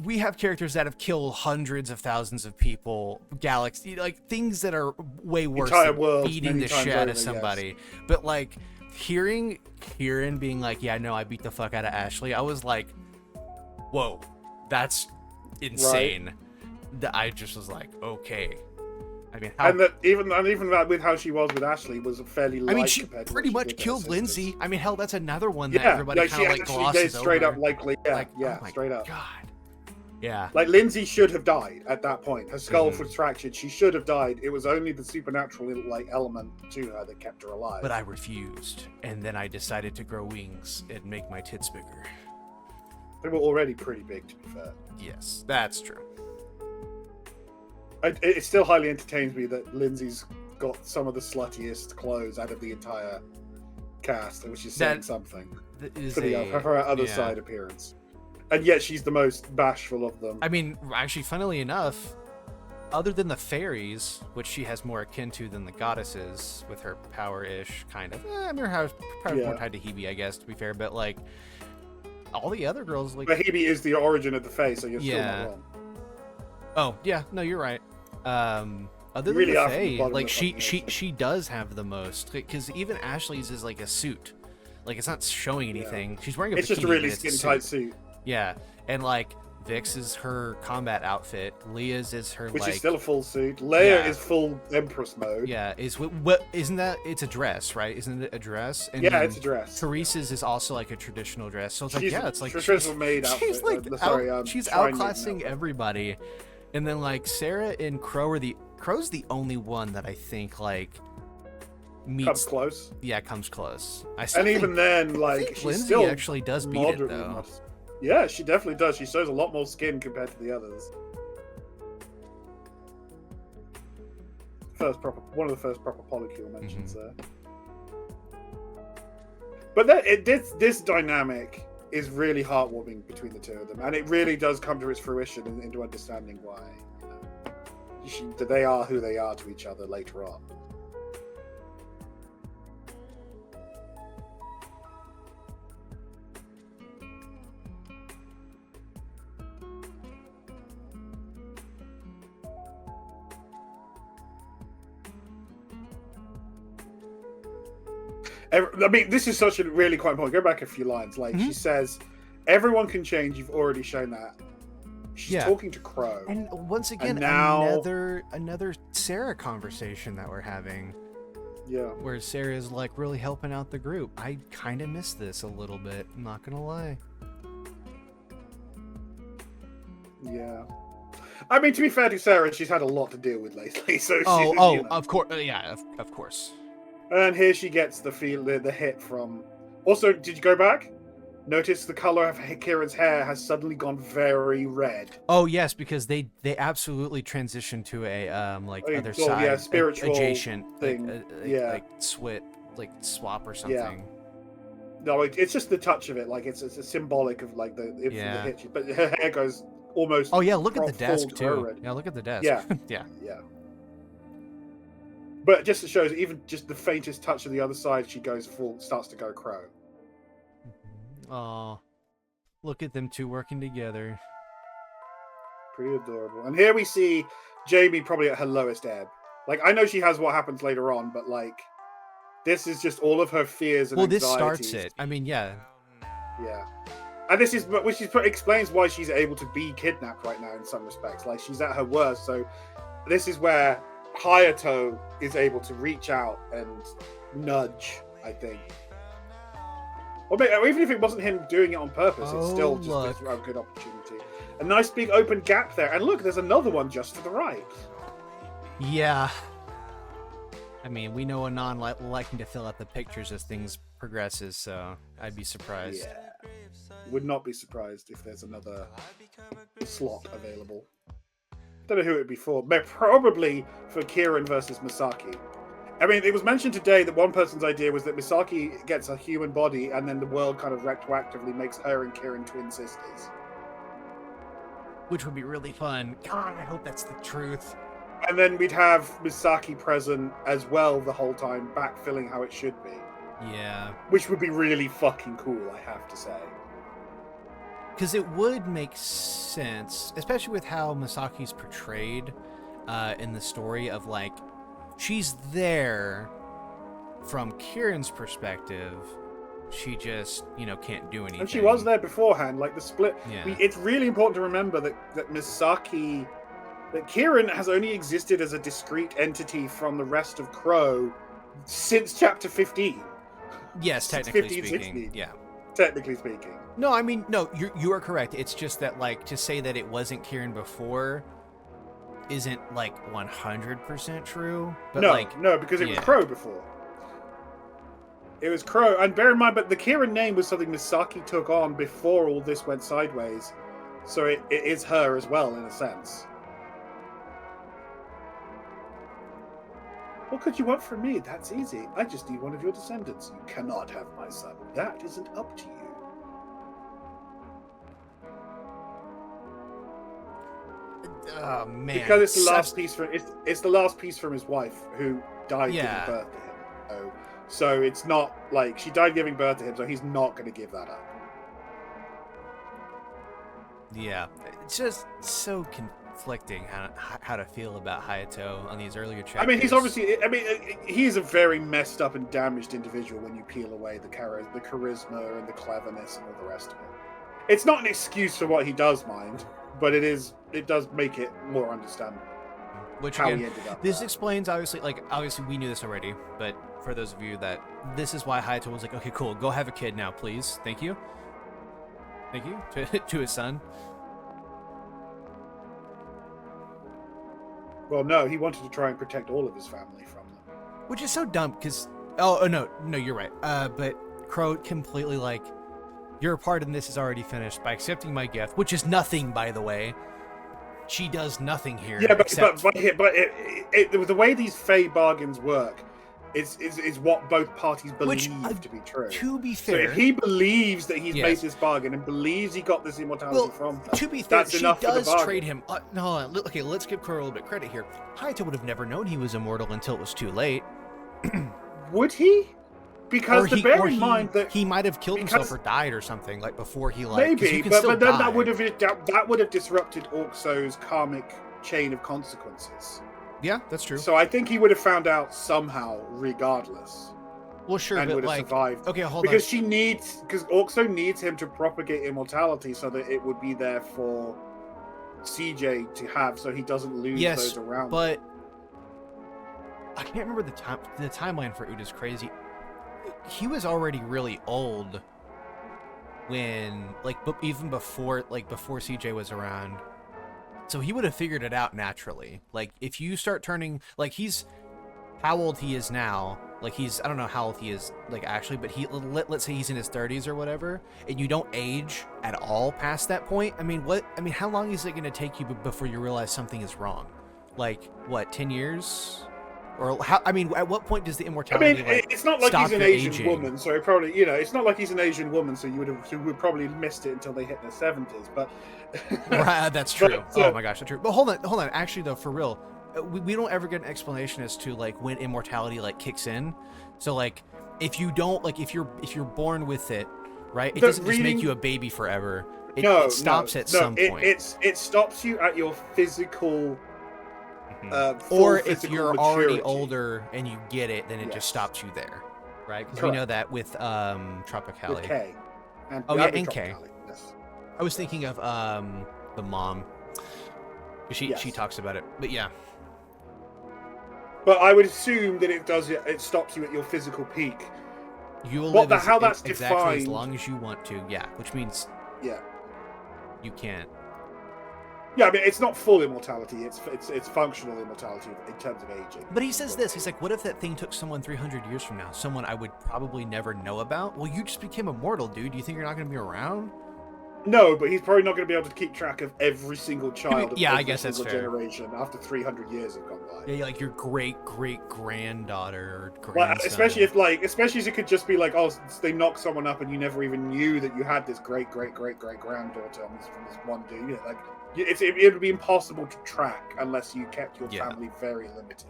We have characters that have killed hundreds of thousands of people, galaxy, like things that are way worse than beating the shit out of somebody. Yes. But like, hearing Kieran being like, yeah, no, I beat the fuck out of Ashley, I was like, whoa, that's insane. Right. I just was like, okay. I mean, even that with how she was with Ashley was fairly light. I mean, she pretty much killed Lindsay. I mean, hell, that's another one that everybody kind of like glosses over. Straight up likely, oh straight up. God. Yeah. Like Lindsay should have died at that point. Her skull was fractured. She should have died. It was only the supernatural like element to her that kept her alive. But I refused, and then I decided to grow wings and make my tits bigger. They were already pretty big, to be fair. Yes, that's true. It still highly entertains me that Lindsay's got some of the sluttiest clothes out of the entire cast, which is saying something for her other side appearance. And yet she's the most bashful of them. I mean, actually, funnily enough, other than the fairies, which she has more akin to than the goddesses with her power-ish kind of. I mean, her probably more tied to Hebe, I guess, to be fair. But like, all the other girls, like, but Hebe is the origin of the Fae, so you're still not wrong. Oh yeah, no, you're right. Other than the Fae, like she does have the most, because even Ashley's is like a suit, like it's not showing anything. Yeah. She's wearing a bikini, just a really skin tight suit. Yeah, and like Vix is her combat outfit. Leah's is her which is still a full suit. Leia is full Empress mode. Yeah, what isn't that? It's a dress, right? Isn't it a dress? And yeah, it's a dress. Teresa's is also like a traditional dress. So it's like it's like she's like she's outclassing everybody. And then like Sarah and Crow's the only one that I think like meets close. Yeah, comes close. And even then, like she's Lindsay still actually does beat it though. Yeah, she definitely does. She shows a lot more skin compared to the others. One of the first proper polycule mentions there. But this dynamic is really heartwarming between the two of them, and it really does come to its fruition into understanding why. they are who they are to each other later on. I mean, this is such a really quite important. Go back a few lines. Like she says, "Everyone can change. You've already shown that." She's talking to Crow, and once again, and now, another Sarah conversation that we're having. Yeah, where Sarah is like really helping out the group. I kind of miss this a little bit. I'm not gonna lie. Yeah. I mean, to be fair to Sarah, she's had a lot to deal with lately. So of course, of course. And here she gets the hit from. Also, did you go back? Notice the color of Kieran's hair has suddenly gone very red. Oh yes, because they absolutely transitioned to a other side, spiritual adjacent thing. like swap or something. Yeah. No, it's just the touch of it. Like it's a symbolic of like the hit. But her hair goes almost. Oh yeah, look at the desk too. Yeah, look at the desk. Yeah, yeah. But just to show, even just the faintest touch of the other side, she starts to go Crow. Oh, look at them two working together. Pretty adorable. And here we see Jamie probably at her lowest ebb. Like, I know she has what happens later on, but like, this is just all of her fears and anxieties. This starts it. I mean, yeah. Yeah. And this is, which explains why she's able to be kidnapped right now in some respects. Like, she's at her worst. So this is where Hayato is able to reach out and nudge, I think. Or even if it wasn't him doing it on purpose, it's still just a good opportunity. A nice big open gap there. And look, there's another one just to the right. Yeah. I mean, we know Anon liking to fill out the pictures as things progresses, so I'd be surprised. Yeah. Would not be surprised if there's another slot available. Don't know who it would be for. Probably for Kieran versus Misaki. I mean, it was mentioned today that one person's idea was that Misaki gets a human body and then the world kind of retroactively makes her and Kieran twin sisters. Which would be really fun. God, I hope that's the truth. And then we'd have Misaki present as well the whole time, backfilling how it should be. Yeah. Which would be really fucking cool, I have to say. Because it would make sense, especially with how Misaki's portrayed in the story of, like, she's there from Kieran's perspective. She just, can't do anything. And she was there beforehand, like the split. Yeah. It's really important to remember that Misaki, that Kieran has only existed as a discrete entity from the rest of Crow since chapter 15. Yes, technically speaking. Yeah. Technically speaking. No, I mean, no, you are correct. It's just that, like, to say that it wasn't Kieran before isn't, like, 100% true. But no, because it was Crow before. It was Crow, and bear in mind, but the Kieran name was something Misaki took on before all this went sideways. So it is her as well, in a sense. What could you want from me? That's easy. I just need one of your descendants. You cannot have my son. That isn't up to you. Oh man! Because it's the last piece from it's the last piece from his wife who died giving birth to him. So it's not like she died giving birth to him, so he's not going to give that up. Yeah, it's just so conflicting how to feel about Hayato on these earlier chapters. I mean, he's obviously. I mean, he's a very messed up and damaged individual when you peel away the charisma and the cleverness and all the rest of it. It's not an excuse for what he does mind, but it does make it more understandable. Which how again, he ended up this there. Explains obviously we knew this already, but for those of you that this is why Hayato was like, okay, cool, go have a kid now, please, thank you to his son. Well, no, he wanted to try and protect all of his family from them, which is so dumb because no, you're right. But Crow completely like, your part in this is already finished by accepting my gift, which is nothing, by the way. She does nothing here. Yeah, but the way these Fey bargains work, is what both parties Which, believe to be true. To be So fair, if he believes that he's Yes. made this bargain and believes he got this immortality from her, to be fair, that's she enough for the does bargain. trade him. No, hold on. Okay, let's give Crow a little bit credit here. Hayato would have never known he was immortal until it was too late. Would he? Because bear in mind that he might have killed himself or died or something like before he like. Maybe, but then that would have disrupted Orkso's karmic chain of consequences. Yeah, that's true. So I think he would have found out somehow, regardless. Well, sure, and but would have survived. Okay, hold because on. Because Orkso needs him to propagate immortality so that it would be there for CJ to have, so he doesn't lose those around. But I can't remember the timeline for Uda's crazy. He was already really old when, even before CJ was around. So he would have figured it out naturally. Like, if you start turning, he's how old he is now. I don't know how old he is, actually, but let's say he's in his 30s or whatever, and you don't age at all past that point. How long is it going to take you before you realize something is wrong? 10 years? Or at what point does the immortality? It's not like he's an Asian woman, so probably it's not like he's an Asian woman, so you would probably missed it until they hit their 70s. But right, that's true. Oh my gosh, that's true. But hold on. Actually, though, for real, we don't ever get an explanation as to when immortality kicks in. So if you don't if you're born with it, right? It doesn't just make you a baby forever. It stops at some point. It stops you at your physical. Or if you're maturity. already older and you get it, then it just stops you there, right? Because we know that with Tropicali. With K. And K. Yes. I was thinking of the mom. She talks about it, but yeah. But I would assume that it stops you at your physical peak. You'll live how that's exactly defined as long as you want to, which means you can't. Yeah, it's not full immortality. It's functional immortality in terms of aging. But he says this. He's like, what if that thing took someone 300 years from now? Someone I would probably never know about? Well, you just became immortal, dude. Do you think you're not going to be around? No, but he's probably not going to be able to keep track of every single child of I guess that's fair. Generation after 300 years have gone by. Yeah, your great-great-granddaughter or grandson. Especially if it could just be they knocked someone up and you never even knew that you had this great-great-great-great-granddaughter from this one dude. It would be impossible to track unless you kept your family very limited.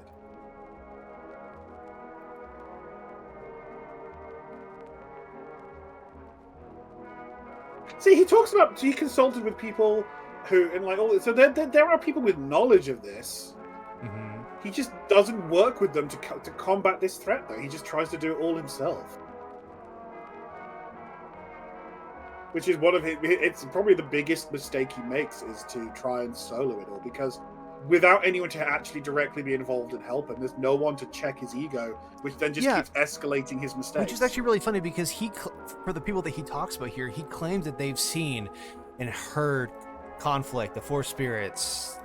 See, he talks about he consulted with people who so there are people with knowledge of this. Mm-hmm. He just doesn't work with them to combat this threat, though. He just tries to do it all himself. Which is it's probably the biggest mistake he makes, is to try and solo it all, because without anyone to actually directly be involved and help him, there's no one to check his ego, which then just keeps escalating his mistakes. Which is actually really funny, because for the people that he talks about here, he claims that they've seen and heard conflict, the four spirits,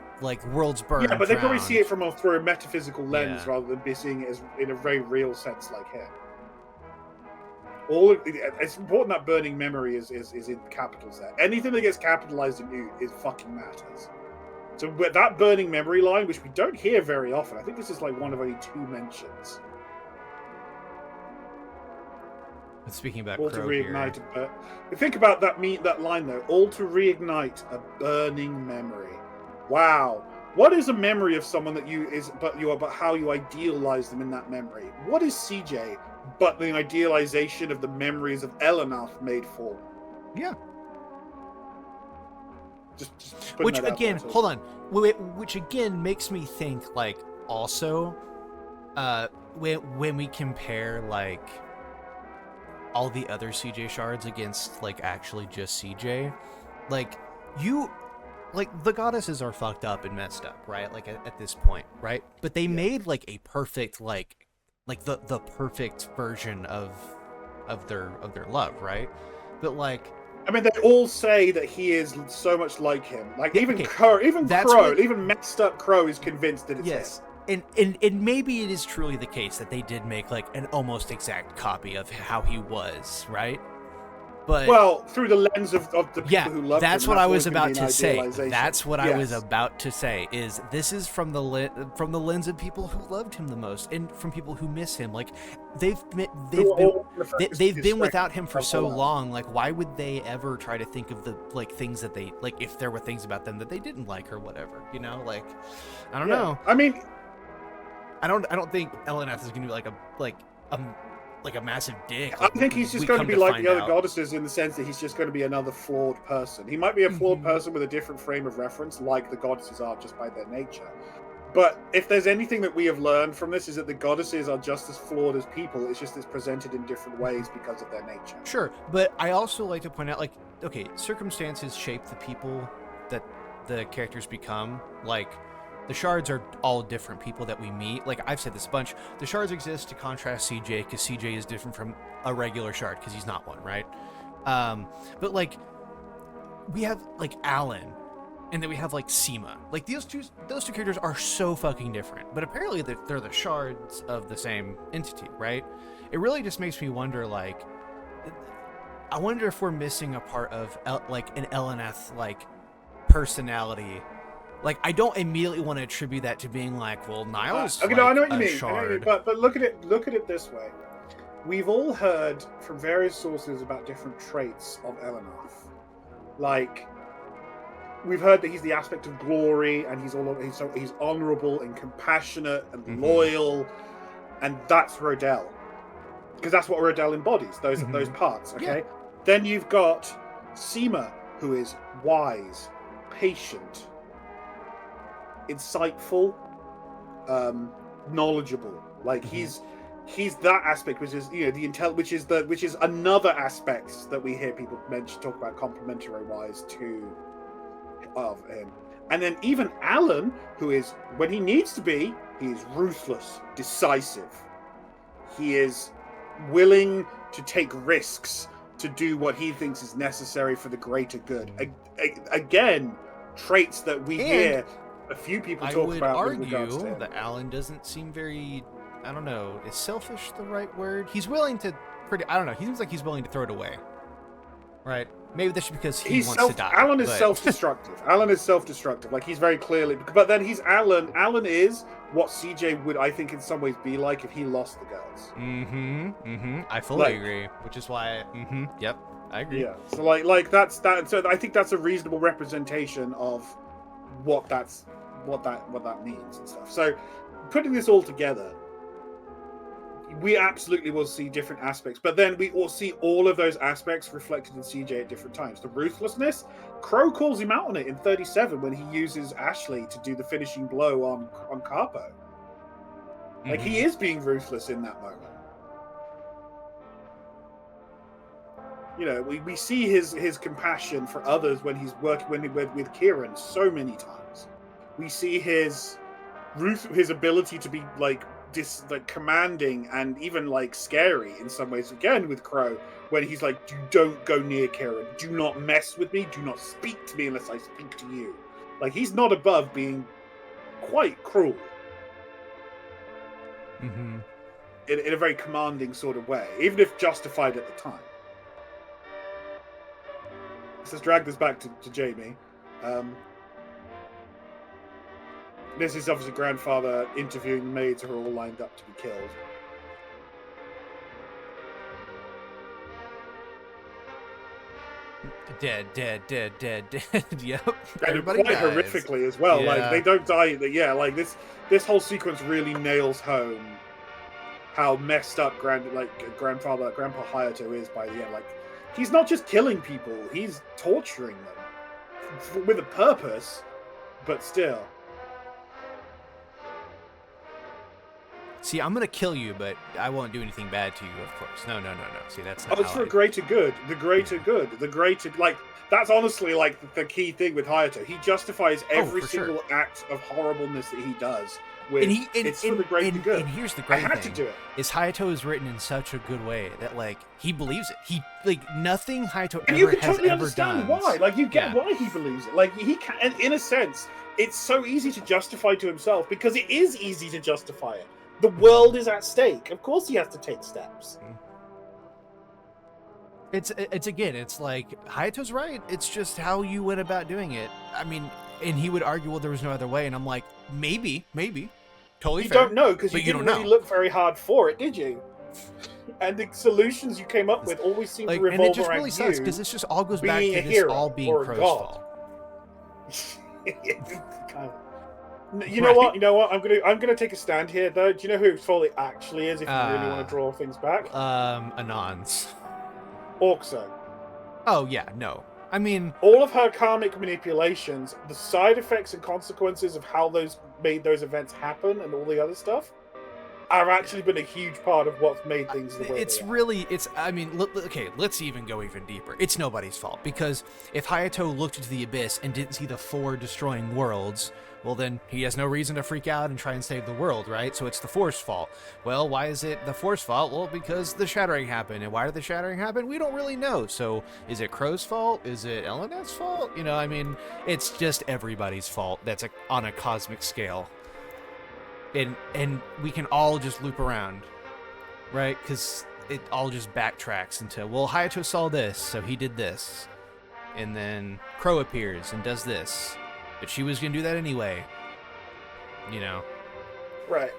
worlds burn. Yeah, but they probably see it through a metaphysical lens rather than be seeing it as in a very real sense like him. It's important that burning memory is in capitals there. Anything that gets capitalized in is fucking matters. So with that burning memory line, which we don't hear very often, I think this is one of only 2 mentions. Speaking about all Crow to reignite think about that line though. All to reignite a burning memory. Wow. What is a memory of someone but how you idealize them in that memory? What is CJ but the idealization of the memories of Elenath made for? Yeah. Just which again, hold on. Which again makes me think also when we compare all the other CJ shards against actually just CJ, the goddesses are fucked up and messed up, right? At this point, right? But they made a perfect the perfect version of their love, right? But they all say that he is so much like him. Crow, even messed up Crow is convinced that it's him. And maybe it is truly the case that they did make an almost exact copy of how he was, right? But well, through the lens of the people who love him. That's what I was about to say. Idealization. That's what I was about to say. Is this is from the lens of people who loved him the most, and from people who miss him. Like they've been without him for so long. Like why would they ever try to think of the like things that they like if there were things about them that they didn't like or whatever? You know, like I don't know. I mean, I don't think LNF is going to be like a massive dick. I think he's just going to be like the other goddesses in the sense that he's just going to be another flawed person. He might be a flawed person with a different frame of reference, like the goddesses are just by their nature. But if there's anything that we have learned from this, is that the goddesses are just as flawed as people. It's just it's presented in different ways because of their nature. Sure, but I also like to point out, like, okay, circumstances shape the people that the characters become. Like, the shards are all different people that we meet. Like, I've said this a bunch. The shards exist to contrast CJ, because CJ is different from a regular shard, because he's not one, right? But, like, we have, like, Alan, and then we have, like, Seema. Like, those two characters are so fucking different. But apparently they're the shards of the same entity, right? It really just makes me wonder, like, I wonder if we're missing a part of, like, an LNF, like, personality. Like, I don't immediately want to attribute that to being like, well, Niall's okay, like no, I know what you a mean. shard. But look at it this way. We've all heard from various sources about different traits of Elenath. Like, we've heard that he's the aspect of glory, and he's honorable and compassionate and loyal, and that's Rodell, because that's what Rodell embodies. Those parts. Okay. Yeah. Then you've got Seema, who is wise, patient, insightful, knowledgeable. Like he's that aspect, which is the which is another aspect that we hear people talk about complementary wise to of him. And then even Alan, who is, when he needs to be, he is ruthless, decisive. He is willing to take risks to do what he thinks is necessary for the greater good. Again, traits that we hear a few people talk about. I would argue that Alan doesn't seem very, I don't know, is selfish the right word? He's willing to, I don't know, he seems like he's willing to throw it away. Right? Maybe that's because he wants to die. Alan is self-destructive. Alan is self-destructive. Like, he's very clearly, but then he's Alan. Alan is what CJ would, I think, in some ways be like if he lost the girls. I fully agree. Which is why, yep, I agree. Yeah. So like that's that. So I think that's a reasonable representation of what that means and stuff. So putting this all together, we absolutely will see different aspects, but then we will see all of those aspects reflected in CJ at different times. The ruthlessness, Crow calls him out on it in 37 when he uses Ashley to do the finishing blow on Carpo. Like, he is being ruthless in that moment. You know, we see his compassion for others when he's working with Kieran so many times. We see his ability to be like commanding and even like scary in some ways, again with Crow, when he's like, don't go near Kieran, do not mess with me, do not speak to me unless I speak to you. Like, he's not above being quite cruel in a very commanding sort of way, even if justified at the time. Let's drag this back to Jamie. This is obviously grandfather interviewing the maids who are all lined up to be killed. Dead. Yep. And Everybody quite dies. horrifically as well. Yeah. Like, they don't die. Yeah, like this whole sequence really nails home how messed up Grandpa Hayato is by the end. Like, he's not just killing people; he's torturing them with a purpose, but still. See, I'm gonna kill you, but I won't do anything bad to you, of course. No. See, that's not. Oh, it's for greater good. The greater good. The greater, like, that's honestly like the key thing with Hayato. He justifies every single act of horribleness that he does. It's for the greater good. And here's the great thing: I had to do it. Is Hayato is written in such a good way that, like, he believes it. He, like, nothing Hayato and ever you can has totally ever understand done. why. Like, you get why he believes it. Like, he can, and in a sense, it's so easy to justify to himself because it is easy to justify it. The world is at stake. Of course he has to take steps. It's again, it's like Hayato's right. It's just how you went about doing it. I mean, and he would argue, well, there was no other way, and I'm like, maybe, totally You fair. don't know because you but didn't don't really know. look very hard for it, did you? And the solutions you came up with always seem to and revolve it just around really sucks you because this just all goes back being to a this hero all being or a Crow's god. fault. Kind of. You know what? I'm gonna take a stand here, though. Do you know whose fault it actually is? If you really want to draw things back, Anon's. Orxo. Oh yeah, no. I mean, All of her karmic manipulations, the side effects and consequences of how those made those events happen, and all the other stuff, have actually been a huge part of what's made things the way it's they are. really, it's, I mean, okay, let's even go even deeper. It's nobody's fault, because if Hayato looked into the abyss and didn't see the 4 destroying worlds, well then he has no reason to freak out and try and save the world, right? So it's the Force fault. Well, why is it the Force fault? Well, because the shattering happened. And why did the shattering happen? We don't really know. So is it Crow's fault? Is it Elenet's fault? You know, I mean, it's just everybody's fault that's on a cosmic scale. And we can all just loop around, right? Because it all just backtracks into, well, Hayato saw this, so he did this. And then Crow appears and does this. But she was going to do that anyway. You know? Right.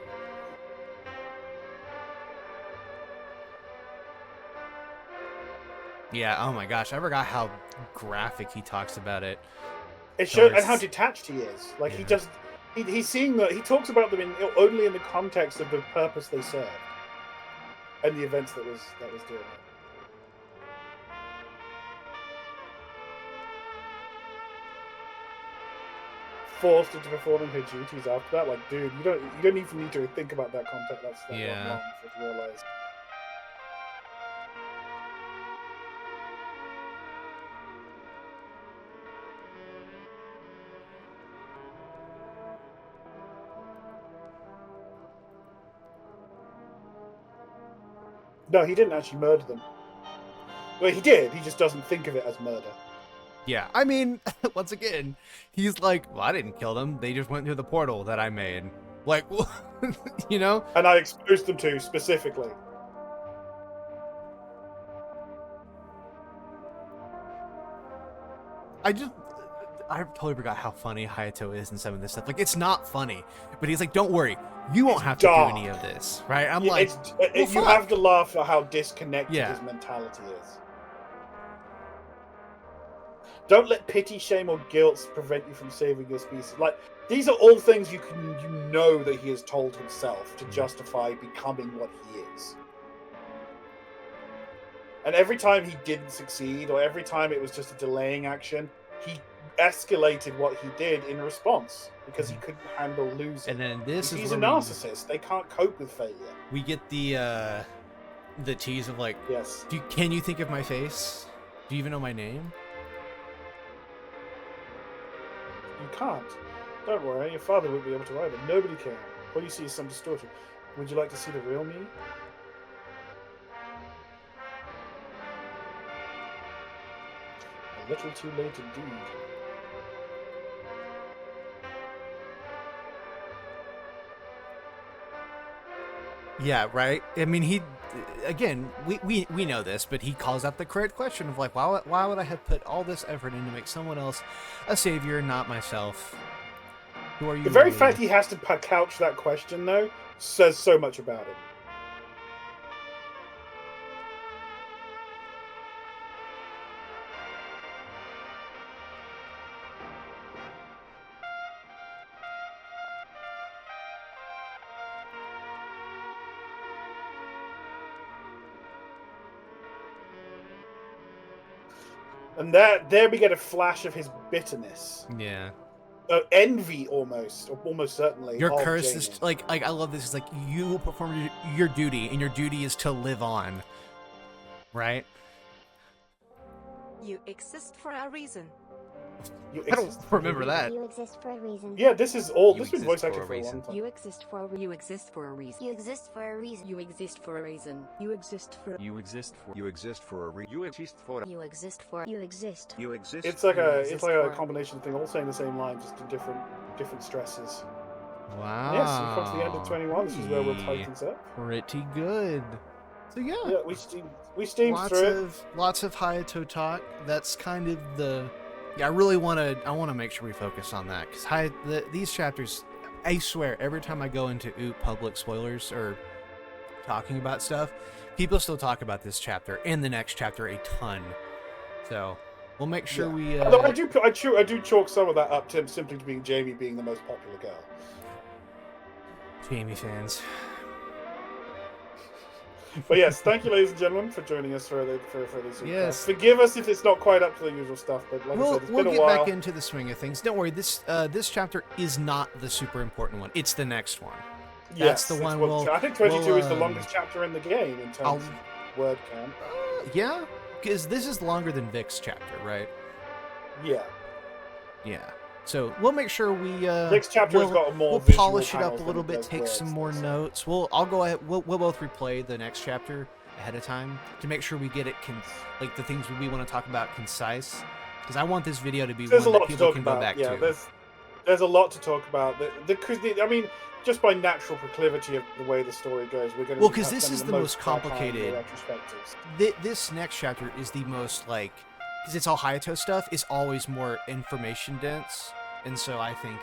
Yeah, oh my gosh, I forgot how graphic he talks about it. It shows and how detached he is. Like he just he's seeing that he talks about them only in the context of the purpose they serve and the events that was doing it. Forced into performing her duties after that, like, dude, you don't even need to think about that context. That's long to realize. No, he didn't actually murder them. Well, he did. He just doesn't think of it as murder. Yeah, I mean, once again, he's like, well, I didn't kill them. They just went through the portal that I made. Like, you know? And I exposed them to, specifically. I totally forgot how funny Hayato is in some of this stuff. Like, it's not funny, but he's like, don't worry, you won't have to do any of this, right? I'm like, you have to laugh at how disconnected his mentality is. Don't let pity, shame, or guilt prevent you from saving your species. Like, these are all things you know that he has told himself to justify becoming what he is. And every time he didn't succeed, or every time it was just a delaying action, he escalated what he did in response because he couldn't handle losing. And then he's a narcissist. They can't cope with failure. We get the tease of like, yes. Can you think of my face? Do you even know my name? You can't. Don't worry, your father won't be able to either. Nobody can. All you see is some distortion. Would you like to see the real me? A little too late indeed. Yeah, right? I mean, we know this, but he calls out the correct question of like, why would I have put all this effort in to make someone else a savior, not myself? Who are you? The very fact he has to couch that question, though, says so much about him. And there we get a flash of his bitterness. Yeah. Envy, almost certainly. Your curse is like I love this. It's like you perform your duty, and your duty is to live on. Right? You exist for a reason. I don't remember that. You exist for a reason. Yeah, this is all. This has been voice acted for a long time. You exist for a reason. You exist for a reason. You exist for a reason. You exist for a reason. You exist for. You exist for. You exist for a reason. You exist for. You exist for. You exist. You exist. It's like a combination thing, all saying the same line, just in different stresses. Wow. Yes, we've come to the end of 21. This is where we'll tighten things up. Pretty good. So yeah, Yeah, we steamed through it. lots of Hayato talk. That's kind of the. Yeah, I really want to make sure we focus on that because these chapters, I swear, every time I go into public spoilers or talking about stuff, people still talk about this chapter and the next chapter a ton. So we'll make sure we. Although I do chalk some of that up to simply to being Jamie being the most popular girl. Jamie fans. But yes, thank you, ladies and gentlemen, for joining us for this. Yes. Forgive us if it's not quite up to the usual stuff, but like I said, it's We'll been a get while. back into the swing of things. Don't worry. This chapter is not the super important one. It's the next one. Yes, That's the one. I think 22 is the longest chapter in the game in terms of word count. Yeah, because this is longer than Vic's chapter, right? Yeah. Yeah. So we'll make sure we. Vic's chapter has got a more. We'll visual polish it up panels a than little it bit, does take words, some more so. notes. I'll go ahead. We'll both replay the next chapter ahead of time to make sure we get it like the things we want to talk about concise. Because I want this video to be There's one a that lot to people talk can about. go back Yeah, to. there's a lot to talk about. I mean, just by natural proclivity of the way the story goes, we're going to. Well, because this is the most complicated. Retrospectives. This next chapter is the most because it's all Hayato stuff. It's always more information dense, and so I think